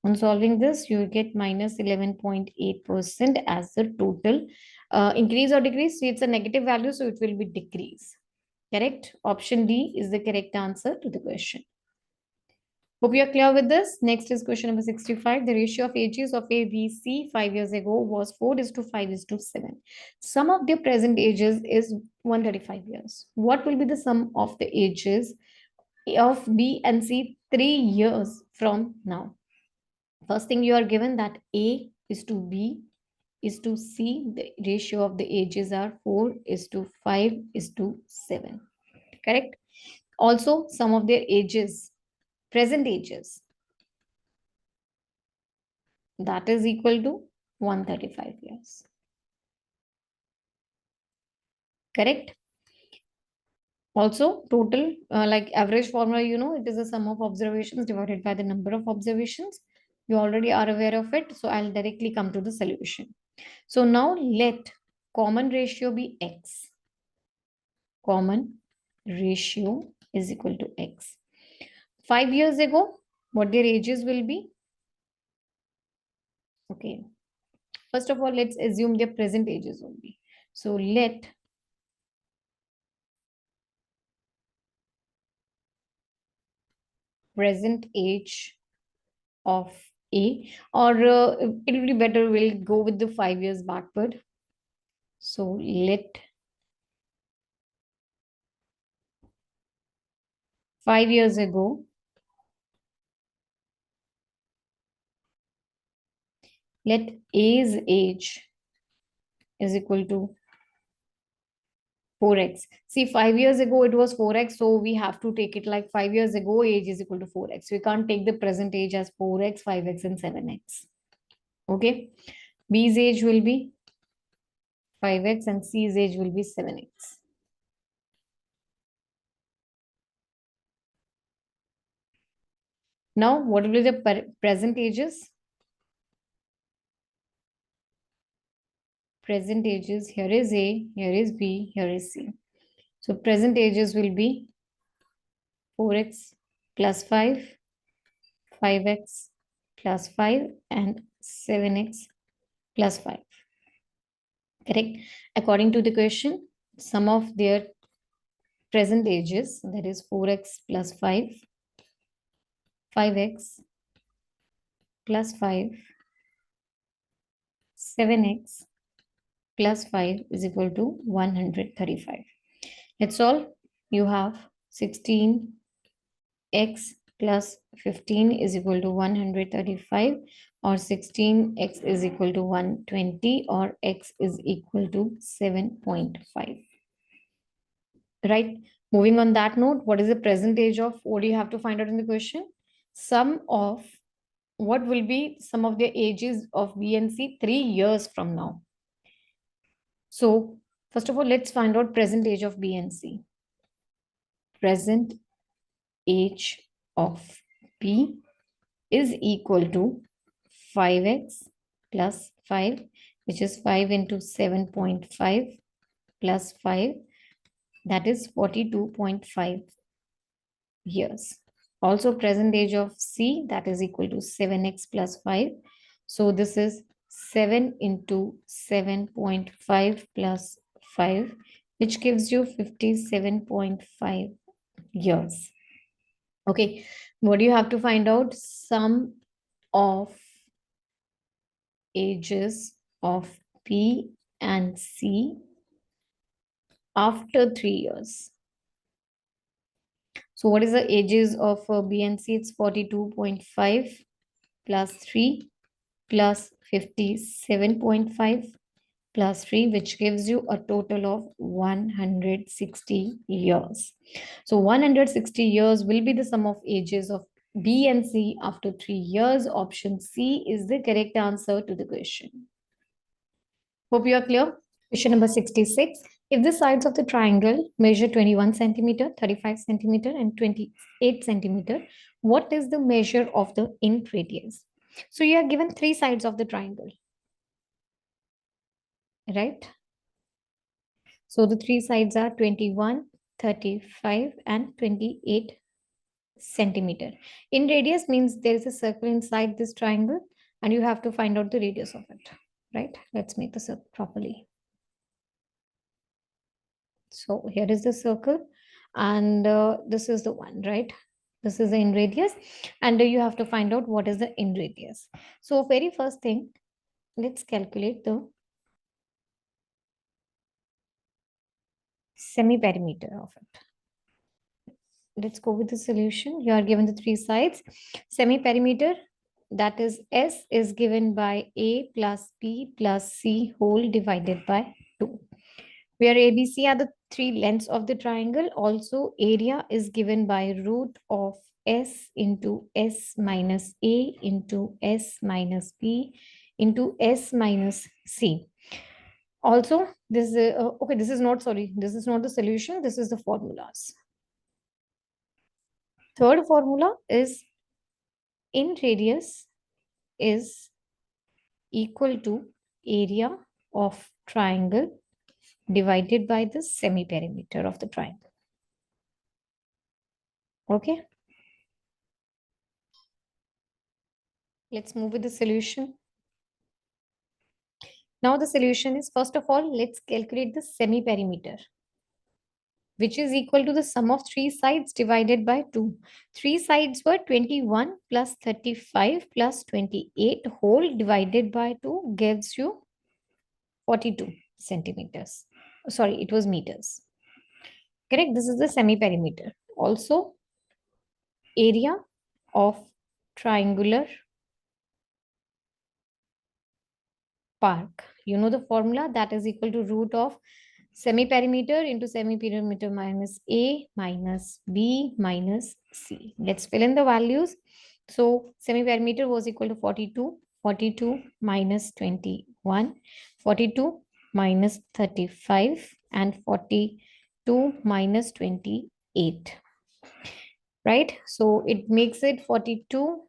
On solving this, you get minus 11.8% as the total increase or decrease. See, it's a negative value, so it will be decrease. Correct? Option D is the correct answer to the question. Hope you are clear with this. Next is question number 65. The ratio of ages of A, B, C 5 years ago was 4:5:7. Sum of their present ages is 135 years. What will be the sum of the ages of B and C 3 years from now? First thing you are given that A is to B is to C. The ratio of the ages are 4:5:7. Correct? Also, sum of their ages, present ages, that is equal to 135 years. Correct? Also, total, like average formula, it is the sum of observations divided by the number of observations. You already are aware of it. So I'll directly come to the solution. So now let common ratio be X. Common ratio is equal to X. 5 years ago, what their ages will be? Okay. First of all, let's assume their present ages only. So let present age of A, or it will be better, we'll go with the 5 years backward. So let 5 years ago, let A's age is equal to 4x. See, 5 years ago it was 4x, so we have to take it like 5 years ago age is equal to 4x. We can't take the present age as 4x, 5x, and 7x. Okay. B's age will be 5x and C's age will be 7x. Now, what will be the present ages? Present ages, here is A, here is B, here is C. So present ages will be 4x plus 5, 5x plus 5, and 7x plus 5. Correct? According to the question, sum of their present ages, that is 4x plus 5, 5x plus 5, 7x plus 5 is equal to 135. That's all. You have 16x plus 15 is equal to 135, or 16x is equal to 120, or x is equal to 7.5. Right? Moving on that note, what is the present age of, what do you have to find out in the question? Sum of, what will be some of the ages of B and C 3 years from now? So first of all, let's find out present age of B and C. Present age of B is equal to 5x plus 5, which is 5 into 7.5 plus 5, that is 42.5 years. Also present age of C, that is equal to 7x plus 5. So this is 7 into 7.5 plus 5, which gives you 57.5 years. Okay, what do you have to find out? Sum of ages of B and C after 3 years. So what is the ages of B and C? It's 42.5 plus 3 plus 57.5 plus 3, which gives you a total of 160 years. So 160 years will be the sum of ages of B and C after 3 years. Option C is the correct answer to the question. Hope you are clear. Question number 66. If the sides of the triangle measure 21 centimeter, 35 centimeter, and 28 centimeter, what is the measure of the in radius? So you are given three sides of the triangle, right? So the three sides are 21, 35, and 28 centimeter. In radius means there is a circle inside this triangle and you have to find out the radius of it, right? Let's make the circle properly. So here is the circle and this is the one, right? This is the in radius and you have to find out what is the in radius. So very first thing, let's calculate the semi-perimeter of it. Let's go with the solution. You are given the three sides. Semi-perimeter, that is S, is given by A plus B plus C whole divided by 2. Where ABC are the three lengths of the triangle. Also, area is given by root of S into S minus A into S minus B into S minus C. Also, this is, okay, this is not the solution. This is the formulas. Third formula is in radius is equal to area of triangle divided by the semi-perimeter of the triangle. Okay. Let's move with the solution. Now the solution is, first of all, let's calculate the semi-perimeter, which is equal to the sum of three sides divided by 2. Three sides were 21 plus 35 plus 28 whole divided by 2 gives you 42 centimeters. Sorry, it was meters. Correct? This is the semi-perimeter. Also, area of triangular park. You know the formula, that is equal to root of semi-perimeter into semi-perimeter minus A minus B minus C. Let's fill in the values. So semi-perimeter was equal to 42. 42 minus 21. 42 minus 35 and 42 minus 28. Right? So it makes it 42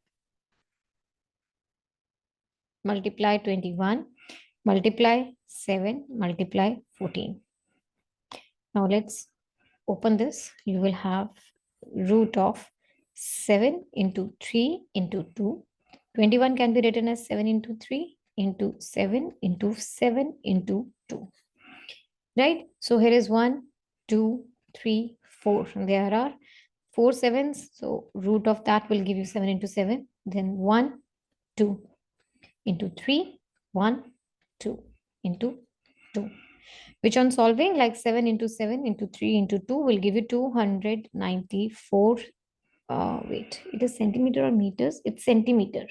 multiply 21 multiply 7 multiply 14. Now let's open this. You will have root of 7 into 3 into 2. 21 can be written as 7 into 3 into 7 into 7 into 2. Right? So here is 1, 2, 3, 4. There are 4 sevens. So root of that will give you 7 into 7. Then 1, 2 into 3, 1, 2 into 2. Which on solving, like 7 into 7 into 3 into 2 will give you 294. Wait, it is centimeter or meters? It's centimeter.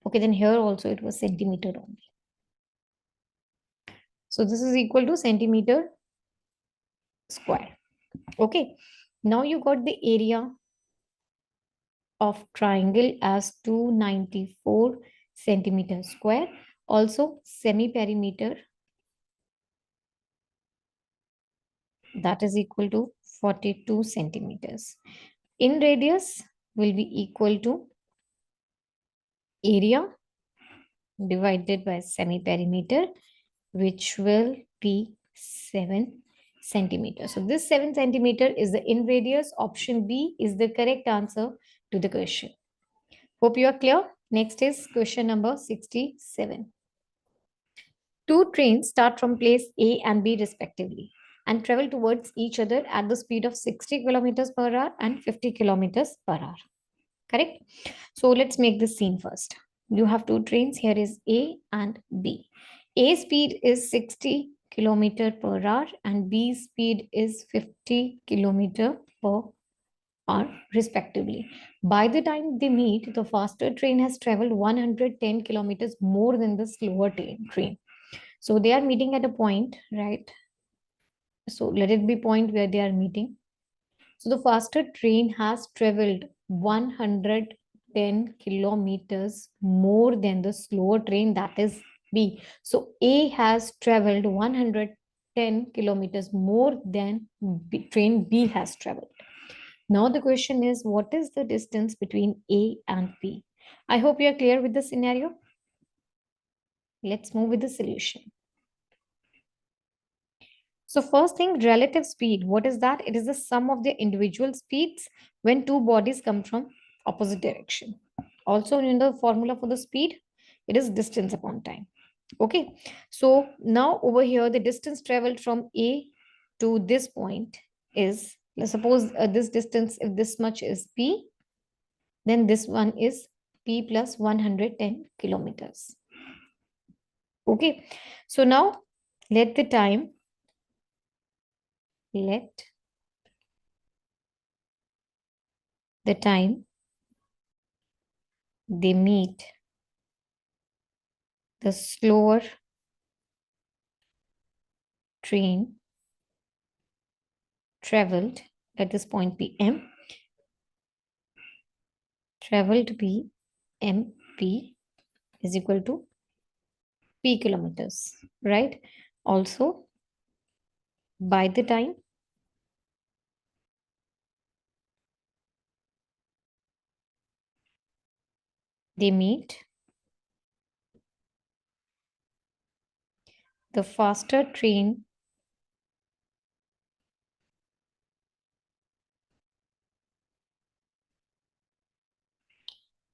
Okay, then here also it was centimeter only. So this is equal to centimeter square. Okay, now you got the area of triangle as 294 centimeter square. Also semi-perimeter, that is equal to 42 centimeters. In radius will be equal to area divided by semi-perimeter, which will be 7 centimeters. So this 7 centimeter is the in radius. Option B is the correct answer to the question. Hope you are clear. Next is question number 67. Two trains start from place A and B respectively and travel towards each other at the speed of 60 kilometers per hour and 50 kilometers per hour. Correct? So let's make this scene first. You have two trains. Here is A and B. A speed is 60 kilometer per hour and B speed is 50 kilometer per hour respectively. By the time they meet, the faster train has traveled 110 kilometers more than the slower train. So they are meeting at a point, right? So let it be point where they are meeting. So the faster train has traveled 110 kilometers more than the slower train, that is B. So A has traveled 110 kilometers more than train B has traveled. Now the question is, what is the distance between A and B? I hope you are clear with the scenario. Let's move with the solution. So first thing, relative speed. What is that? It is the sum of their individual speeds when two bodies come from opposite direction. Also in the formula for the speed, it is distance upon time. Okay. So now over here, the distance traveled from A to this point is, let's suppose this distance, if this much is P, then this one is P plus 110 kilometers. Okay. So now let the time, let the time they meet the slower train traveled, let this point be M, traveled be MP is equal to P kilometers, right? Also, by the time they meet, the faster train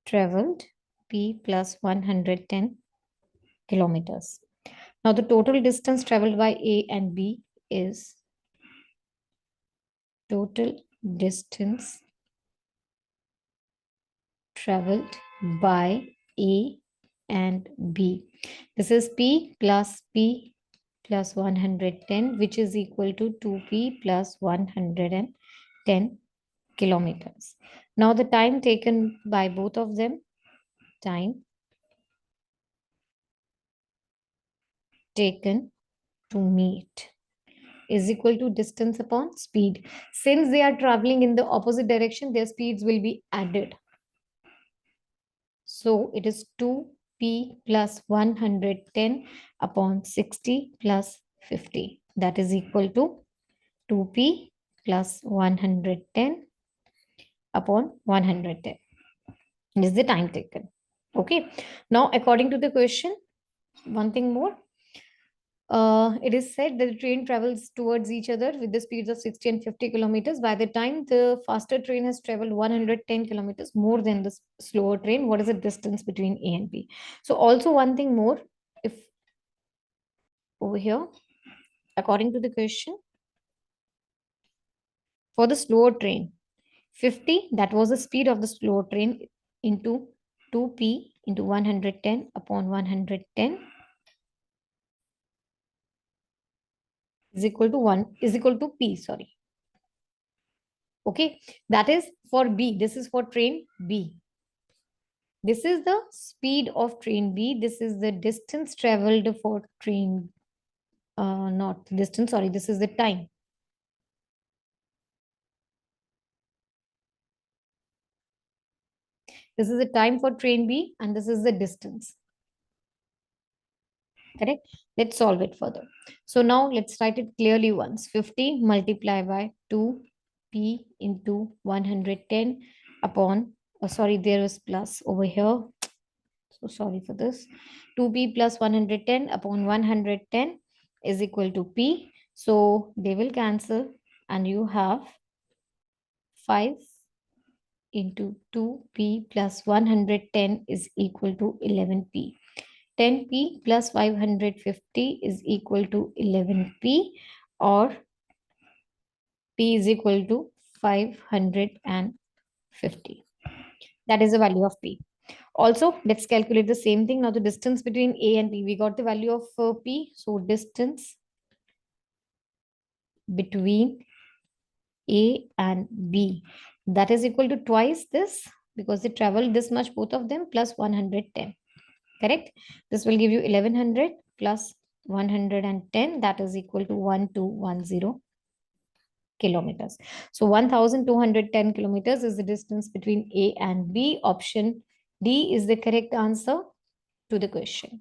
traveled P plus 110 kilometers. Now, the total distance traveled by A and B is total distance traveled by A and B. This is P plus 110, which is equal to 2P plus 110 kilometers. Now the time taken by both of them, time taken to meet is equal to distance upon speed. Since they are traveling in the opposite direction, their speeds will be added. So it is 2P plus 110 upon 60 plus 50. That is equal to 2P plus 110 upon 110. This is the time taken. Okay. Now, according to the question, one thing more. It is said that the train travels towards each other with the speeds of 60 and 50 kilometers. By the time the faster train has traveled 110 kilometers more than the slower train, what is the distance between A and B? So also one thing more, if over here, according to the question, for the slower train, 50, that was the speed of the slower train into 2P into 110 upon 110 is equal to 1 is equal to P, sorry. Okay, that is for B. This is for train B. This is the speed of train B. This is the distance traveled for train, not distance, sorry, this is the time. This is the time for train B and this is the distance. Correct? Let's solve it further. So now let's write it clearly once. 50 multiplied by 2P into 110 upon, oh, sorry, there is plus over here. So sorry for this. 2P plus 110 upon 110 is equal to P. So they will cancel and you have 5 into 2P plus 110 is equal to 11P. 10p plus 550 is equal to 11p, or p is equal to 550. That is the value of p. Also, let's calculate the same thing. Now, the distance between A and P, we got the value of P. So, distance between A and B, that is equal to twice this, because they travel this much, both of them, plus 110. Correct? This will give you 1100 plus 110, that is equal to 1210 kilometers. So 1210 kilometers is the distance between A and B. Option D is the correct answer to the question.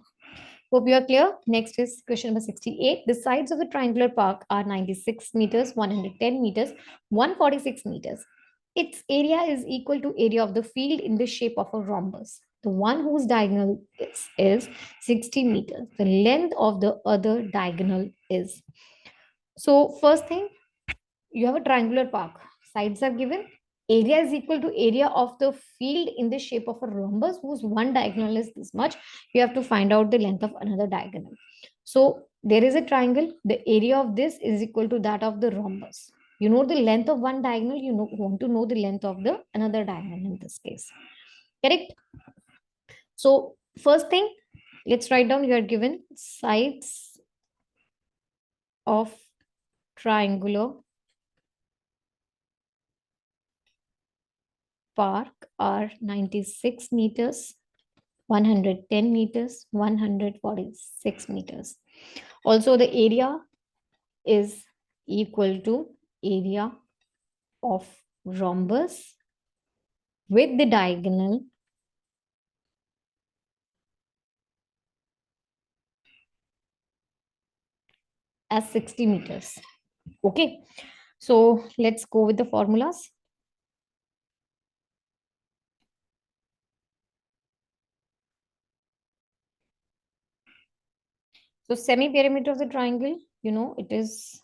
Hope you are clear. Next is question number 68. The sides of a triangular park are 96 meters, 110 meters, 146 meters. Its area is equal to area of the field in the shape of a rhombus. The one whose diagonal is 60 meters. The length of the other diagonal is. So first thing, you have a triangular park. Sides are given. Area is equal to area of the field in the shape of a rhombus whose one diagonal is this much. You have to find out the length of another diagonal. So there is a triangle. The area of this is equal to that of the rhombus. You know the length of one diagonal. You want to know the length of the another diagonal in this case. Correct? So first thing, let's write down. You are given sides of triangular park are 96 meters, 110 meters, 146 meters. Also, the area is equal to area of rhombus with the diagonal as 60 meters. Okay, so let's go with the formulas. So semi-perimeter of the triangle, you know, it is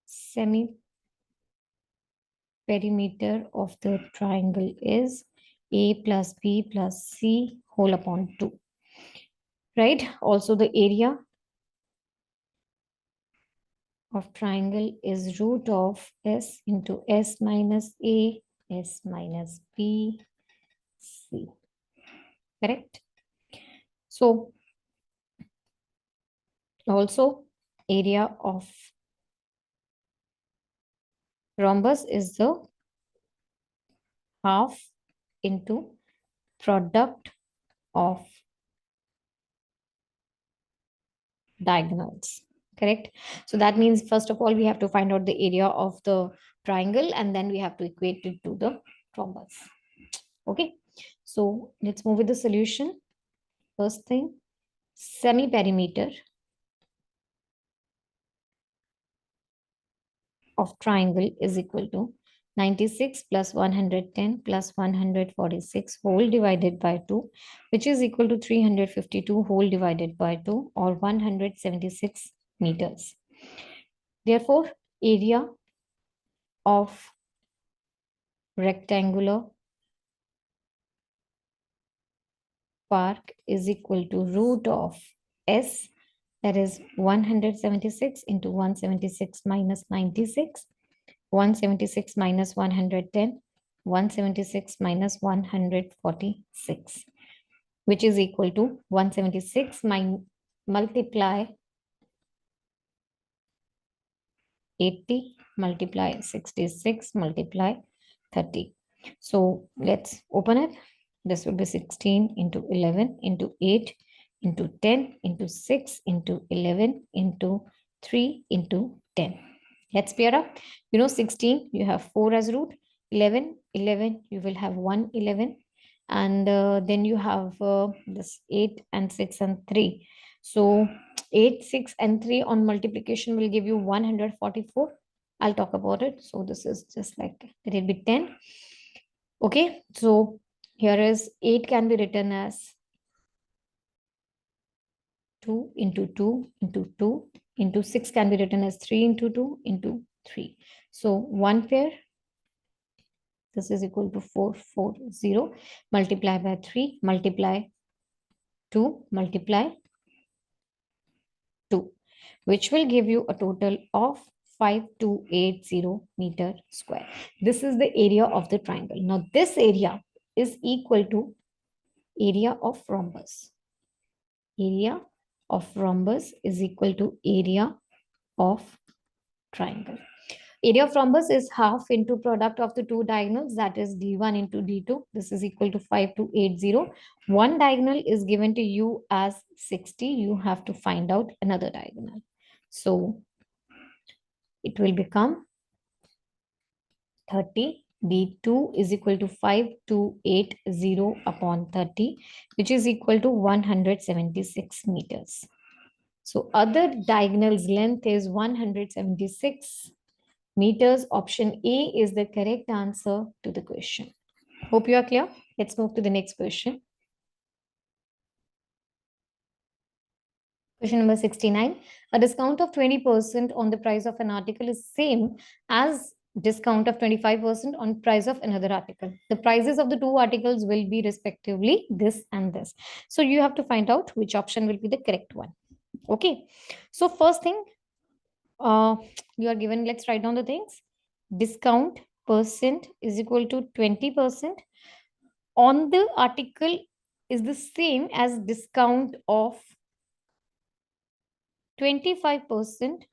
semi-perimeter of the triangle is A plus B plus C whole upon 2. Right? Also the area of triangle is root of S into S minus A, S minus B, C. Correct? So also area of rhombus is the half into product of diagonals. Correct? So that means first of all we have to find out the area of the triangle and then we have to equate it to the rhombus. Okay, so let's move with the solution. First thing, semi-perimeter of triangle is equal to 96 plus 110 plus 146 whole divided by 2, which is equal to 352 whole divided by 2, or 176 meters. Therefore, area of rectangular park is equal to root of S, that is 176 into 176 minus 96, 176 minus 110, 176 minus 146, which is equal to 176 multiply 80 multiply 66 multiply 30. So let's open it. This will be 16 into 11 into 8 into 10 into 6 into 11 into 3 into 10. Let's pair up. You know 16, you have 4 as root. 11, you will have 1, 11. And then you have this 8 and 6 and 3. So 8, 6 and 3 on multiplication will give you 144. I'll talk about it. So this is just like, it will be 10. Okay, so here is 8 can be written as 2 into 2 into 2 into 6 can be written as 3 into 2 into 3. So 1 pair, this is equal to 440, multiply by 3, multiply to multiply 2, which will give you a total of 5280 meter square. This is the area of the triangle. Now this area is equal to area of rhombus. Area of rhombus is equal to area of triangle. Area of rhombus is half into product of the two diagonals, that is d1 into d2. This is equal to 5280. One diagonal is given to you as 60. You have to find out another diagonal. So it will become 30. d2 is equal to 5280 upon 30, which is equal to 176 meters. So other diagonal's length is 176 meters. Option A is the correct answer to the question. Hope you are clear. Let's move to the next question. Question number 69. A discount of 20% on the price of an article is same as discount of 25% on price of another article. The prices of the two articles will be respectively this and this. So you have to find out which option will be the correct one. Okay. So first thing, you are given, let's write down the things. Discount percent is equal to 20% on the article is the same as discount of 25%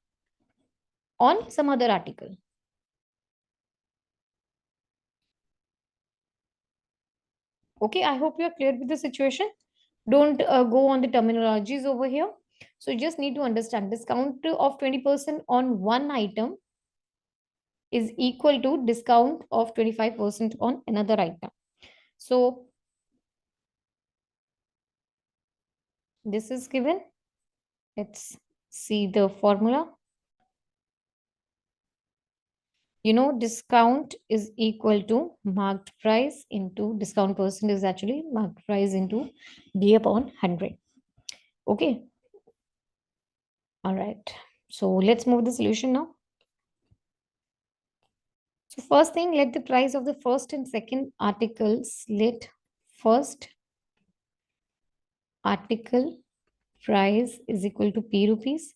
on some other article. Okay, I hope you are clear with the situation. Don't go on the terminologies over here. So you just need to understand discount of 20% on one item is equal to discount of 25% on another item. So this is given. Let's see the formula. You know, discount is equal to marked price into discount percent is actually marked price into D upon 100. Okay. All right. So let's move the solution now. So first thing, let the price of the first and second articles, let first article price is equal to P rupees.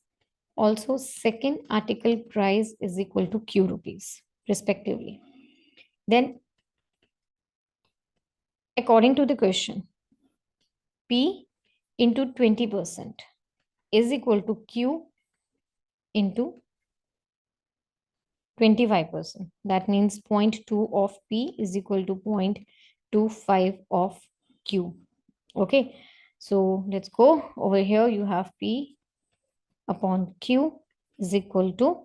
Also, second article price is equal to Q rupees, respectively. Then, according to the question, P into 20% is equal to Q into 25%. That means 0.2 of P is equal to 0.25 of Q. Okay, so let's go over here. You have P upon Q is equal to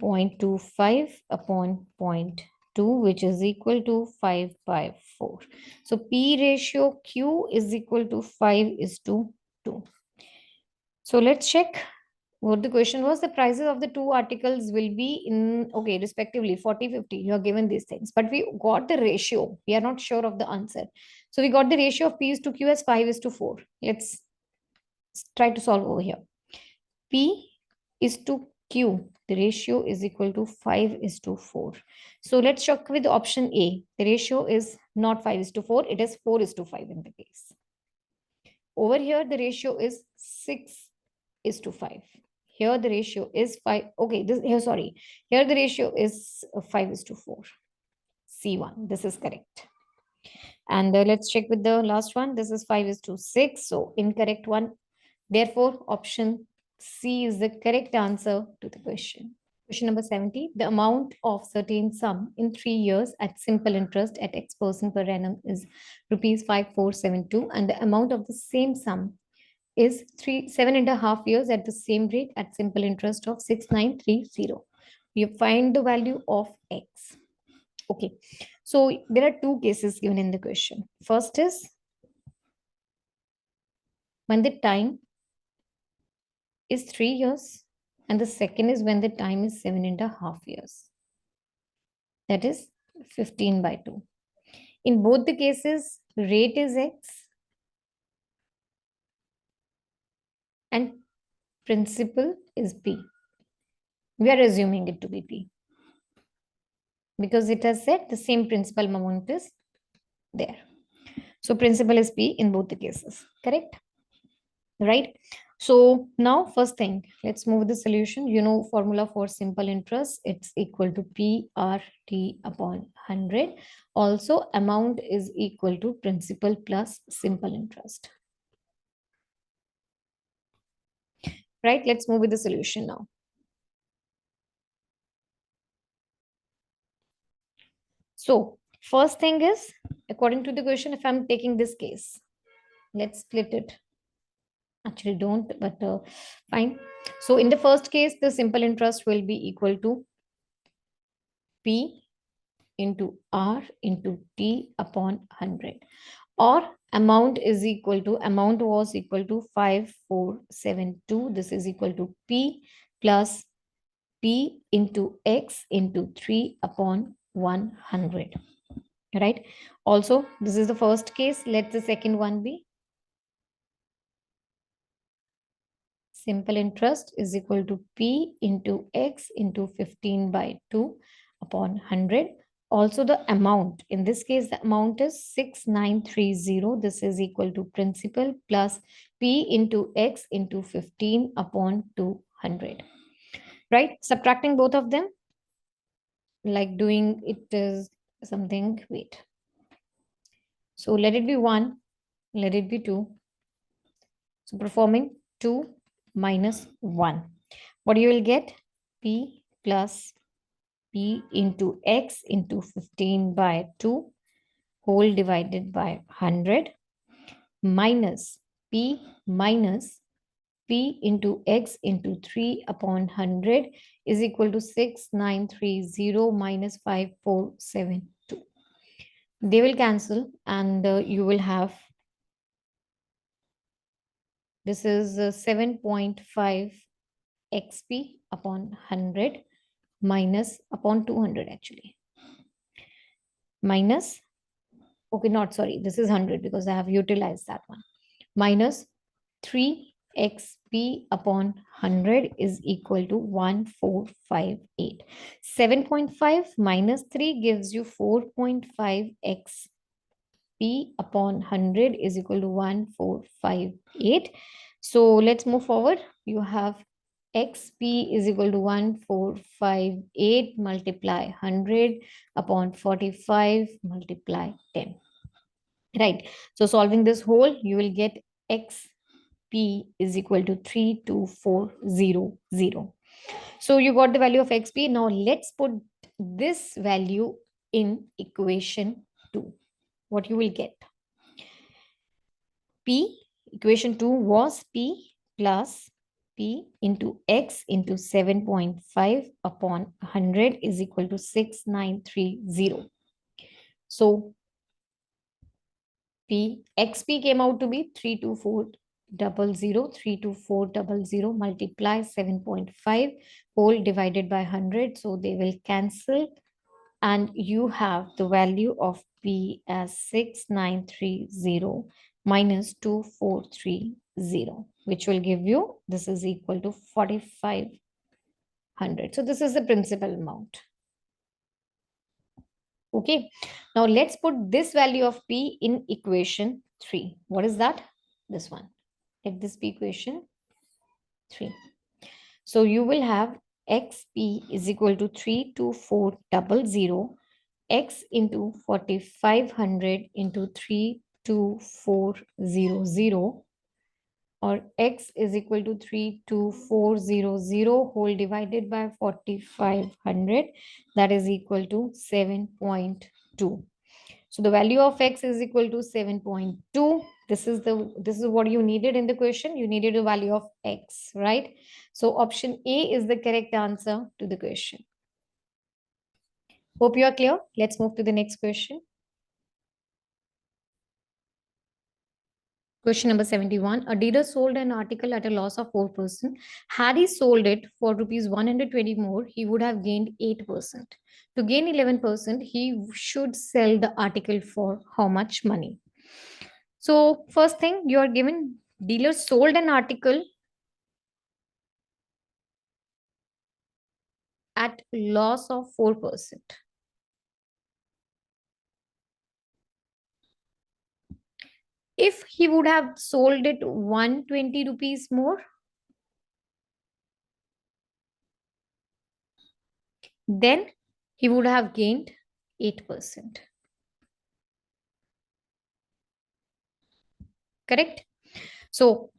0.25 upon 0.2, which is equal to 5 by 4. So P ratio Q is equal to 5:2. So let's check what the question was. The prices of the two articles will be in, okay, respectively 40, 50. You are given these things, but we got the ratio. We are not sure of the answer. So we got the ratio of P is to Q as 5:4. Let's try to solve over here. P is to Q, the ratio is equal to 5:4. So let's check with option A. The ratio is not 5:4, it is 4:5 in the case. Over here, the ratio is 6:5. Here the ratio is 5. Okay, this here, sorry. Here the ratio is 5:4. C1, this is correct. And let's check with the last one. This is 5:6. So incorrect one. Therefore, option C is the correct answer to the question. Question number 70. The amount of certain sum in 3 years at simple interest at X% per annum is rupees 5472, and the amount of the same sum is 7.5 years at the same rate at simple interest of 6930. You find the value of X. Okay, so there are two cases given in the question. First is when the time is 3 years, and the second is when the time is 7.5 years. That is 15 by 2. In both the cases, rate is X and principal is P. We are assuming it to be P because it has said the same principal amount is there. So principal is P in both the cases, correct? right? So now first thing, let's move the solution. You know formula for simple interest, it's equal to PRT upon 100. Also amount is equal to principal plus simple interest, right? Let's move with the solution now. So first thing is, according to the question, if I'm taking this case, let's split it. Actually don't, but fine. So in the first case, the simple interest will be equal to P into R into T upon 100, or amount is equal to, amount was equal to 5472. This is equal to P plus P into X into 3 upon 100, right? Also, this is the first case. Let the second one be simple interest is equal to P into X into 15 by 2 upon 100. Also the amount, in this case, the amount is 6930. This is equal to principal plus P into X into 15 upon 200, right? Subtracting both of them, like doing it is something, wait. So let it be 1, let it be 2. So performing 2 minus 1. What you will get? P plus P into X into 15 by 2 whole divided by 100 minus P into X into 3 upon 100 is equal to 6930 minus 5472. They will cancel, and you will have, this is 7.5 XP upon 100 minus upon 200 actually, minus, okay, not sorry, this is 100 because I have utilized that one, minus 3xp upon 100 is equal to 1458. 7.5 minus 3 gives you 4.5x p upon 100 is equal to 1458. So let's move forward. You have xp is equal to 1458 multiply 100 upon 45 multiply 10, right? So solving this whole, you will get xp is equal to 32400. So you got the value of xp. Now let's put this value in equation 2. What you will get? P, equation 2 was P plus P into X into 7.5 upon 100 is equal to 6930. So P, XP came out to be 32400. 32400 multiply 7.5 whole divided by 100. So they will cancel, and you have the value of P as 6930 minus 2430, which will give you, this is equal to 4500. So this is the principal amount. Okay, now let's put this value of P in equation 3. What is that? This one. Let this be equation 3. So you will have XP is equal to 32400 x into 4500 into 32400, or x is equal to 32400 whole divided by 4500, that is equal to 7.2. So the value of x is equal to 7.2. This is what you needed in the question. You needed a value of x, right? So option A is the correct answer to the question. Hope you are clear. Let's move to the next question. Question number 71. A dealer sold an article at a loss of 4%. Had he sold it for rupees 120 more, he would have gained 8%. To gain 11%, he should sell the article for how much money? So first thing, you are given dealer sold an article at loss of 4%. If he would have sold it 120 rupees more, then he would have gained 8%. Correct? So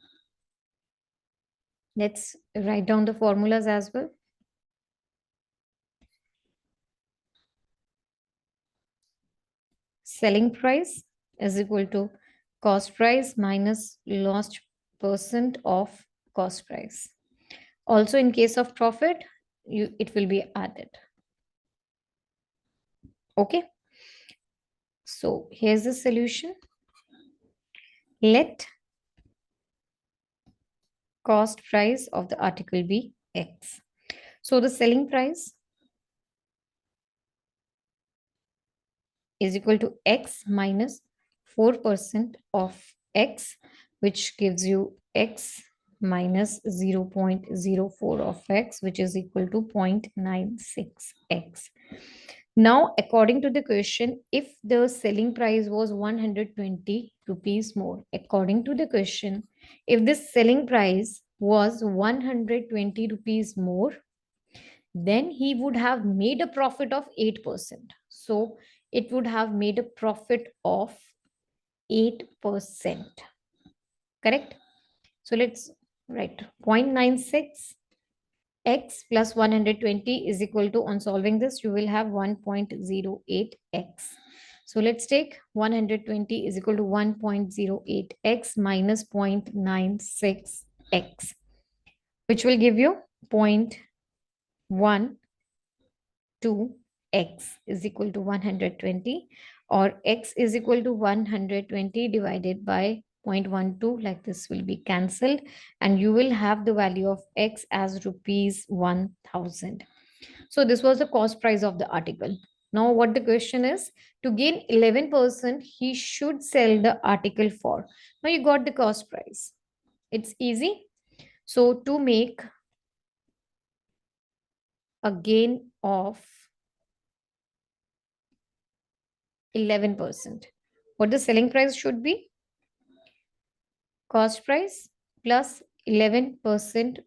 let's write down the formulas as well. Selling price is equal to cost price minus lost percent of cost price. Also, in case of profit, it will be added. Okay. So here's the solution. Let cost price of the article be X. So the selling price is equal to X minus 4% of X, which gives you X minus 0.04 of X, which is equal to 0.96X. Now, according to the question, if the selling price was 120 rupees more, according to the question, if this selling price was 120 rupees more, then he would have made a profit of 8%. So it would have made a profit of 8%. Correct? So let's write 0.96 x plus 120 is equal to, on solving this, you will have 1.08x. So let's take 120 is equal to 1.08x minus 0.96x, which will give you 0.1 to x is equal to 120, or x is equal to 120 divided by 0.12, like this will be cancelled, and you will have the value of x as rupees 1000. So this was the cost price of the article. Now what the question is, to gain 11% he should sell the article for. Now you got the cost price. It's easy. So to make a gain of 11%. What the selling price should be? Cost price plus 11%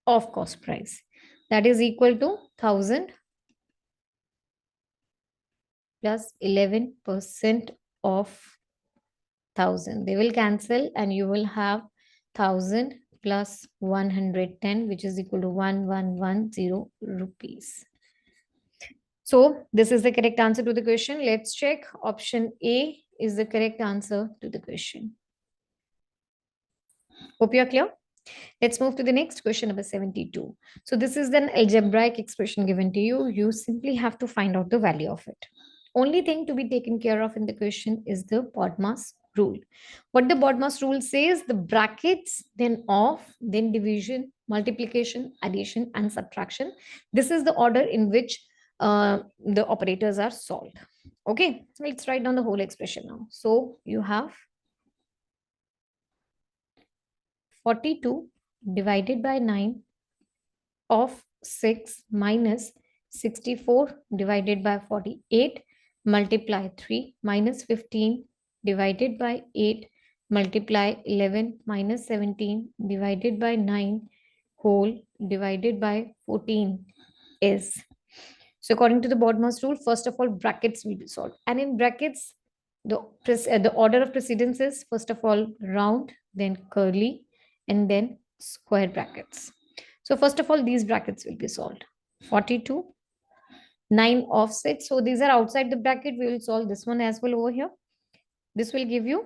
of cost price. That is equal to 1000 plus 11% of 1000. They will cancel and you will have 1000 plus 110, which is equal to 1110 rupees. So this is the correct answer to the question. Let's check. Option A is the correct answer to the question. Hope you are clear. Let's move to the next question, number 72. So this is an algebraic expression given to you. You simply have to find out the value of it. Only thing to be taken care of in the question is the BODMAS rule. What the BODMAS rule says, the brackets, then off, then division, multiplication, addition, and subtraction. This is the order in which the operators are solved. Okay, so let's write down the whole expression now. So you have 42 divided by 9 of 6 minus 64 divided by 48 multiply 3 minus 15 divided by 8 multiply 11 minus 17 divided by 9 whole divided by 14 is. So according to the BODMAS rule, first of all, brackets will be solved. And in brackets, the order of precedence is first of all round, then curly, and then square brackets. So first of all, these brackets will be solved. 42, 9 of 6. So these are outside the bracket. We will solve this one as well over here. This will give you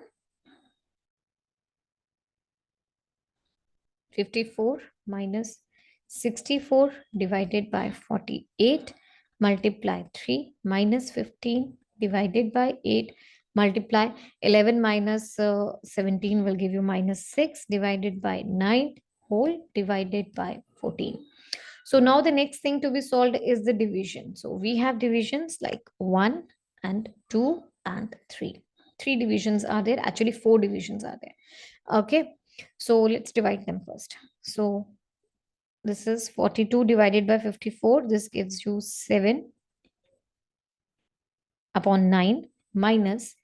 54 minus 64 divided by 48 multiply 3 minus 15 divided by 8 multiply 11 minus 17 will give you minus 6 divided by 9 whole divided by 14. So now the next thing to be solved is the division. So we have divisions like 1 and 2 and 3. 3 divisions are there. Actually, 4 divisions are there. Okay. So let's divide them first. So this is 42 divided by 54. This gives you 7 upon 9 minus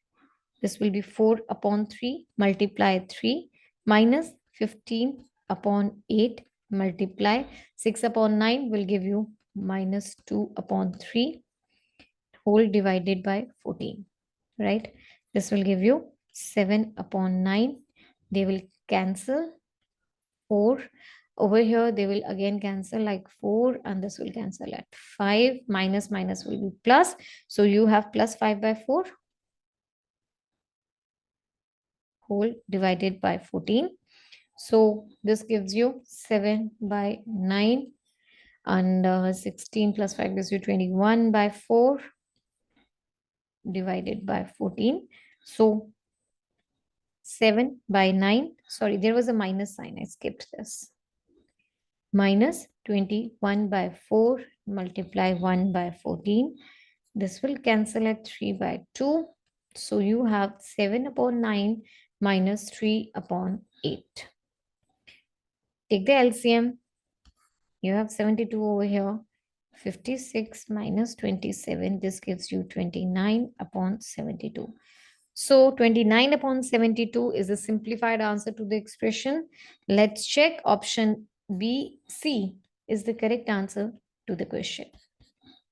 This will be 4 upon 3, multiply 3, minus 15 upon 8, multiply 6 upon 9 will give you minus 2 upon 3, whole divided by 14, right? This will give you 7 upon 9. They will cancel 4. Over here, they will again cancel like 4, and this will cancel at 5. Minus minus will be plus. So you have plus 5 by 4, whole divided by 14. So this gives you 7 by 9, and 16 plus 5 gives you 21 by 4 divided by 14. So 7 by 9, sorry, there was a minus sign, I skipped this. Minus 21 by 4, multiply 1 by 14. This will cancel at 3 by 2. So you have 7 upon 9 minus 3 upon 8. Take the LCM. You have 72 over here. 56 minus 27. This gives you 29 upon 72. So 29 upon 72 is a simplified answer to the expression. Let's check option B, C is the correct answer to the question.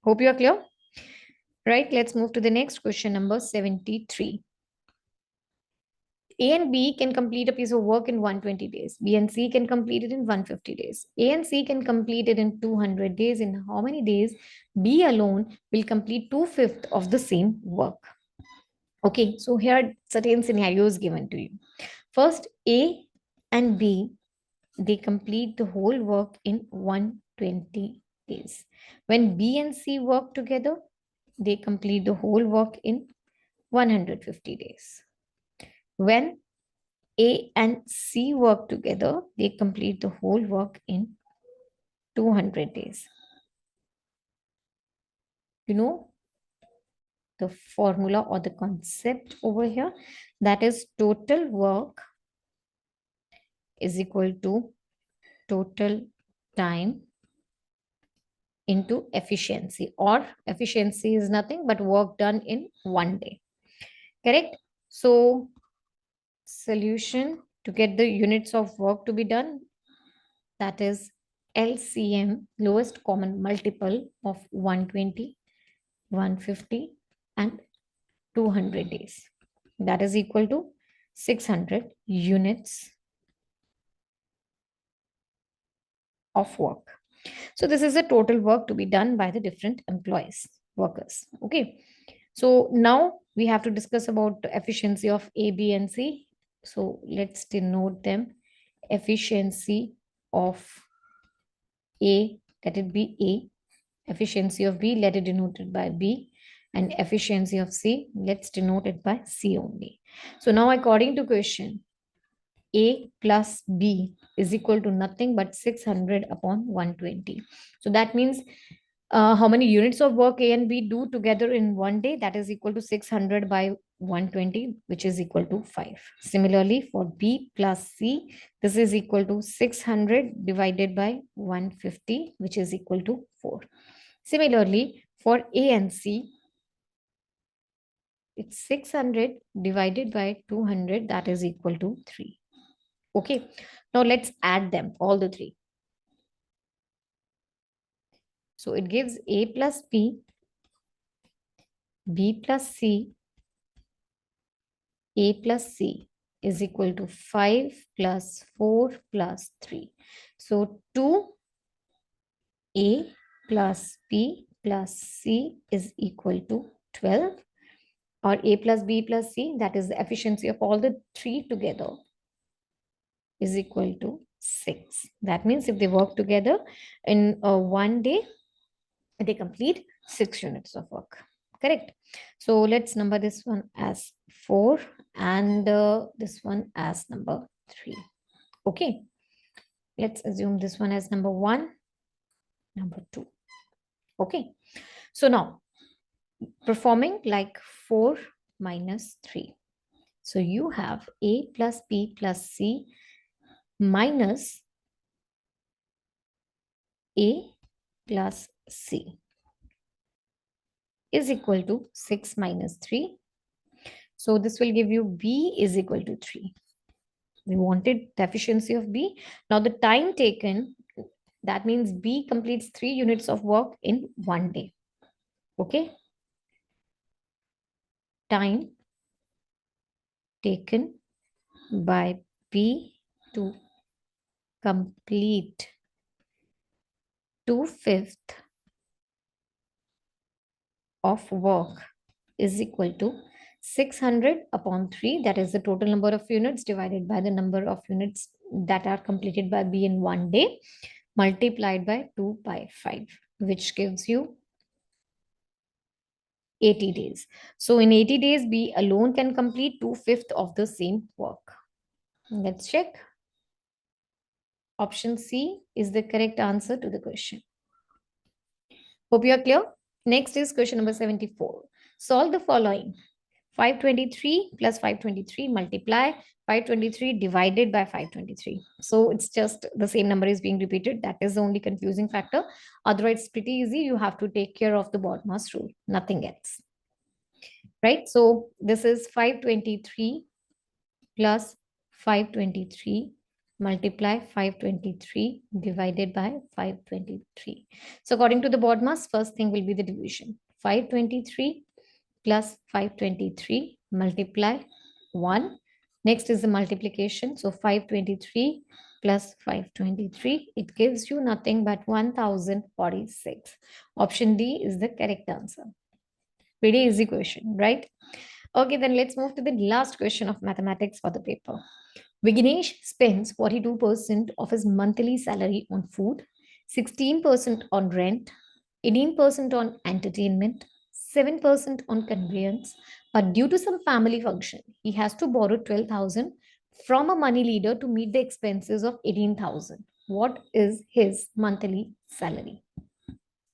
Hope you are clear. Right, let's move to the next question, number 73. A and B can complete a piece of work in 120 days. B and C can complete it in 150 days. A and C can complete it in 200 days. In how many days B alone will complete 2/5 of the same work? Okay, so here are certain scenarios given to you. First, A and B, they complete the whole work in 120 days. When B and C work together, they complete the whole work in 150 days. When A and C work together, they complete the whole work in 200 days. You know the formula or the concept over here, that is total work is equal to total time into efficiency, or efficiency is nothing but work done in one day. Correct? So solution to get the units of work to be done, that is LCM, lowest common multiple of 120, 150 and 200 days. That is equal to 600 units of work. So this is the total work to be done by the different employees, workers. Okay. So now we have to discuss about the efficiency of A, B, and C. So let's denote them. Efficiency of A, let it be A. Efficiency of B, let it denoted by B. And efficiency of C, let's denote it by C only. So now according to question, A plus B is equal to nothing but 600 upon 120. So that means how many units of work A and B do together in one day, that is equal to 600 by 120, which is equal to 5. Similarly, for B plus C, this is equal to 600 divided by 150, which is equal to 4. Similarly, for A and C, it's 600 divided by 200, that is equal to 3. Okay, now let's add them, all the three. So it gives A plus B, B plus C, A plus C is equal to 5 plus 4 plus 3. So 2A plus B plus C is equal to 12, or A plus B plus C, that is the efficiency of all the three together, is equal to 6. That means if they work together in one day, they complete 6 units of work. Correct? So let's number this one as 4 and this one as number 3. Okay. Let's assume this one as number 1, number 2. Okay. So now performing like 4 minus 3. So you have A plus B plus C minus A plus C is equal to 6 minus 3. So this will give you B is equal to 3. We wanted the efficiency of B. Now the time taken, that means B completes 3 units of work in 1 day. Okay. Time taken by B to complete 2/5 of work is equal to 600 upon 3. That is the total number of units divided by the number of units that are completed by B in 1 day, multiplied by 2 by 5, which gives you 80 days. So in 80 days, B alone can complete 2/5 of the same work. Let's check. Option C is the correct answer to the question. Hope you are clear. Next is question number 74. Solve the following. 523 plus 523 multiply 523 divided by 523. So it's just the same number is being repeated. That is the only confusing factor. Otherwise, it's pretty easy. You have to take care of the BODMAS rule, nothing else. Right? So this is 523 plus 523 multiply 523 divided by 523. So according to the BODMAS, first thing will be the division. 523 plus 523 multiply 1. Next is the multiplication. So 523 plus 523, it gives you nothing but 1046. Option D is the correct answer. Pretty easy question, right? Okay, then let's move to the last question of mathematics for the paper. Vignesh spends 42% of his monthly salary on food, 16% on rent, 18% on entertainment, 7% on conveyance. But due to some family function, he has to borrow 12,000 from a money leader to meet the expenses of 18,000. What is his monthly salary?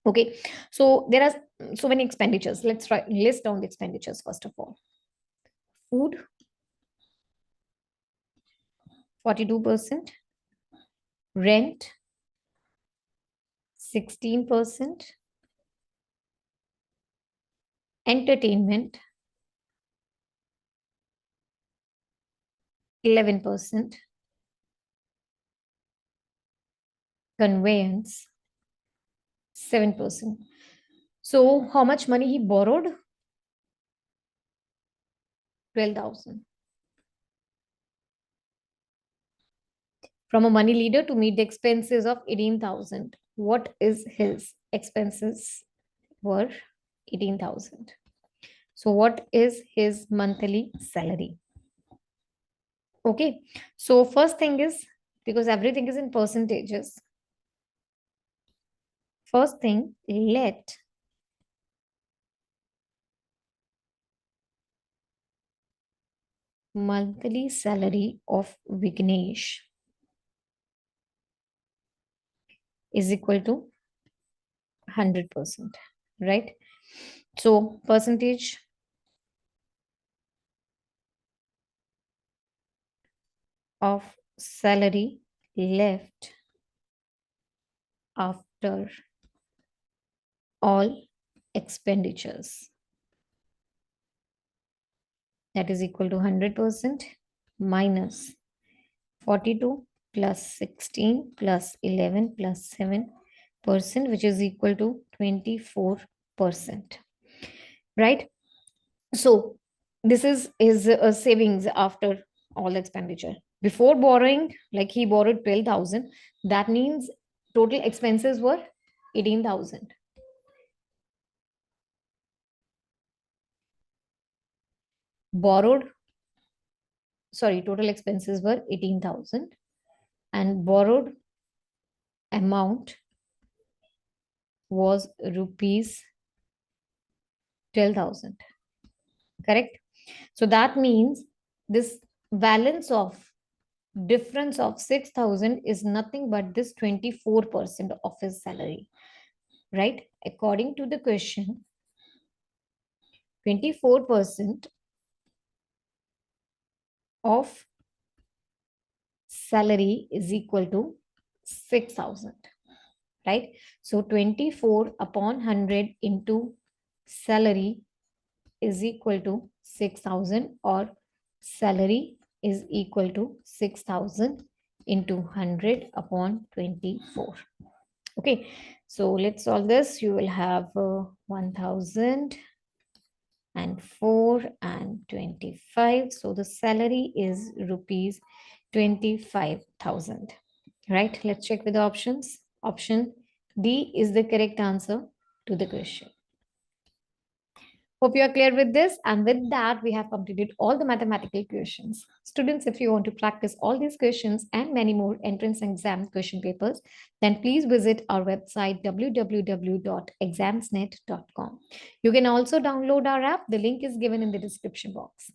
Okay, so there are so many expenditures. Let's try list down the expenditures first of all. Food, 42%, rent, 16%, entertainment, 11%, conveyance, 7%. So how much money he borrowed? 12,000. From a money leader to meet the expenses of 18,000. What is his expenses were 18,000. So what is his monthly salary? Okay. So first thing is, because everything is in percentages, first thing, let monthly salary of Vignesh is equal to 100%, right? So percentage of salary left after all expenditures, that is equal to 100% minus 42 plus 16 plus 11 plus 7%, which is equal to 24%, right? So this is his savings after all expenditure. Before borrowing, like he borrowed 12,000, that means total expenses were 18,000. Borrowed, sorry, total expenses were 18,000 and borrowed amount was rupees 12,000. Correct? So that means this balance of difference of 6,000 is nothing but this 24% of his salary, right? According to the question, 24% of salary is equal to 6,000, right? So 24 upon 100 into salary is equal to 6,000, or salary is equal to 6,000 into 100 upon 24. Okay, so let's solve this. You will have 1,004 and 25. So the salary is rupees 25,000. Right, let's check with the options. Option D is the correct answer to the question. Hope you are clear with this. And with that, we have completed all the mathematical questions. Students, if you want to practice all these questions and many more entrance exam question papers, then please visit our website www.examsnet.com. You can also download our app. The link is given in the description box.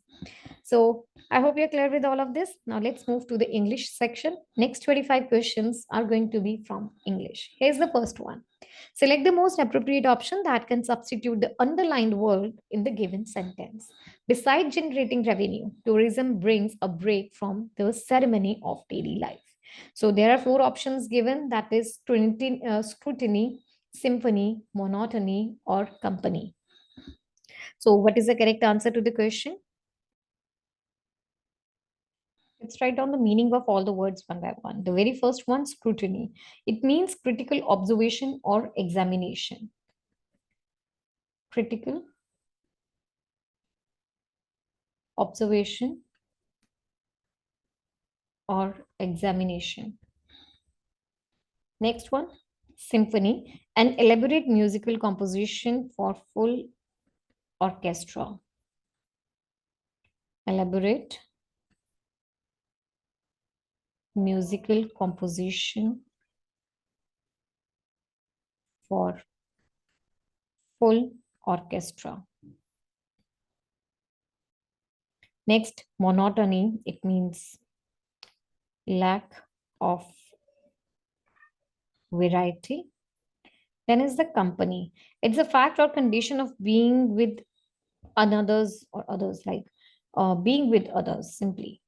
So I hope you're clear with all of this. Now let's move to the English section. Next 25 questions are going to be from English. Here's the first one. Select the most appropriate option that can substitute the underlined word in the given sentence. Besides generating revenue, tourism brings a break from the ceremony of daily life. So there are four options given, that is scrutiny, symphony, monotony, or company. So what is the correct answer to the question? Let's write down the meaning of all the words one by one. The very first one, scrutiny. It means critical observation or examination. Critical observation or examination. Next one, symphony, an elaborate musical composition for full orchestra. Elaborate musical composition for full orchestra. Next, monotony, it means lack of variety. Then is the company. It's a fact or condition of being with others or others, like being with others simply.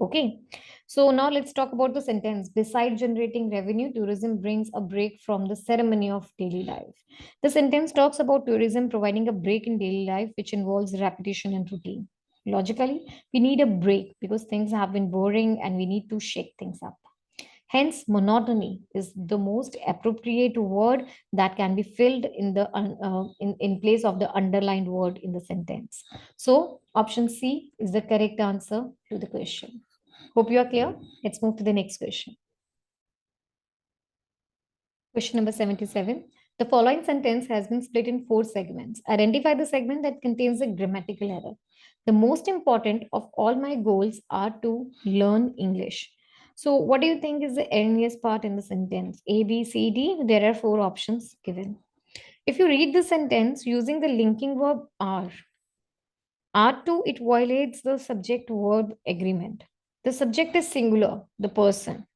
Okay, so now let's talk about the sentence. Besides generating revenue, tourism brings a break from the ceremony of daily life. The sentence talks about tourism providing a break in daily life, which involves repetition and routine. Logically, we need a break because things have been boring and we need to shake things up. Hence, monotony is the most appropriate word that can be filled in the in place of the underlined word in the sentence. So, option C is the correct answer to the question. Hope you are clear. Let's move to the next question. Question number 77. The following sentence has been split in four segments. Identify the segment that contains a grammatical error. The most important of all my goals are to learn English. So, what do you think is the erroneous part in the sentence? A, B, C, D. There are four options given. If you read the sentence using the linking verb R2, it violates the subject verb agreement. The subject is singular, the person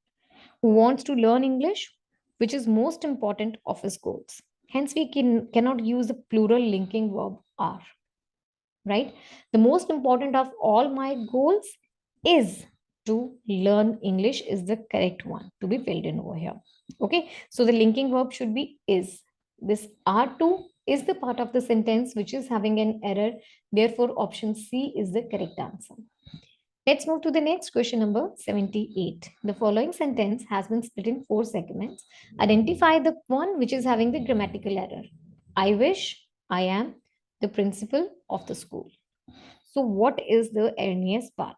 who wants to learn English, which is most important of his goals. Hence, we cannot use the plural linking verb are, right? The most important of all my goals is to learn English is the correct one to be filled in over here. Okay, so the linking verb should be is. This R2 is the part of the sentence which is having an error. Therefore, option C is the correct answer. Let's move to the next question number 78. The following sentence has been split in four segments. Identify the one which is having the grammatical error. I wish, I am the principal of the school. So, what is the erroneous part?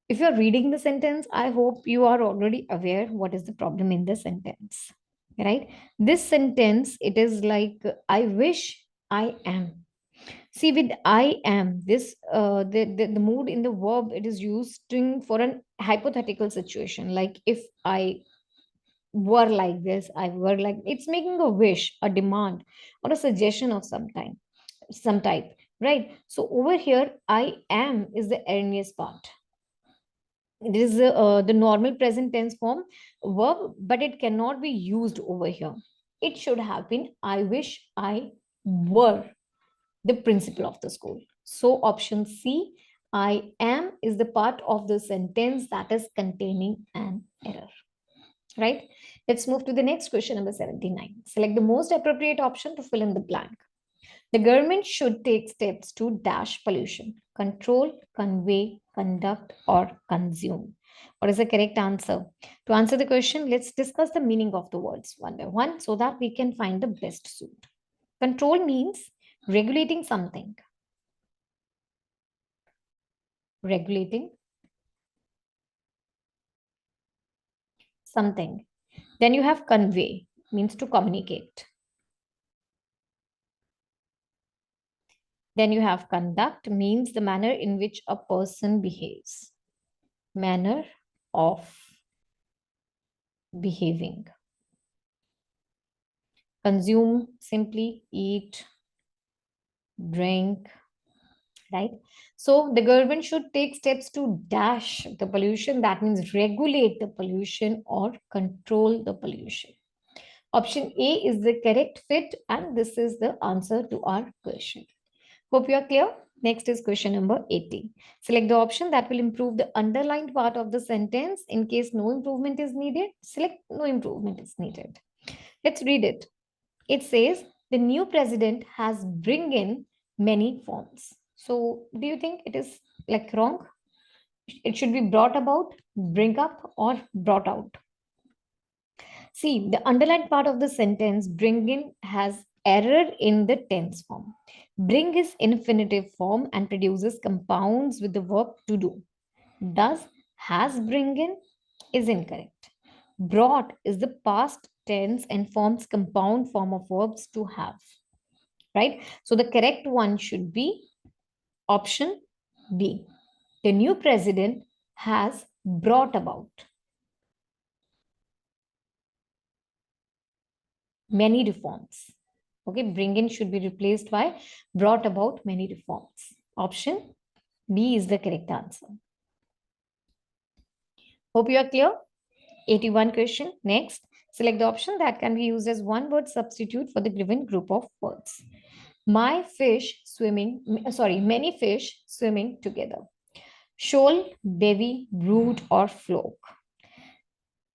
If you're reading the sentence, I hope you are already aware what is the problem in the sentence, right? This sentence, it is like, I wish, I am. See, with I am, this the mood in the verb, it is used for an hypothetical situation. Like if I were like this, I were like, it's making a wish, a demand, or a suggestion of some type, right? So over here, I am is the erroneous part. It is the normal present tense form verb, but it cannot be used over here. It should have been, I wish I were the principal of the school. So option C, I am, is the part of the sentence that is containing an error. right? Let's move to the next question, number 79. Select the most appropriate option to fill in the blank. The government should take steps to dash pollution, control, convey, conduct, or consume. What is the correct answer? To answer the question, let's discuss the meaning of the words one by one so that we can find the best suit. Control means regulating something, regulating something. Then you have convey, means to communicate. Then you have conduct, means the manner in which a person behaves. Manner of behaving. Consume, simply eat, drink, right? So the government should take steps to dash the pollution, that means regulate the pollution or control the pollution. Option A is the correct fit, and this is the answer to our question. Hope you are clear. Next is question number 80. Select the option that will improve the underlined part of the sentence. In case no improvement is needed, select no improvement is needed. Let's read it. It says the new president has bring in many forms. So do you think it is like wrong? It should be brought about, bring up, or brought out. See, the underlined part of the sentence, bring in, has error in the tense form. Bring is infinitive form and produces compounds with the verb to do. Does, has bring in is incorrect. Brought is the past tense and forms compound form of verbs to have. Right? So the correct one should be option B. The new president has brought about many reforms. Okay, bring in should be replaced by brought about many reforms. Option B is the correct answer. Hope you are clear. 81 question. Next, select the option that can be used as one word substitute for the given group of words. My fish swimming, many fish swimming together. Shoal, bevy, brood, or flock.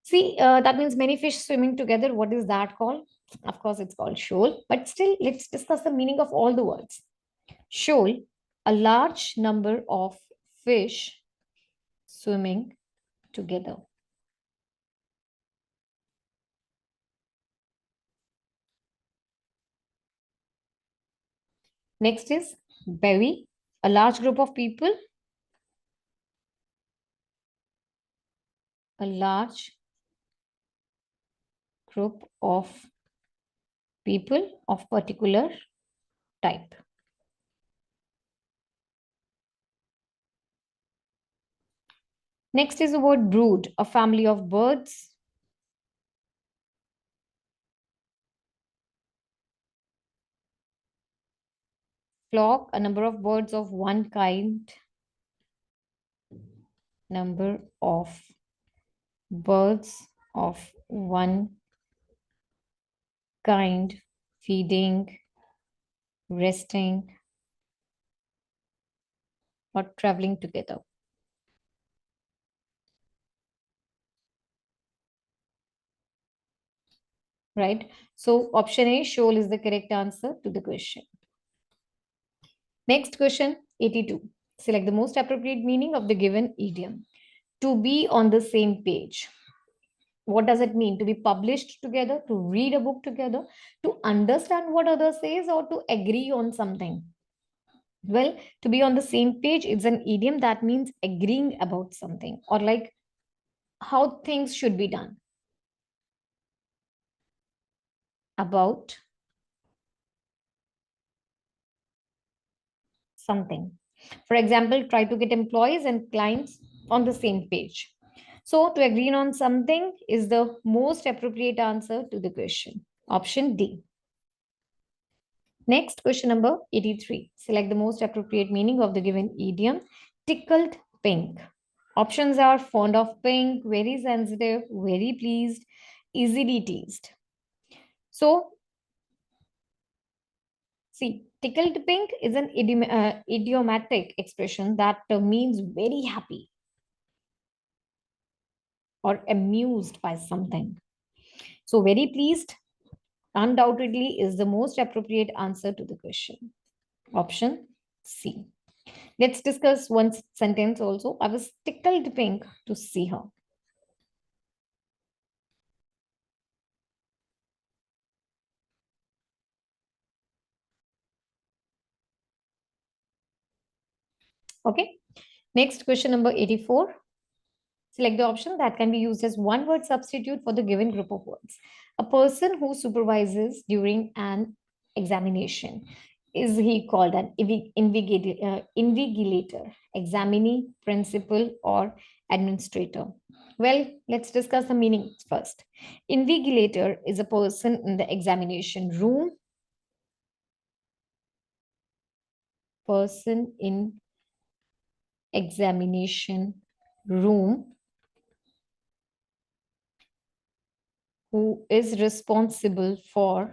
See, that means many fish swimming together. What is that called? Of course, it's called shoal. But still, let's discuss the meaning of all the words. Shoal, a large number of fish swimming together. Next is bevy, a large group of people. A large group of people of particular type. Next is the word brood, a family of birds. Flock, a number of birds of one kind. Number of birds of one kind, feeding, resting, or traveling together. Right? So option A, shoal, is the correct answer to the question. Next question, 82. Select the most appropriate meaning of the given idiom. To be on the same page. What does it mean? To be published together, to read a book together, to understand what others says, or to agree on something? Well, to be on the same page is an idiom that means agreeing about something, or like how things should be done. About something. For example, try to get employees and clients on the same page. So, to agree on something is the most appropriate answer to the question. Option D. Next, question number 83. Select the most appropriate meaning of the given idiom. Tickled pink. Options are fond of pink, very sensitive, very pleased, easily teased. So, see, tickled pink is an idiomatic expression that means very happy. or amused by something. So, very pleased undoubtedly is the most appropriate answer to the question. Option C. Let's discuss one sentence also. I was tickled pink to see her. Okay. Next question number 84. Select the option that can be used as one word substitute for the given group of words. A person who supervises during an examination. Is he called an invigilator, examinee, principal, or administrator? Well, let's discuss the meaning first. Invigilator is a person in the examination room, person in examination room who is responsible for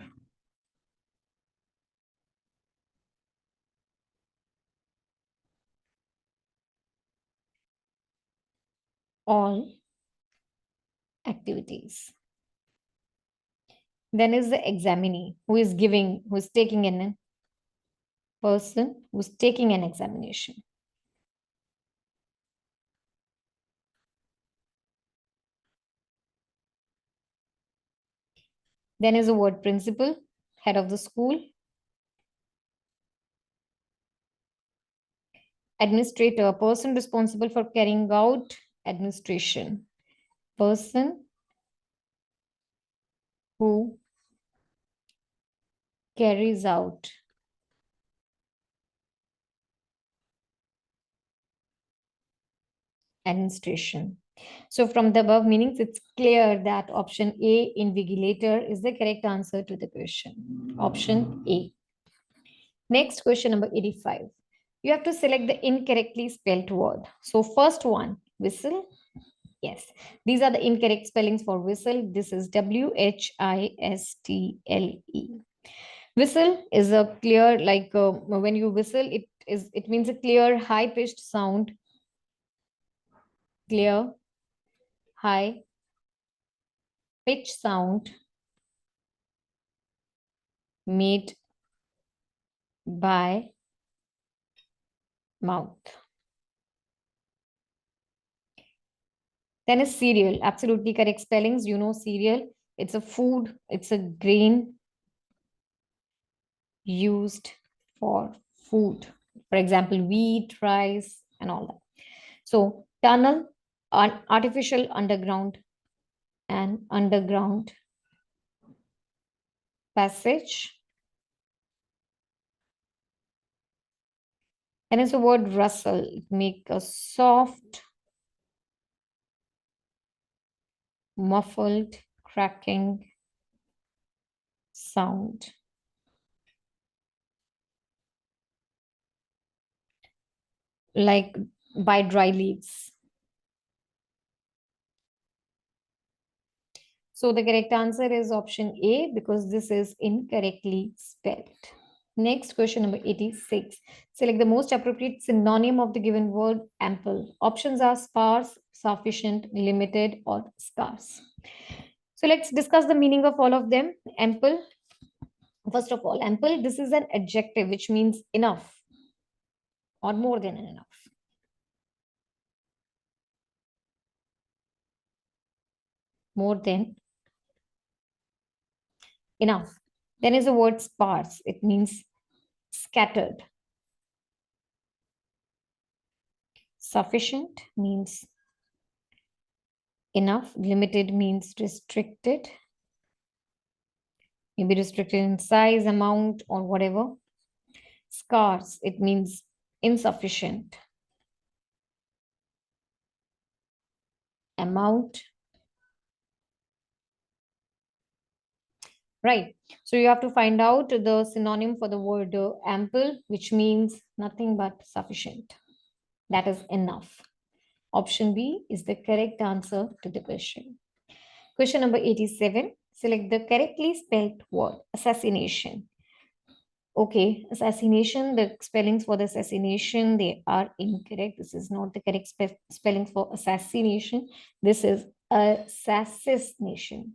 all activities. Then is the examinee, who is taking an person who's taking an examination. Then is the word principal, head of the school. Administrator, a person responsible for carrying out administration. Person who carries out administration. So from the above meanings, it's clear that option A, invigilator, is the correct answer to the question. Option A. Next question number 85. You have to select the incorrectly spelled word. So first one, whistle. Yes, these are the incorrect spellings for whistle. This is WHISTLE. Whistle is a clear, like when you whistle, it means a clear, high pitched sound. Clear, high pitch sound made by mouth. Then is cereal. Absolutely correct spellings. You know cereal. It's a food. It's a grain used for food. For example, wheat, rice, and all that. So tunnel, artificial underground, and underground passage. And it's the word rustle. It make a soft, muffled, cracking sound. Like by dry leaves. So the correct answer is option A because this is incorrectly spelled. Next question number 86. Select the most appropriate synonym of the given word ample. Options are sparse, sufficient, limited, or scarce. So let's discuss the meaning of all of them. Ample. First of all, ample, this is an adjective which means enough or more than enough. More than enough. Then is the word sparse. It means scattered. Sufficient means enough. Limited means restricted. Maybe restricted in size, amount, or whatever. Scarce, it means insufficient. Amount. Right. So you have to find out the synonym for the word ample, which means nothing but sufficient. That is enough. Option B is the correct answer to the question. Question number 87. Select the correctly spelled word assassination. Okay, assassination, the spellings for the assassination, they are incorrect. This is not the correct spelling for assassination. This is Assassination.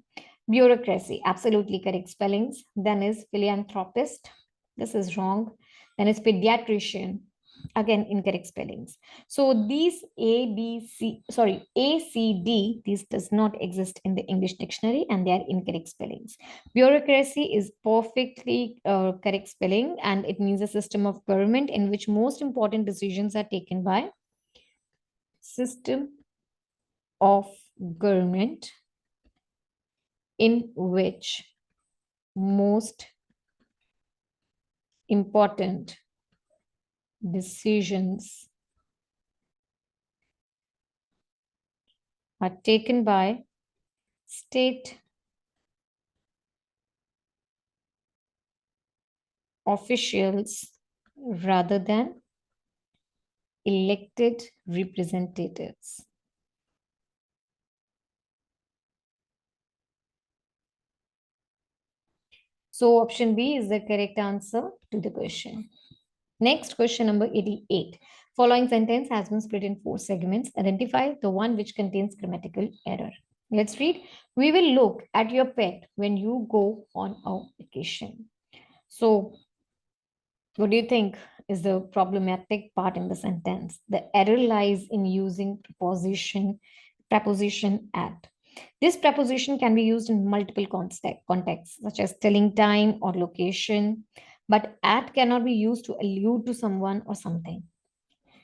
Bureaucracy, absolutely correct spellings. Then is philanthropist. This is wrong. Then is pediatrician. Again, incorrect spellings. So these A, C, D, these does not exist in the English dictionary and they are incorrect spellings. Bureaucracy is perfectly correct spelling and it means a system of government in which most important decisions are taken by system of government in which most important decisions are taken by state officials rather than elected representatives. So option B is the correct answer to the question. Next, question number 88. Following sentence has been split in 4 segments. Identify the one which contains grammatical error. Let's read. We will look at your pet when you go on a vacation. So, what do you think is the problematic part in the sentence? The error lies in using preposition at. This preposition can be used in multiple contexts, such as telling time or location, but at cannot be used to allude to someone or something.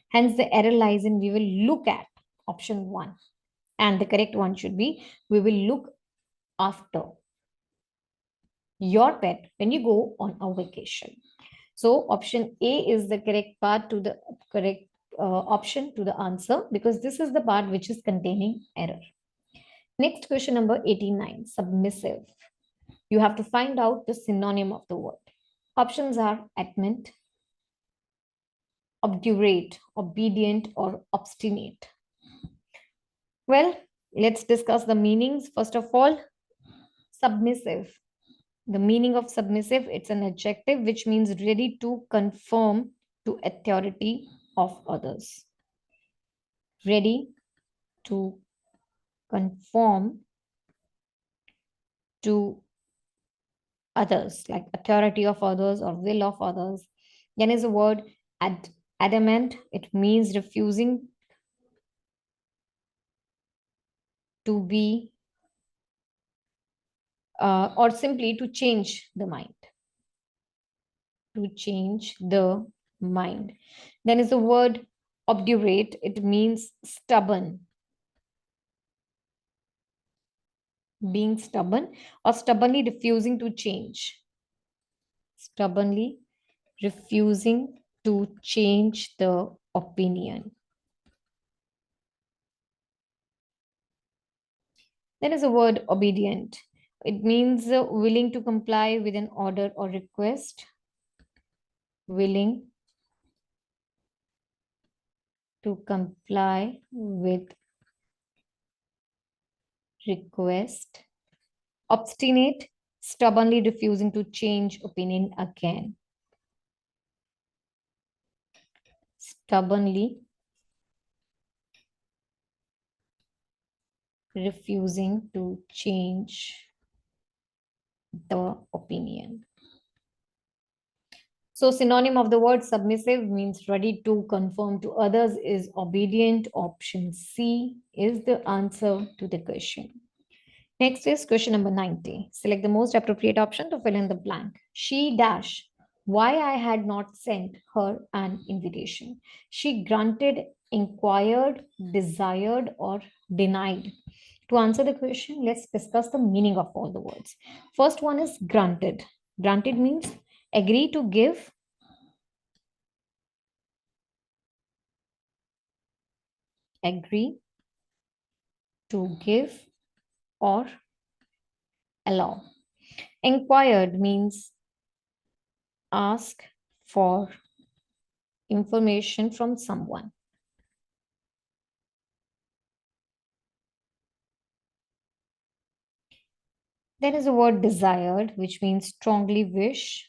Hence, the error lies in we will look at option 1. And the correct one should be we will look after your pet when you go on a vacation. So option A is the correct part to the correct option to the answer because this is the part which is containing error. Next question number 89, submissive. You have to find out the synonym of the word. Options are adamant, obdurate, obedient, or obstinate. Well, let's discuss the meanings. First of all, submissive. The meaning of submissive, it's an adjective which means ready to conform to authority of others. Ready to conform to others, like authority of others or will of others. Then is the word adamant. It means refusing to be or simply to change the mind. To change the mind. Then is the word obdurate. It means stubborn. Being stubborn or stubbornly refusing to change. Stubbornly refusing to change the opinion. Then is the word obedient. It means willing to comply with an order or request. Willing to comply with request. Obstinate, stubbornly refusing to change opinion again. Stubbornly refusing to change the opinion. So synonym of the word submissive means ready to conform to others is obedient. Option C is the answer to the question. Next is question number 90. Select the most appropriate option to fill in the blank. She dash why I had not sent her an invitation. She granted, inquired, desired, or denied. To answer the question, let's discuss the meaning of all the words. First one is granted. Granted means agree to give, agree to give, or allow. Inquired means ask for information from someone. There is a word desired, which means strongly wish,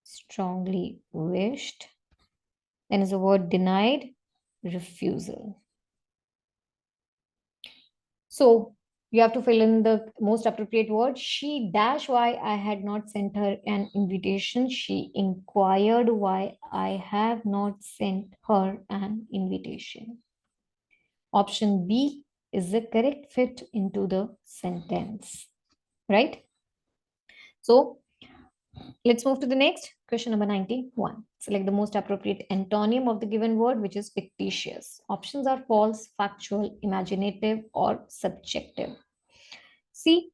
strongly wished. Then is a word denied, refusal. So you have to fill in the most appropriate word. She dash why I had not sent her an invitation. She inquired why I have not sent her an invitation. Option B is the correct fit into the sentence, right? So let's move to the next question number 91. Select the most appropriate antonym of the given word, which is fictitious. Options are false, factual, imaginative, or subjective. See,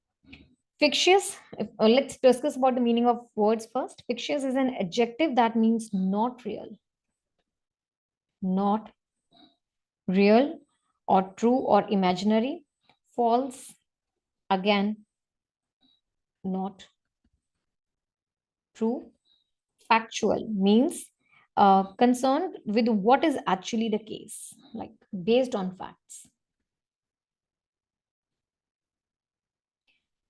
fictitious, let's discuss about the meaning of words first. Fictitious is an adjective that means not real, not real, or true or imaginary. False, again, not true. Factual means concerned with what is actually the case, like based on facts.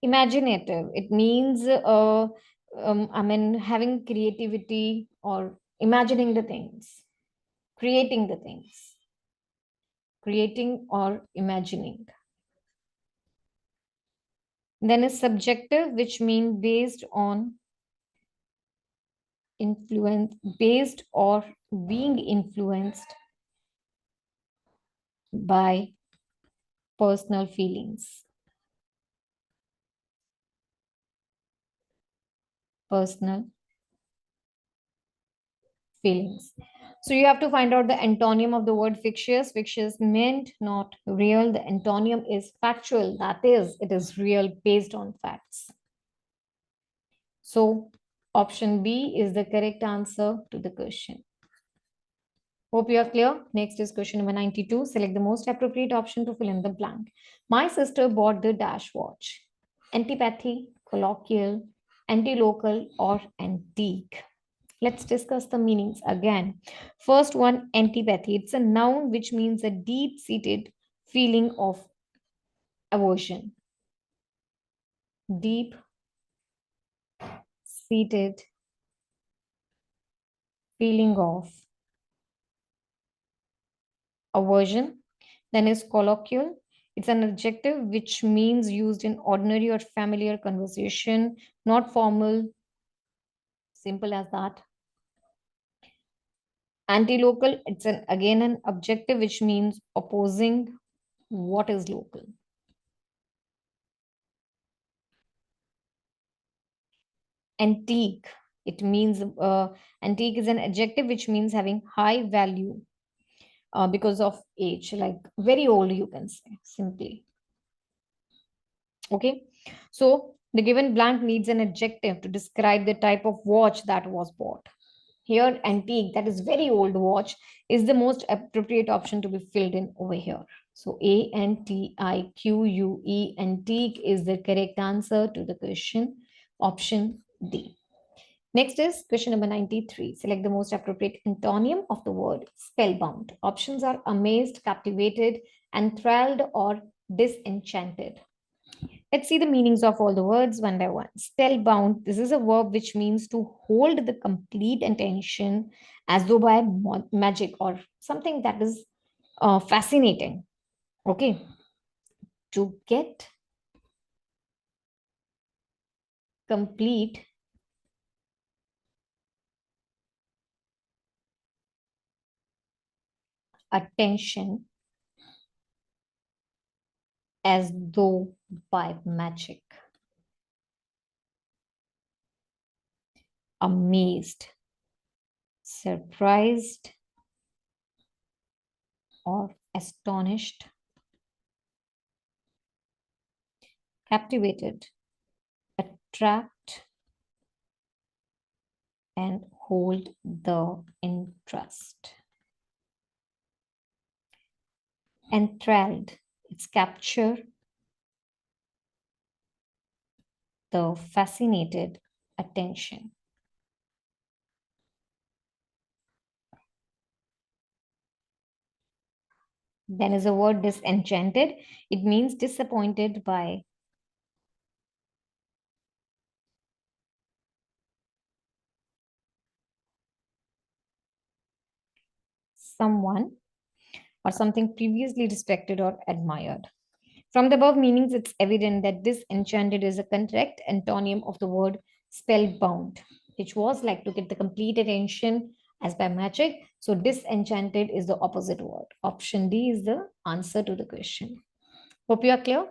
Imaginative, it means I mean having creativity or imagining the things, creating the things, creating or imagining. Then is subjective, which means based on influence, based or being influenced by personal feelings, personal feelings. So you have to find out the antonym of the word fictitious. Fictitious meant not real. The antonym is factual. That is, it is real based on facts. So option B is the correct answer to the question. Hope you are clear. Next is question number 92. Select the most appropriate option to fill in the blank. My sister bought the dash watch. Antipathy, colloquial, anti-local, or antique. Let's discuss the meanings again. First one, antipathy. It's a noun which means a deep-seated feeling of aversion. Deep-seated feeling of aversion. Then is colloquial. It's an adjective which means used in ordinary or familiar conversation, not formal, simple as that. Anti-local, it's again an adjective which means opposing what is local. Antique, it means antique is an adjective which means having high value because of age, like very old, you can say simply. Okay, so the given blank needs an adjective to describe the type of watch that was bought. Here, antique, that is very old watch, is the most appropriate option to be filled in over here. So Antique, antique is the correct answer to the question, option D. Next is question number 93. Select the most appropriate antonym of the word spellbound. Options are amazed, captivated, enthralled, or disenchanted. Let's see the meanings of all the words one by one. Spellbound, this is a verb which means to hold the complete attention as though by magic or something that is fascinating. Okay. To get complete attention as though by magic. Amazed, surprised, or astonished. Captivated, attract, and hold the interest. Enthralled, it's capture the fascinated attention. Then is the word disenchanted. It means disappointed by someone or something previously respected or admired. From the above meanings, it's evident that disenchanted is a correct antonym of the word spellbound, which was like to get the complete attention as by magic. So disenchanted is the opposite word. Option D is the answer to the question. Hope you are clear.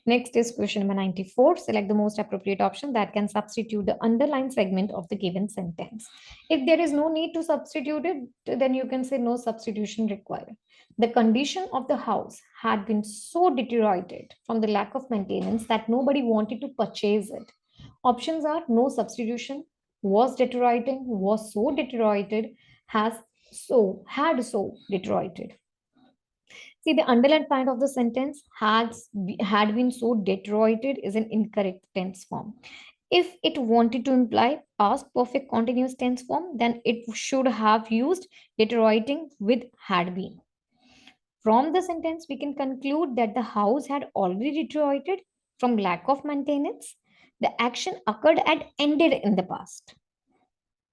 Next is question number 94. Select the most appropriate option that can substitute the underlined segment of the given sentence. If there is no need to substitute it, then you can say no substitution required. The condition of the house had been so deteriorated from the lack of maintenance that nobody wanted to purchase it. Options are no substitution, was deteriorating, was so deteriorated, had so deteriorated. See, the underlined part of the sentence had been so deteriorated is an incorrect tense form. If it wanted to imply past perfect continuous tense form, then it should have used deteriorating with had been. From the sentence, we can conclude that the house had already deteriorated from lack of maintenance. The action occurred and ended in the past,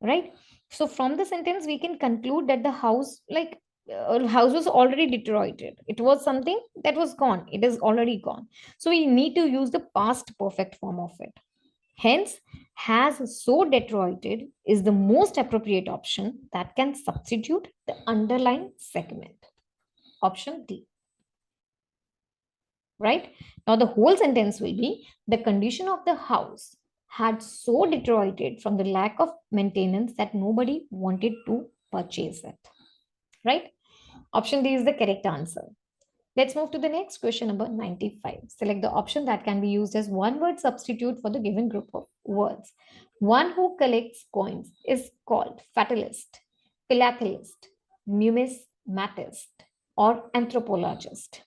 right? So from the sentence we can conclude that the house was already deteriorated. It was something that was gone, it is already gone, so we need to use the past perfect form of it. Hence, has so deteriorated is the most appropriate option that can substitute the underlying segment. Option D. Right? Now, the whole sentence will be the condition of the house had so deteriorated from the lack of maintenance that nobody wanted to purchase it. Right? Option D is the correct answer. Let's move to the next question, number 95. Select the option that can be used as one word substitute for the given group of words. One who collects coins is called fatalist, philatelist, numismatist, or anthropologist.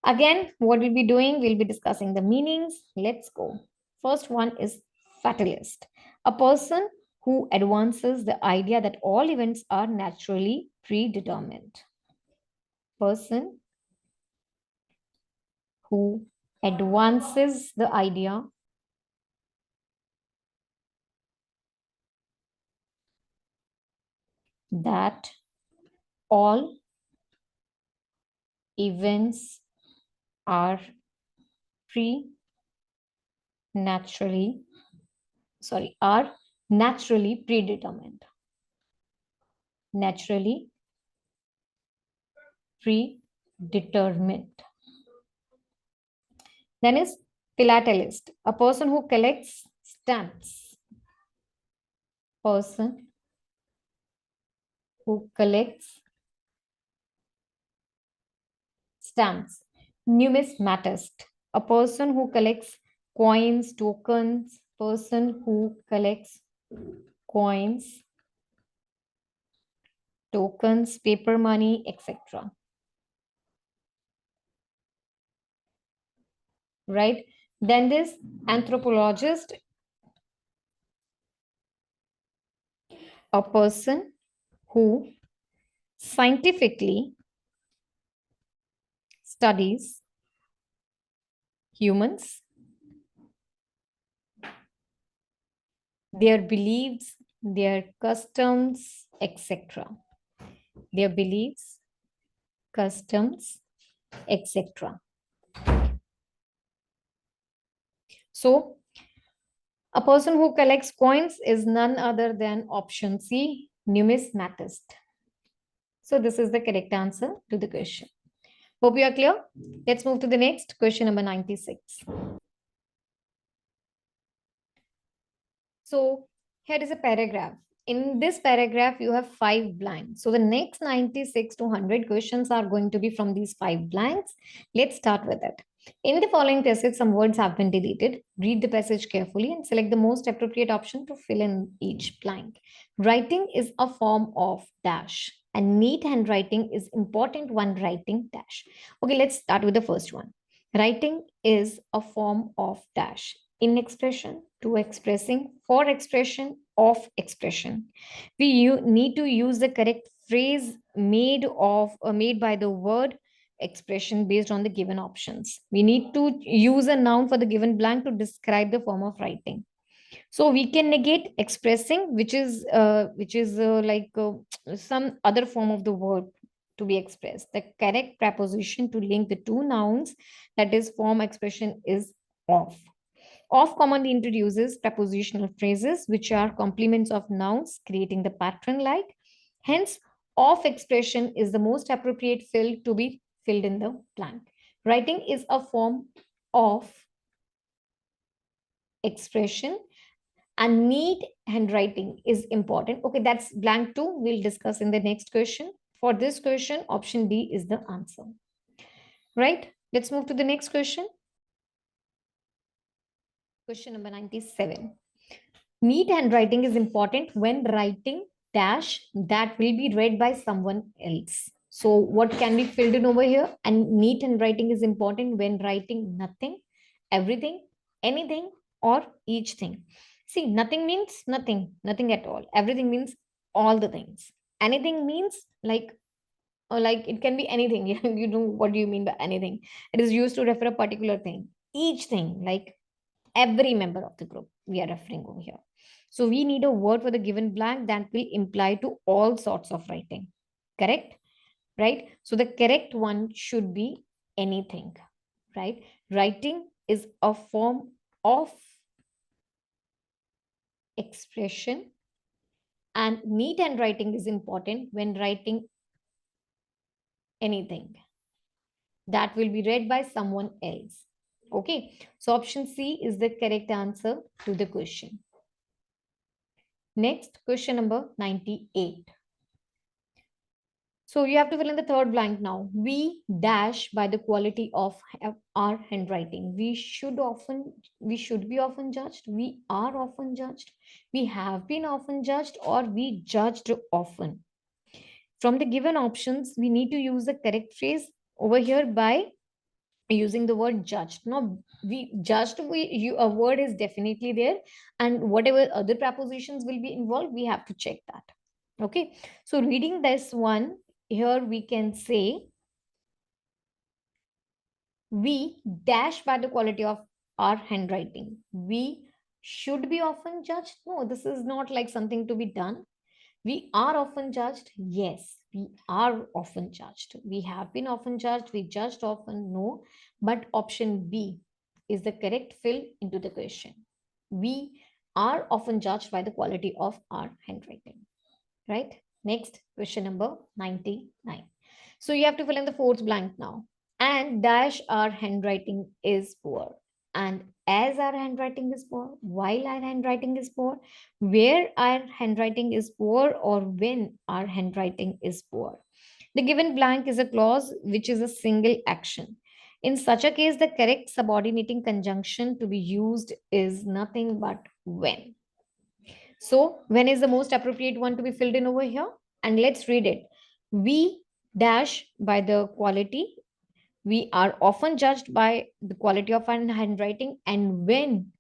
Again, what we'll be doing, we'll be discussing the meanings. Let's go. First one is fatalist, a person who advances the idea that all events are naturally predetermined. Person who advances the idea that all events are naturally are naturally predetermined. Naturally predetermined. Then is philatelist, a person who collects stamps. Person who collects stamps. Numismatist, a person who collects coins, tokens. Person who collects coins, tokens, paper money, etc. Right? Then this anthropologist, a person who scientifically studies humans, their beliefs, their customs, etc. Their beliefs, customs, etc. So, a person who collects coins is none other than option C, numismatist. So, this is the correct answer to the question. Hope you are clear. Let's move to the next question, number 96. So here is a paragraph. In this paragraph, you have 5 blanks. So the next 96 to 100 questions are going to be from these 5 blanks. Let's start with it. In the following passage, some words have been deleted. Read the passage carefully and select the most appropriate option to fill in each blank. Writing is a form of dash, and neat handwriting is important when writing dash. Okay, let's start with the first one. Writing is a form of dash. In expression, to expressing, for expression, of expression. We need to use the correct phrase made by the word expression based on the given options. We need to use a noun for the given blank to describe the form of writing. So we can negate expressing, which is like some other form of the word to be expressed. The correct preposition to link the two nouns, that is form expression, is of. Of commonly introduces prepositional phrases which are complements of nouns, creating the pattern like. Hence, of expression is the most appropriate field to be filled in the blank. Writing is a form of expression, and neat handwriting is important. Okay, that's blank too. We'll discuss in the next question. For this question, option D is the answer. Right? Let's move to the next question. Question number 97. Neat handwriting is important when writing dash that will be read by someone else. So what can be filled in over here? And neat handwriting is important when writing nothing, everything, anything, or each thing. See, nothing means nothing, nothing at all. Everything means all the things. Anything means like, or like it can be anything. You know what do you mean by anything? It is used to refer a particular thing. Each thing, like every member of the group we are referring over here. So we need a word for the given blank that will imply to all sorts of writing. Correct? Right? So the correct one should be anything. Right? Writing is a form of expression, and neat handwriting is important when writing anything that will be read by someone else. Okay, so option C is the correct answer to the question. Next, question number 98. So you have to fill in the third blank now. We dash by the quality of our handwriting. We should be often judged. We are often judged. We have been often judged, or we judged often. From the given options, we need to use the correct phrase over here by using the word judged. Now, we judged, a word is definitely there, and whatever other prepositions will be involved, we have to check that. Okay, so reading this one, here we can say we dash by the quality of our handwriting. We should be often judged. No, this is not like something to be done. We are often judged. Yes, we are often judged. We have been often judged. We judged often. No, but option B is the correct fill into the question. We are often judged by the quality of our handwriting. Right? Next, question number 99. So you have to fill in the fourth blank now. And dash our handwriting is poor. And as our handwriting is poor, while our handwriting is poor, where our handwriting is poor, or when our handwriting is poor. The given blank is a clause which is a single action. In such a case, the correct subordinating conjunction to be used is nothing but when. So when is the most appropriate one to be filled in over here? And let's read it. We dash by the quality. We are often judged by the quality of our handwriting. And when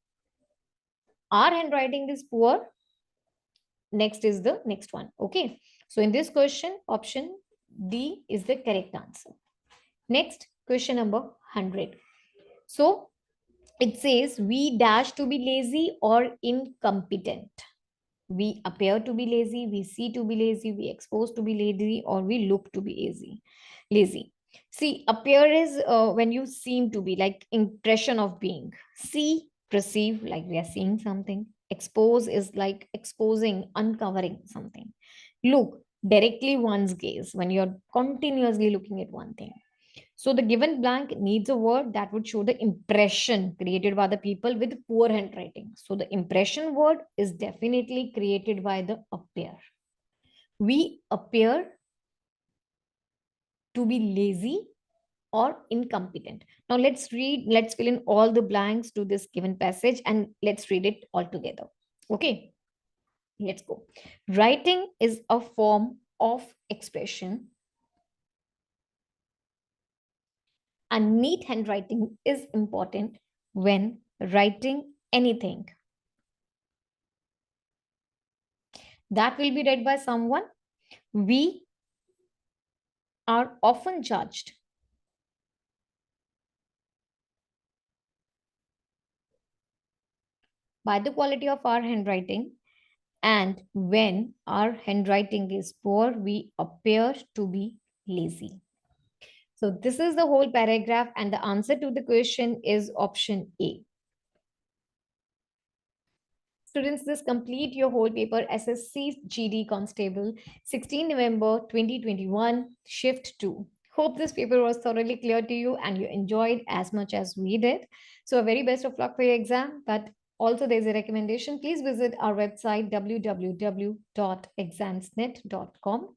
our handwriting is poor, next is the next one. Okay. So in this question, option D is the correct answer. Next, question number 100. So it says we dash to be lazy or incompetent. We appear to be lazy, we see to be lazy, we expose to be lazy, or we look to be lazy. See, appear is when you seem to be, like impression of being. See, perceive, like we are seeing something. Expose is like exposing, uncovering something. Look, directly one's gaze when you're continuously looking at one thing. So the given blank needs a word that would show the impression created by the people with poor handwriting. So the impression word is definitely created by the appear. We appear to be lazy or incompetent. Now let's fill in all the blanks to this given passage and let's read it all together. Okay, let's go. Writing is a form of expression, and neat handwriting is important when writing anything that will be read by someone. We are often judged by the quality of our handwriting, and when our handwriting is poor, we appear to be lazy. So this is the whole paragraph, and the answer to the question is option A. Students, this complete your whole paper SSC GD Constable 16 November 2021 Shift 2. Hope this paper was thoroughly clear to you and you enjoyed as much as we did. So a very best of luck for your exam, but also there's a recommendation. Please visit our website www.examsnet.com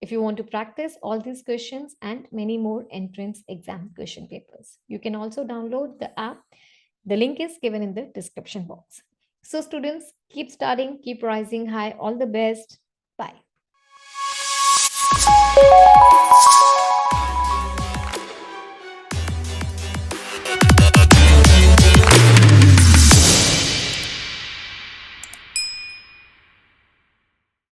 if you want to practice all these questions and many more entrance exam question papers. You can also download the app. The link is given in the description box. So students, keep studying, keep rising high. All the best. Bye.